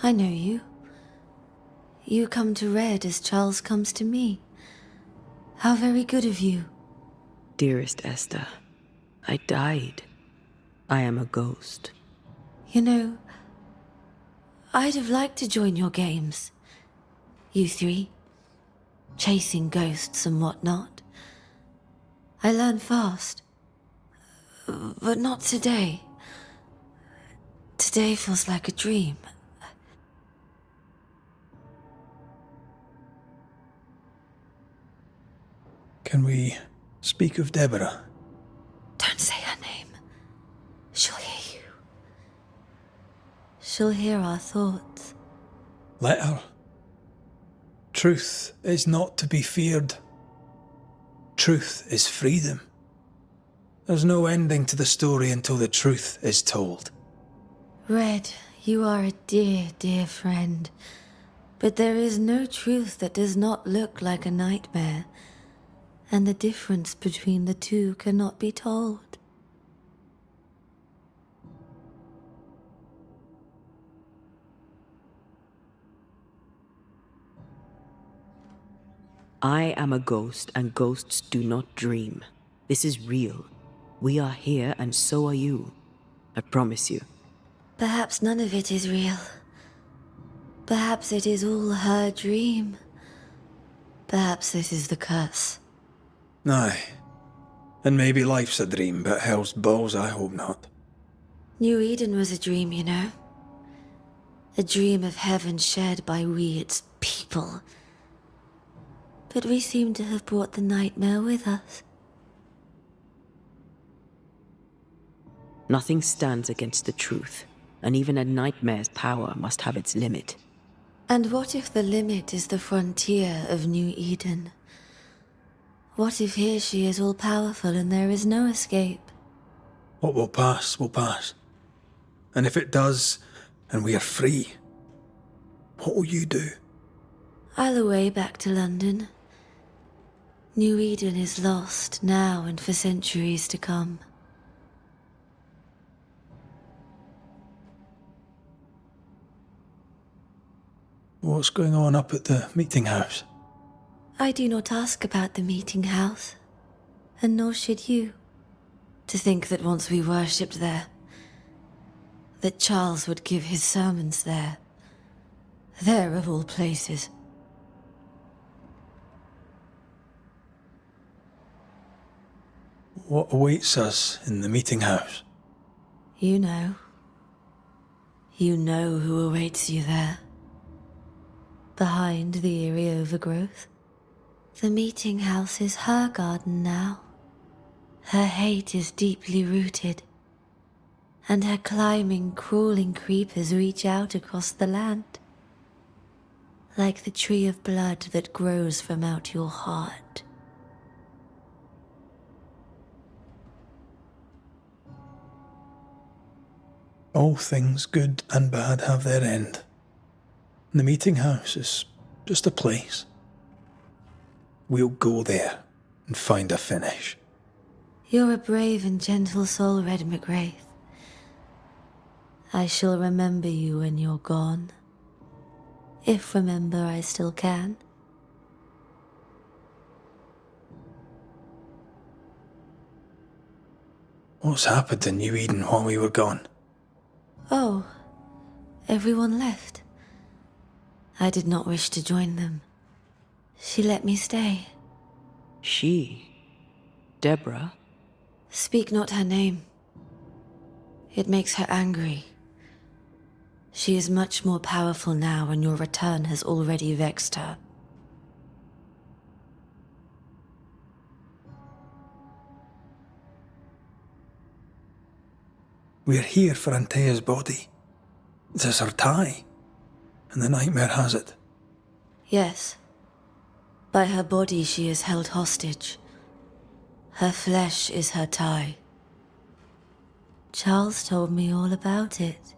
R: I know you. You come to Red as Charles comes to me. How very good of you.
B: Dearest Esther, I died. I am a ghost.
R: You know, I'd have liked to join your games. You 3. Chasing ghosts and whatnot. I learn fast. But not today. Today feels like a dream.
J: Can we speak of Deborah?
R: Don't say her name. She'll hear you. She'll hear our thoughts.
J: Let her. Truth is not to be feared. Truth is freedom. There's no ending to the story until the truth is told.
R: Red, you are a dear, dear friend. But there is no truth that does not look like a nightmare, and the difference between the two cannot be told.
B: I am a ghost, and ghosts do not dream. This is real. We are here, and so are you. I promise you.
R: Perhaps none of it is real. Perhaps it is all her dream. Perhaps this is the curse.
C: Aye. And maybe life's a dream, but hell's balls, I hope not.
R: New Eden was a dream, you know. A dream of heaven shared by we, its people. But we seem to have brought the nightmare with us.
B: Nothing stands against the truth, and even a nightmare's power must have its limit.
R: And what if the limit is the frontier of New Eden? What if here she is all-powerful and there is no escape?
C: What will pass, will pass. And if it does, and we are free, what will you do?
R: I'll away back to London. New Eden is lost now and for centuries to come.
C: What's going on up at the meeting house?
R: I do not ask about the meeting house, and nor should you. To think that once we worshipped there, that Charles would give his sermons there. There of all places.
C: What awaits us in the meeting house?
R: You know. You know who awaits you there. Behind the eerie overgrowth. The meeting house is her garden now. Her hate is deeply rooted. And her climbing, crawling creepers reach out across the land. Like the tree of blood that grows from out your heart.
C: All things good and bad have their end. The meeting house is just a place. We'll go there and find a finish.
R: You're a brave and gentle soul, Red McGrath. I shall remember you when you're gone. If remember I still can.
C: What's happened in New Eden while we were gone?
R: Oh, everyone left. I did not wish to join them. She let me stay.
B: She? Deborah?
R: Speak not her name. It makes her angry. She is much more powerful now, and your return has already vexed her.
C: We're here for Antea's body. It is her tie, and the nightmare has it.
R: Yes. By her body she is held hostage. Her flesh is her tie. Charles told me all about it.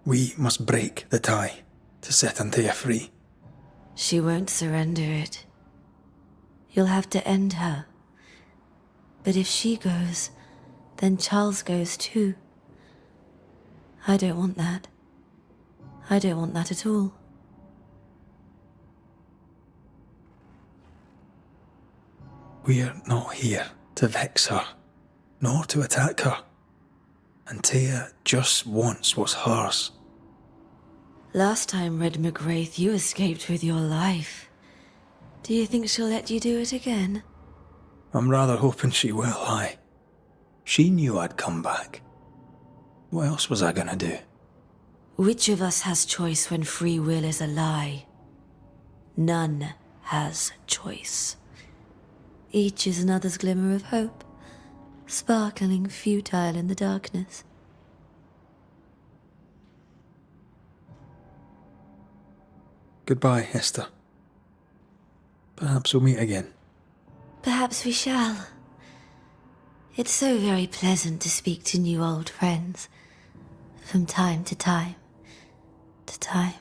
C: We must break the tie to set Antea free.
R: She won't surrender it. You'll have to end her. But if she goes, then Charles goes too. I don't want that. I don't want that at all.
C: We're not here to vex her, nor to attack her. Antea just wants what's hers.
R: Last time, Red McGrath, you escaped with your life. Do you think she'll let you do it again?
C: I'm rather hoping she will, aye. She knew I'd come back. What else was I gonna do?
R: Which of us has choice when free will is a lie? None has choice. Each is another's glimmer of hope, sparkling futile in the darkness.
C: Goodbye, Esther. Perhaps we'll meet again.
R: Perhaps we shall. It's so very pleasant to speak to new old friends, from time to time to time.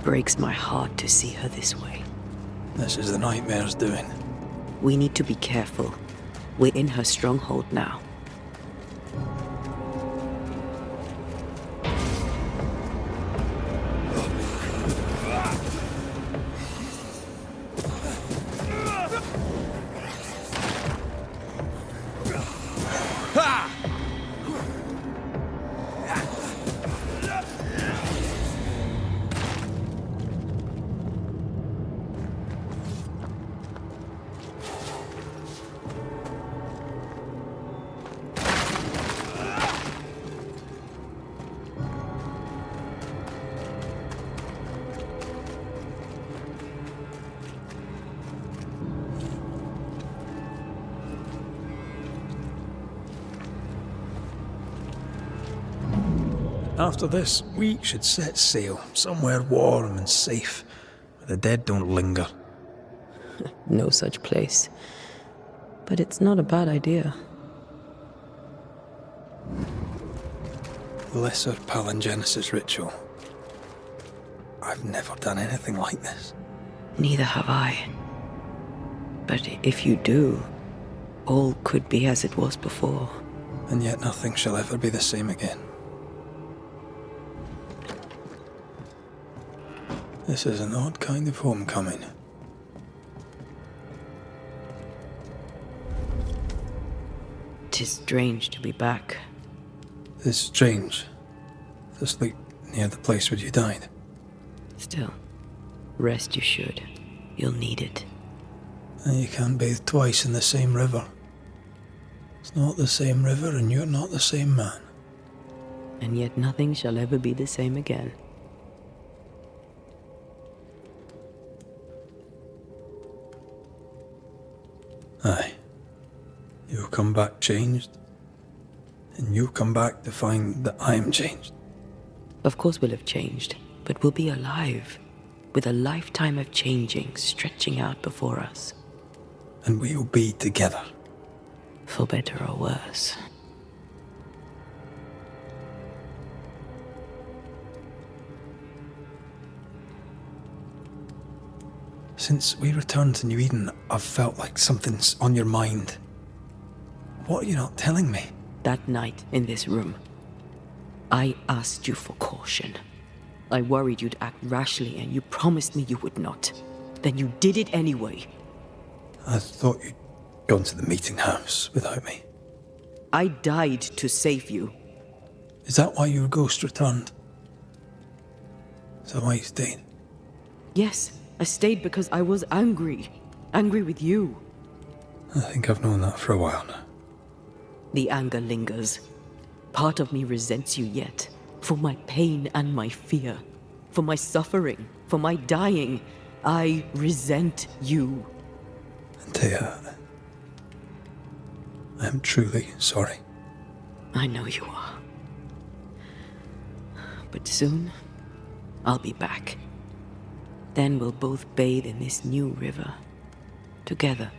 B: breaks my heart to see her this way.
I: This is the nightmare's doing.
B: We need to be careful. We're in her stronghold now.
I: After this, we should set sail somewhere warm and safe, where the dead don't linger.
B: No such place. But it's not a bad idea.
I: Lesser palingenesis ritual. I've never done anything like this.
B: Neither have I. But if you do, all could be as it was before.
I: And yet nothing shall ever be the same again. This is an odd kind of homecoming.
B: Tis strange to be back.
I: It's strange to sleep near the place where you died.
B: Still, rest you should. You'll need it.
I: And you can't bathe twice in the same river. It's not the same river and you're not the same man.
B: And yet nothing shall ever be the same again.
I: Aye. You'll come back changed. And you'll come back to find that I'm changed.
B: Of course we'll have changed, but we'll be alive, with a lifetime of changing stretching out before us.
I: And we'll be together.
B: For better or worse.
I: Since we returned to New Eden, I've felt like something's on your mind. What are you not telling me?
B: That night in this room, I asked you for caution. I worried you'd act rashly and you promised me you would not. Then you did it anyway.
I: I thought you'd gone to the meeting house without me.
B: I died to save you.
I: Is that why your ghost returned? Is that why you stayed?
B: Yes, I stayed because I was angry. Angry with you.
I: I think I've known that for a while now.
B: The anger lingers. Part of me resents you yet. For my pain and my fear. For my suffering. For my dying. I resent you.
I: Antea, I am truly sorry.
B: I know you are. But soon, I'll be back. Then we'll both bathe in this new river. Together.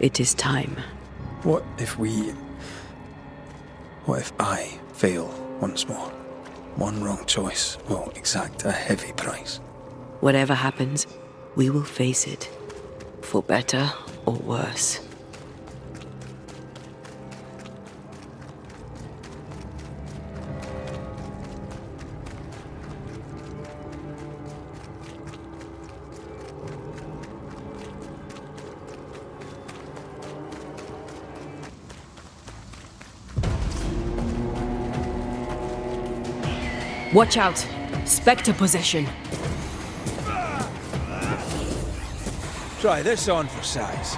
B: It is time.
C: What if I fail once more? One wrong choice will exact a heavy price.
B: Whatever happens, we will face it. For better or worse.
E: Watch out! Spectre possession!
I: Try this on for size.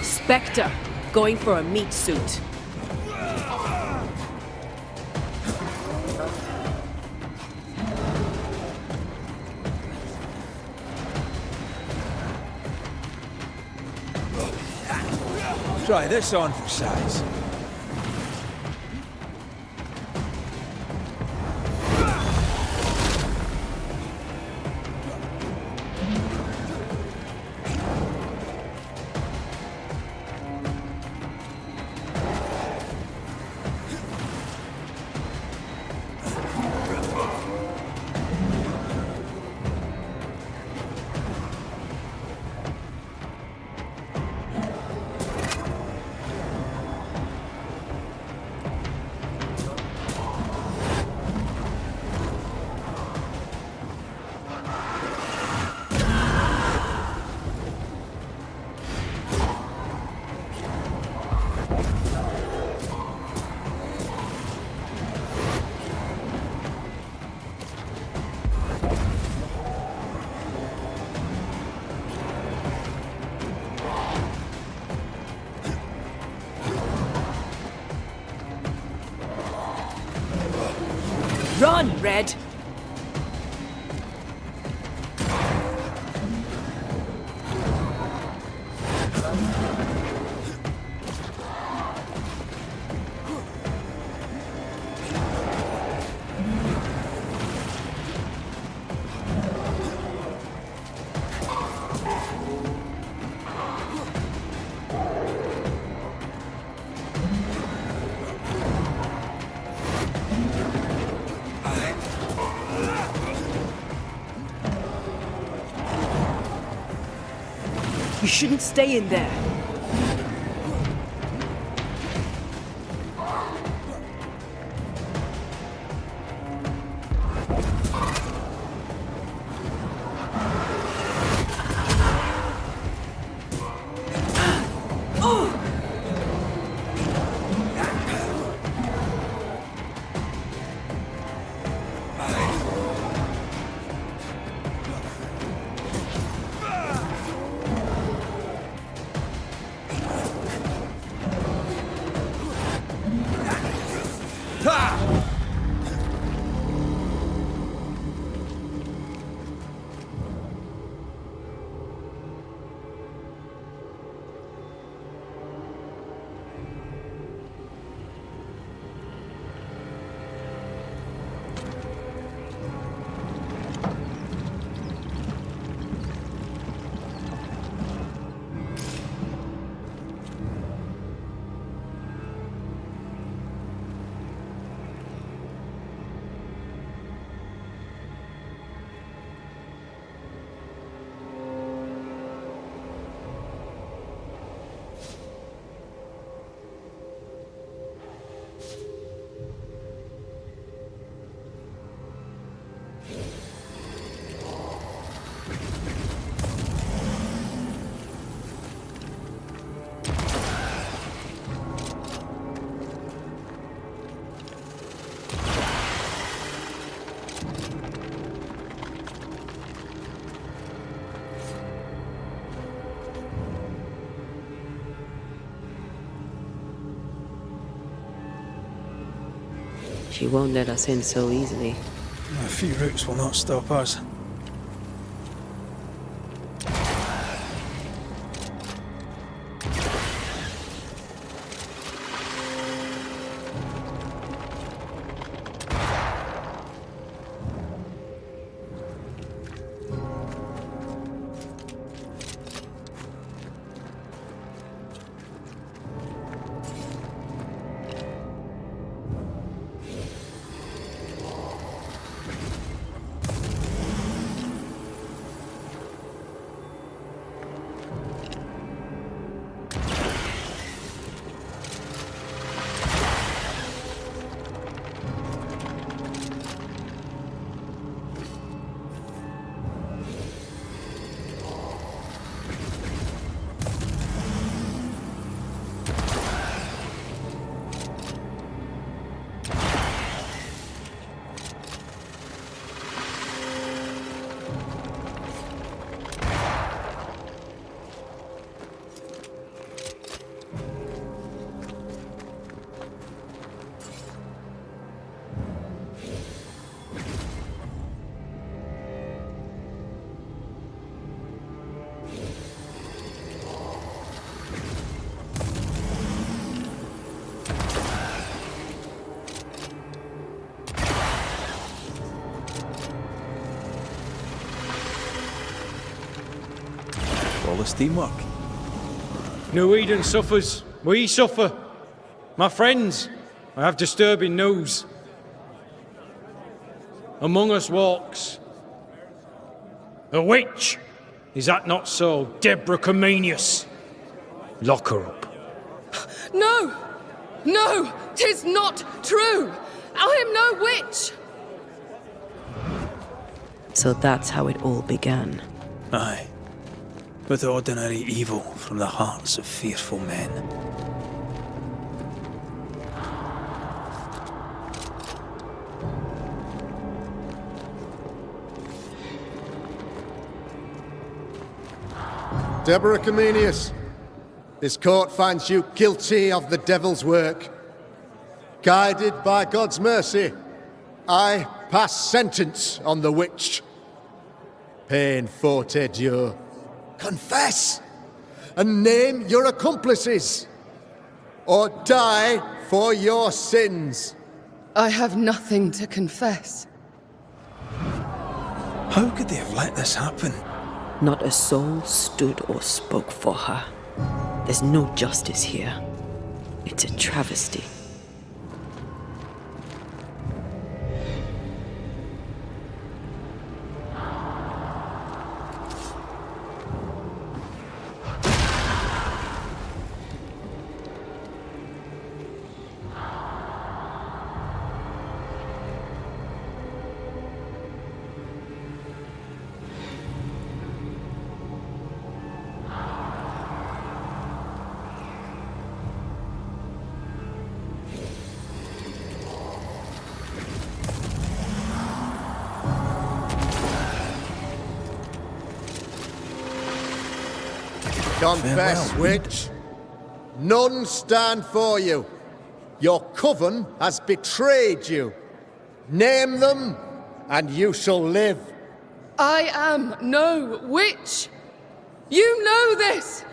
E: Spectre, going for a meat suit.
I: Try this on for size.
E: Run, Red! You shouldn't stay in there.
B: She won't let us in so easily.
I: A few routes will not stop us.
C: flawless teamwork.
I: New Eden suffers. We suffer. My friends, I have disturbing news. Among us walks a witch. Is that not so, Deborah Comenius? Lock her up.
M: No! No! 'Tis not true! I am no witch!
B: So that's how it all began.
C: Aye. With ordinary evil from the hearts of fearful men.
A: Deborah Comenius, this court finds you guilty of the devil's work. Guided by God's mercy, I pass sentence on the witch. Pain forte Dieu. Confess and name your accomplices, or die for your sins.
M: I have nothing to confess.
C: How could they have let this happen?
B: Not a soul stood or spoke for her. There's no justice here. It's a travesty.
A: Confess,
C: Farewell,
A: witch. None stand for you. Your coven has betrayed you. Name them, and you shall live.
M: I am no witch! You know this!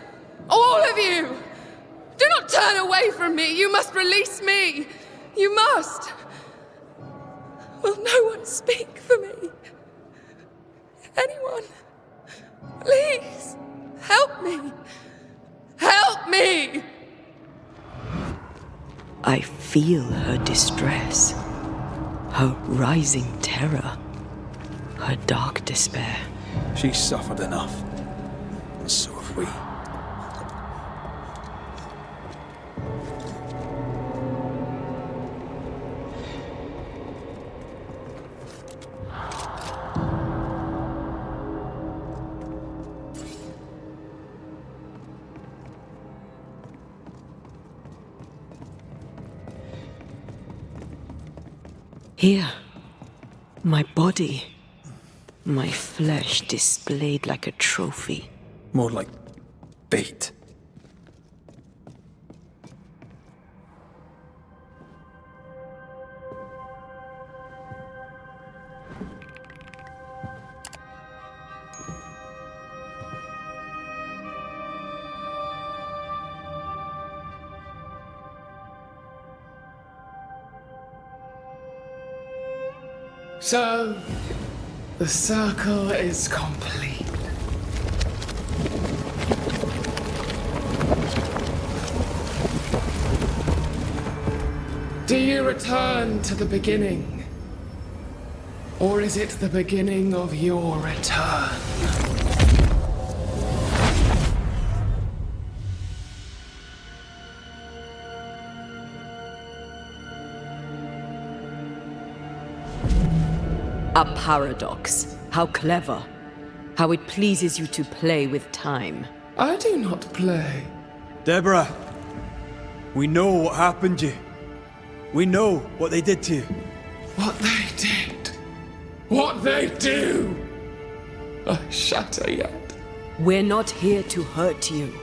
M: All of you! Do not turn away from me! You must release me! You must! Will no one speak for me? Anyone? Please! Help me! Help me!
B: I feel her distress, her rising terror, her dark despair.
C: She's suffered enough, and so have we.
B: Here, my body, my flesh displayed like a trophy.
C: More like bait.
T: So, the circle is complete. Do you return to the beginning? Or is it the beginning of your return?
E: A paradox. How clever. How it pleases you to play with time.
T: I do not play.
C: Deborah, we know what happened to you. We know what they did to you.
T: What they did. What they do. I shatter yet.
E: We're not here to hurt you.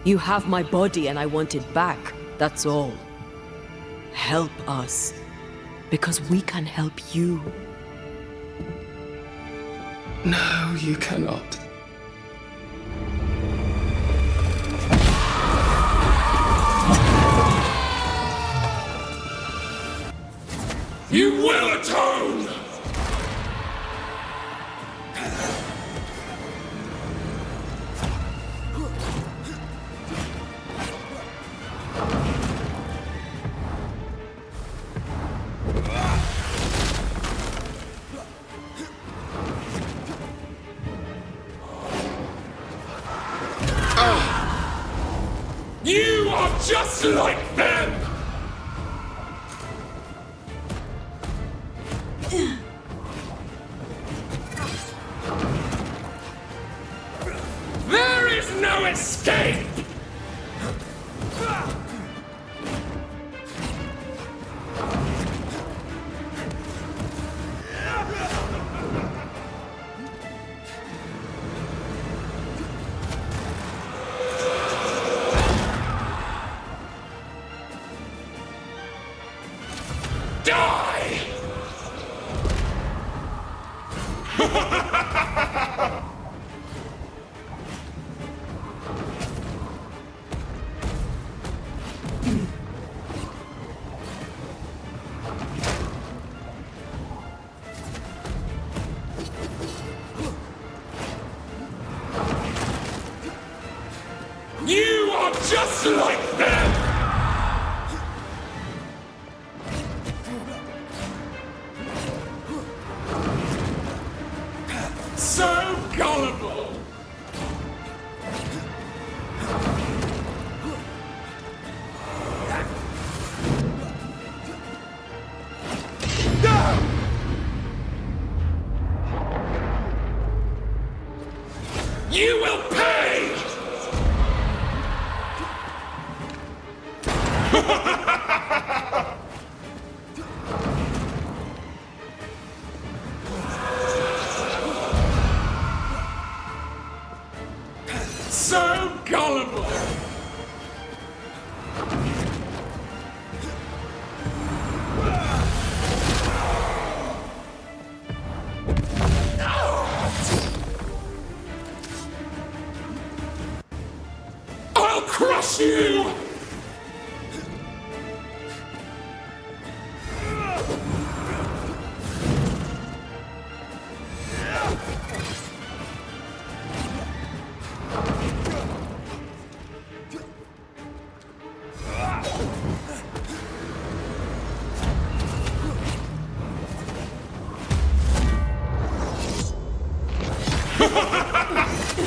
E: You have my body and I want it back. That's all. Help us. Because we can help you.
T: No, you cannot. You will atone!
L: You are just like them! There is no escape! You are just like them! So gullible! You will pay! So gullible! I'll crush you!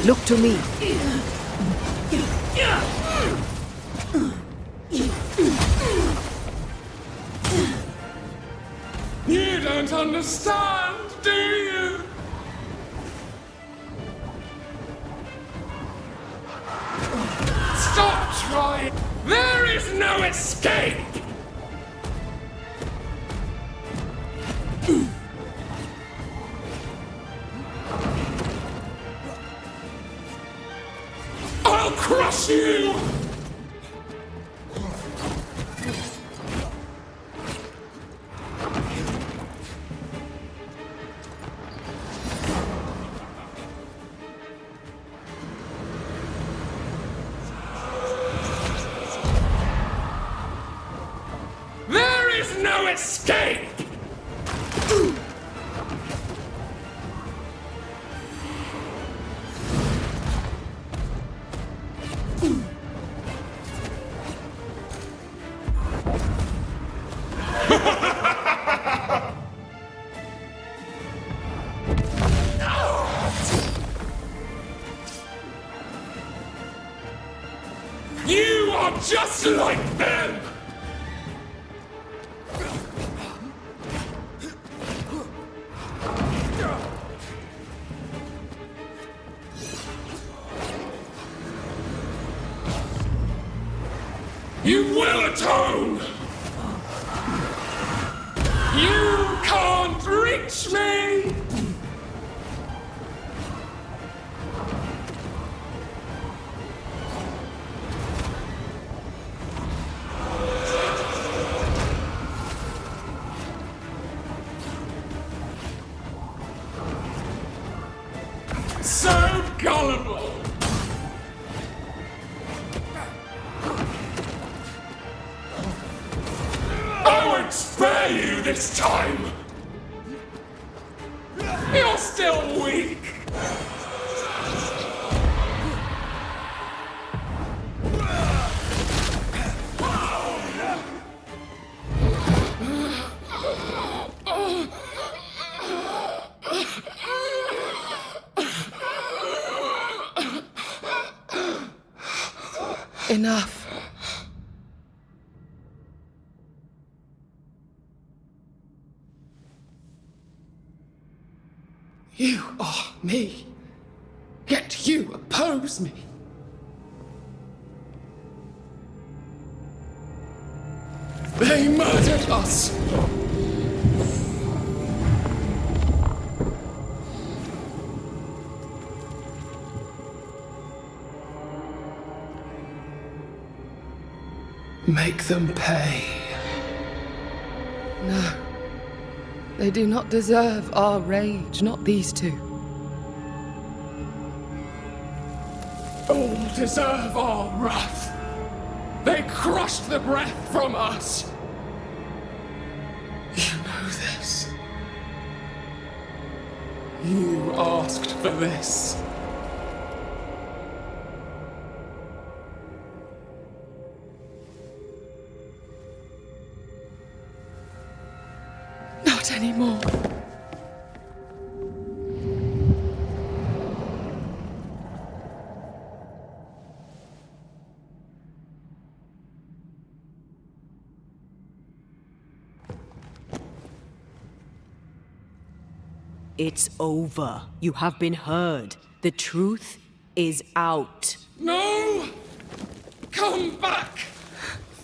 B: Look to me.
L: You don't understand, do you? Stop trying! There is no escape! I'll crush you! There is no escape! You are just like them! You will atone! You can't reach me! So gullible! I won't spare you this time! You're still weak!
M: Enough. You are me. Yet you oppose me. They murdered us. Make them pay. No. They do not deserve our rage, not these two. All deserve our wrath. They crushed the breath from us. You know this. You asked for this. Not anymore.
E: It's over. You have been heard. The truth is out.
M: No! Come back!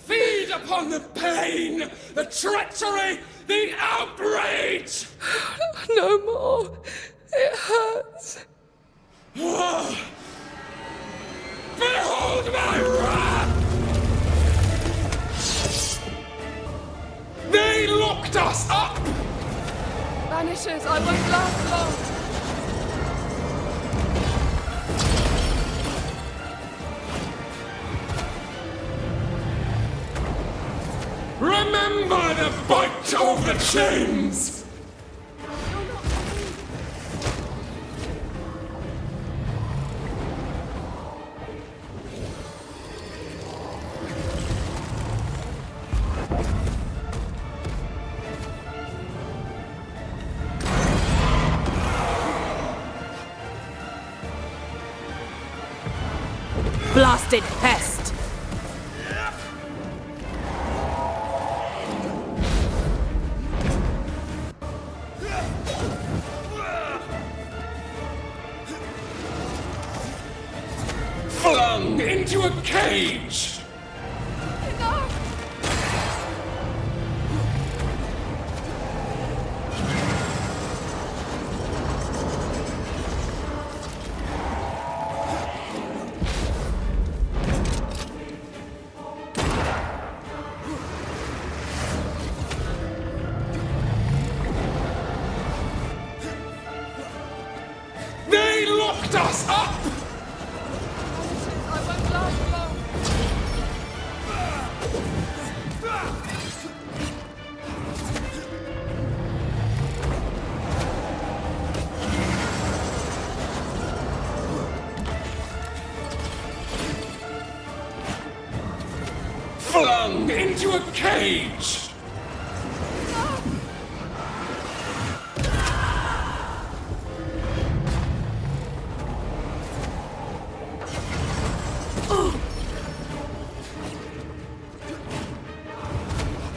M: Feed upon the pain, the treachery, the outrage! No more. It hurts. Behold my wrath! They locked us up! Banishers, I won't last long. Remember the bite of the chains!
E: Blasted pest!
M: Flung into a cage! They locked us up! I won't last long. Flung into a cage!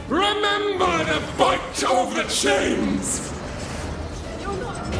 M: Remember the bite of the chains! You're not me!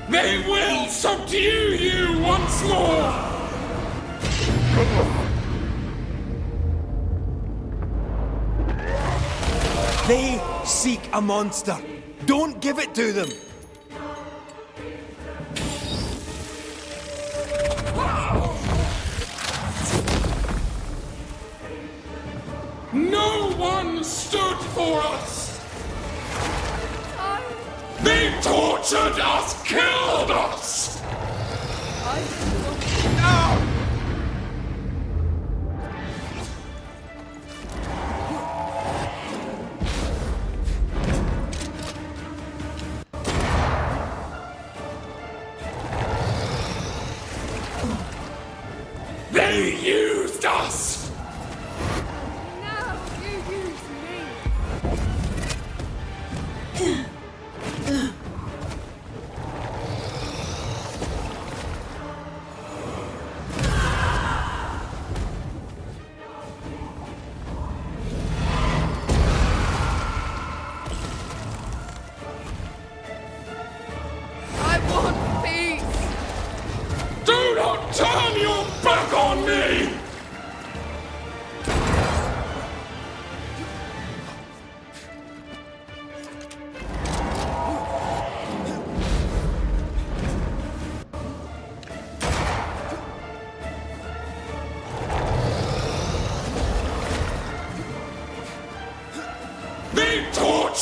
M: They will subdue you once more!
U: They seek a monster. Don't give it to them.
M: No one stood for us! They tortured us, killed us! They used us!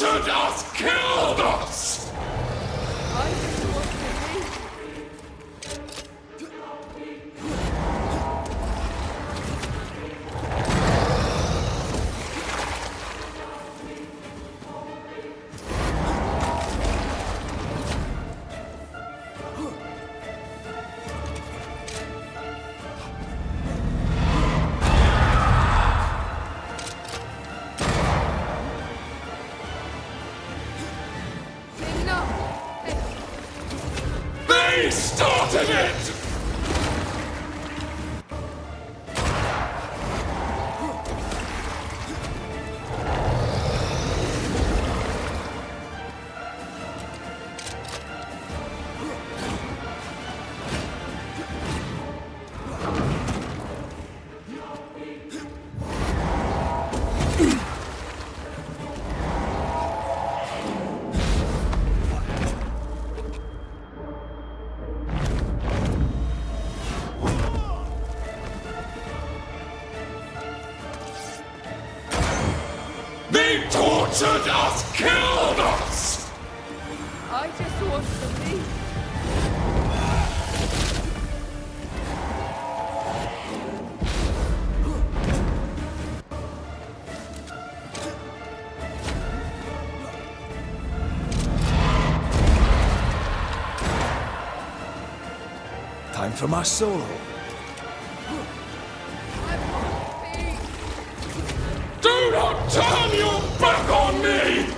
F: tortured us, killed us!
M: I just want to leave.
F: They started it! They tortured us, killed us!
M: I just want to leave.
C: Time for my solo.
F: Do not turn your back on me!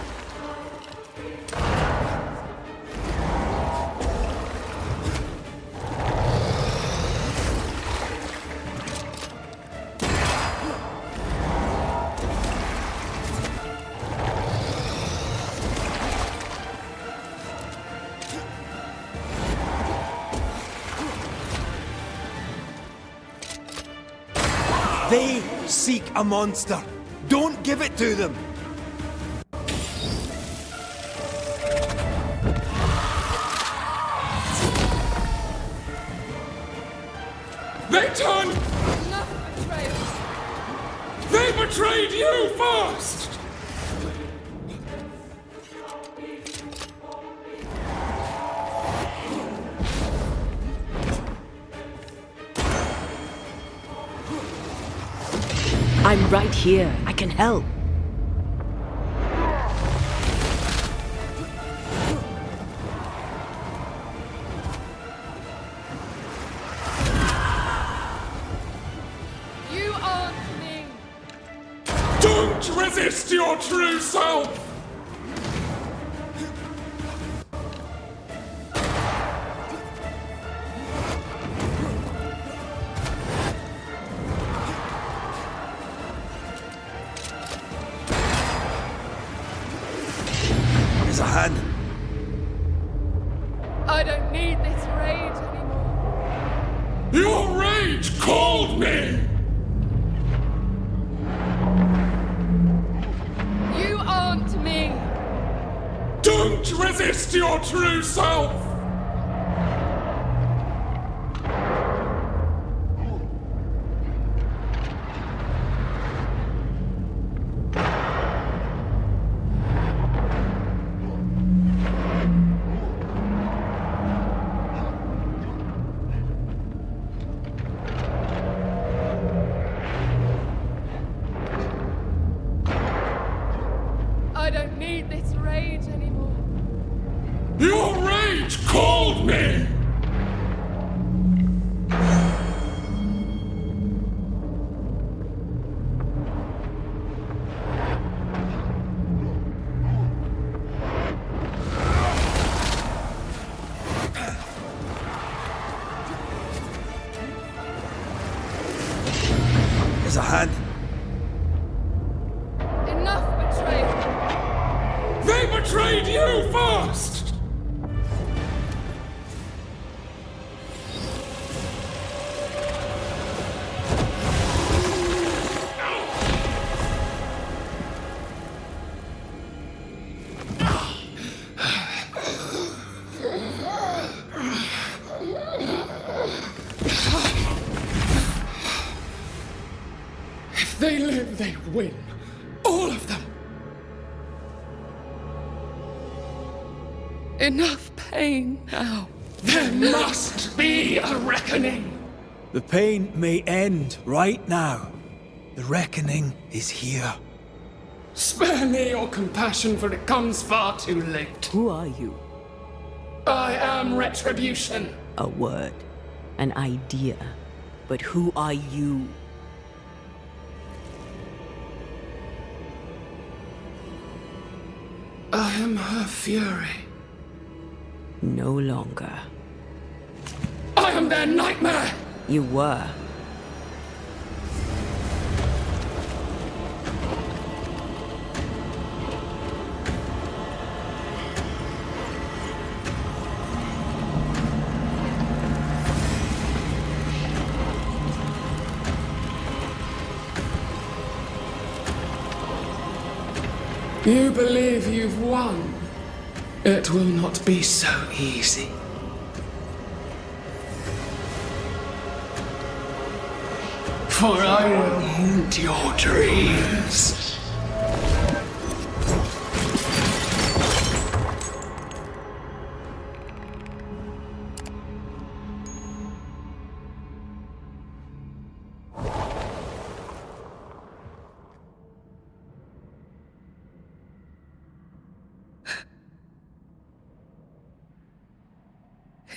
U: They seek a monster. Don't give it to them.
F: They turned...
M: Enough betrayal.
F: They betrayed you first!
B: I'm right here. I can help.
M: You aren't me.
F: Don't resist your true self!
C: There's a hand.
M: I don't need this rage anymore.
F: Your rage called me!
M: You aren't me.
F: Don't resist your true self!
M: I don't need this rage anymore.
F: Your rage called me!
C: There's a hand.
M: Enough betrayal.
F: They betrayed you first! If they live, they win. All of them.
M: Enough pain now.
T: There must be a reckoning.
J: The pain may end right now. The reckoning is here.
T: Spare me your compassion, for it comes far too late.
B: Who are you?
T: I am retribution.
B: A word, an idea. But who are you?
T: I am her fury.
B: No longer.
T: I am their nightmare!
B: You were.
T: You believe you've won? It will not be so easy. For I will haunt your dreams.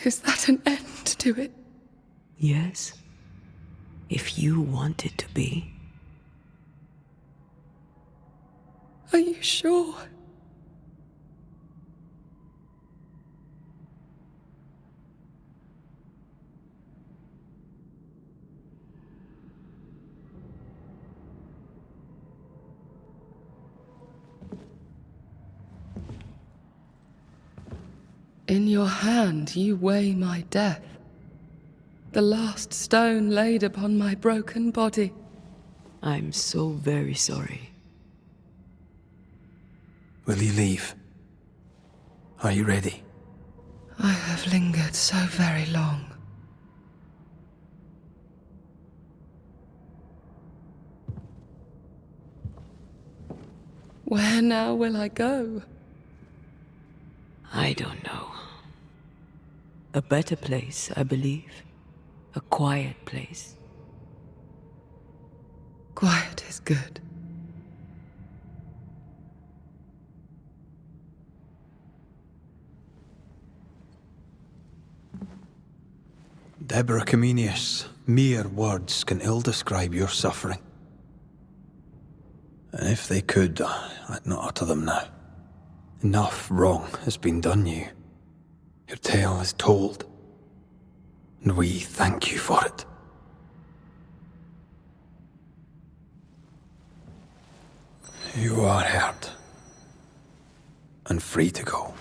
M: Is that an end to it?
B: Yes. If you want it to be.
M: Are you sure? In your hand you weigh my death, the last stone laid upon my broken body.
B: I'm so very sorry.
I: Will you leave? Are you ready?
M: I have lingered so very long. Where now will I go?
B: I don't know. A better place, I believe. A quiet place.
M: Quiet is good.
I: Deborah Comenius, mere words can ill describe your suffering. And if they could, I'd not utter them now. Enough wrong has been done you. Your tale is told, and we thank you for it. You are heard, and free to go.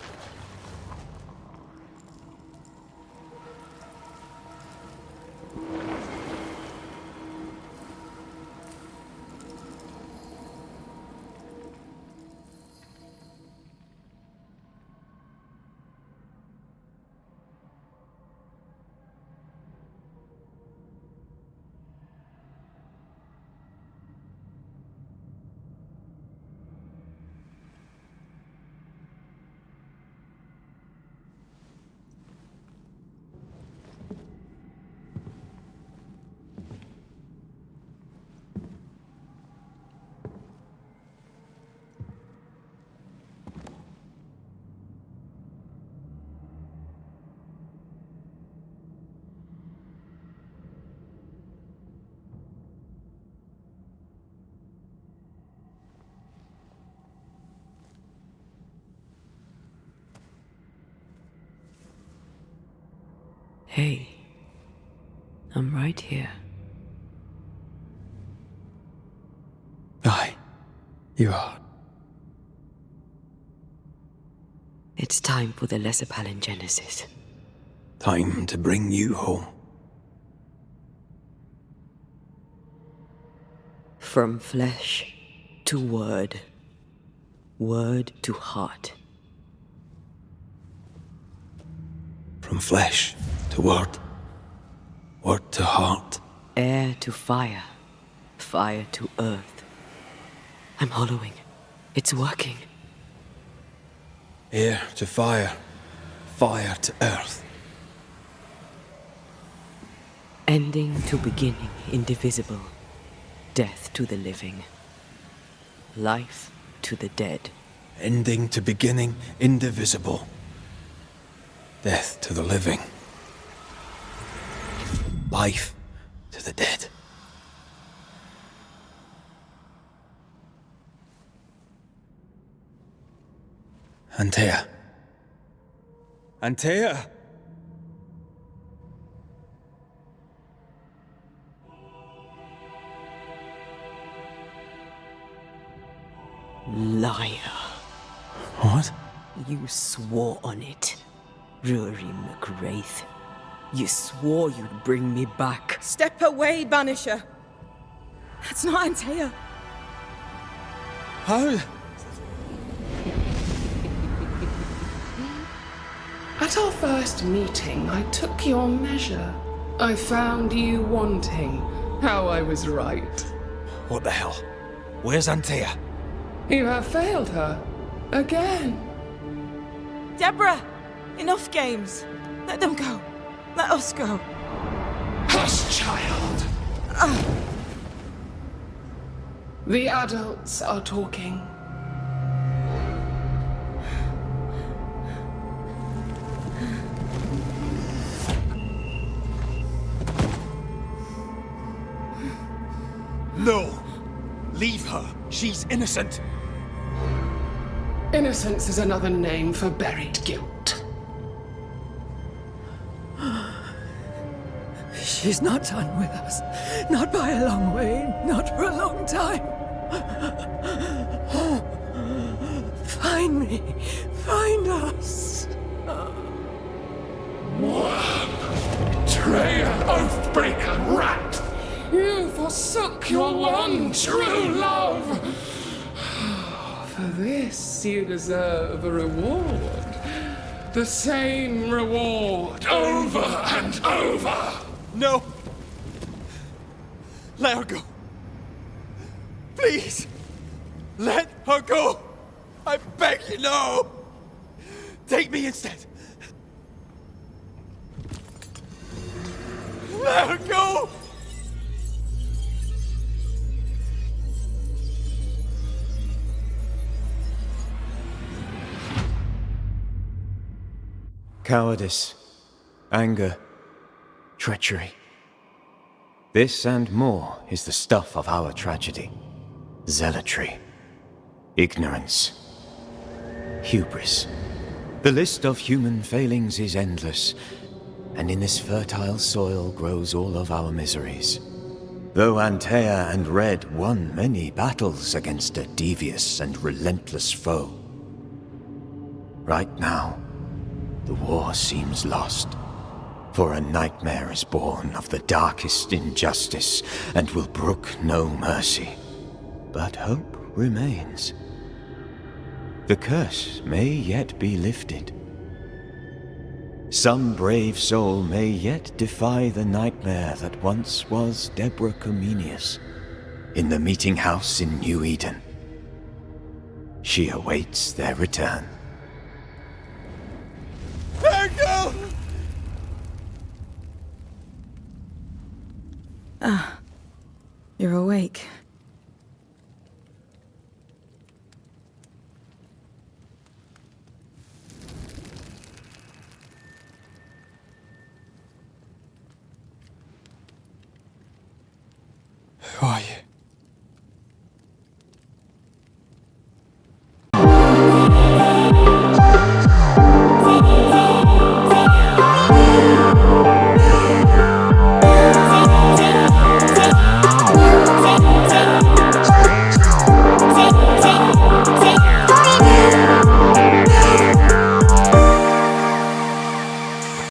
B: Hey, I'm right here.
I: Aye, you are.
B: It's time for the lesser palingenesis.
I: Time to bring you home.
B: From flesh to word. Word to heart.
I: From flesh to word. Word to heart.
B: Air to fire. Fire to earth. I'm hollowing. It's working.
I: Air to fire. fire to earth.
B: Ending to beginning, indivisible. Death to the living. Life to the dead.
I: Ending to beginning, indivisible. Death to the living. Life to the dead. Antea. Antea!
B: Liar.
I: What?
B: You swore on it. Rory McWraith. You swore you'd bring me back.
Q: Step away, Banisher. That's not Antea.
I: How?
M: At our first meeting, I took your measure. I found you wanting. How I was right.
I: What the hell? Where's Antea?
M: You have failed her. Again.
Q: Deborah! Enough games. Let them go. Let us go.
M: Hush, child! The adults are talking.
U: No! Leave her. She's innocent.
M: Innocence is another name for buried guilt.
E: She's not done with us. Not by a long way. Not for a long time. Find me. Find us.
M: Traitor, oathbreaker, rat! You forsook your one true love! For this you deserve a reward. The same reward, over and over!
U: No! Let her go. Please! Let her go! I beg you, no! Take me instead! Let her go!
N: Cowardice, anger, treachery. This and more is the stuff of our tragedy. Zealotry, ignorance, hubris. The list of human failings is endless, and in this fertile soil grows all of our miseries. Though Antea and Red won many battles against a devious and relentless foe, right now, the war seems lost, for a nightmare is born of the darkest injustice and will brook no mercy. But hope remains. The curse may yet be lifted. Some brave soul may yet defy the nightmare that once was Deborah Comenius in the meeting house in New Eden. She awaits their return.
U: Let her go!
Q: You're awake.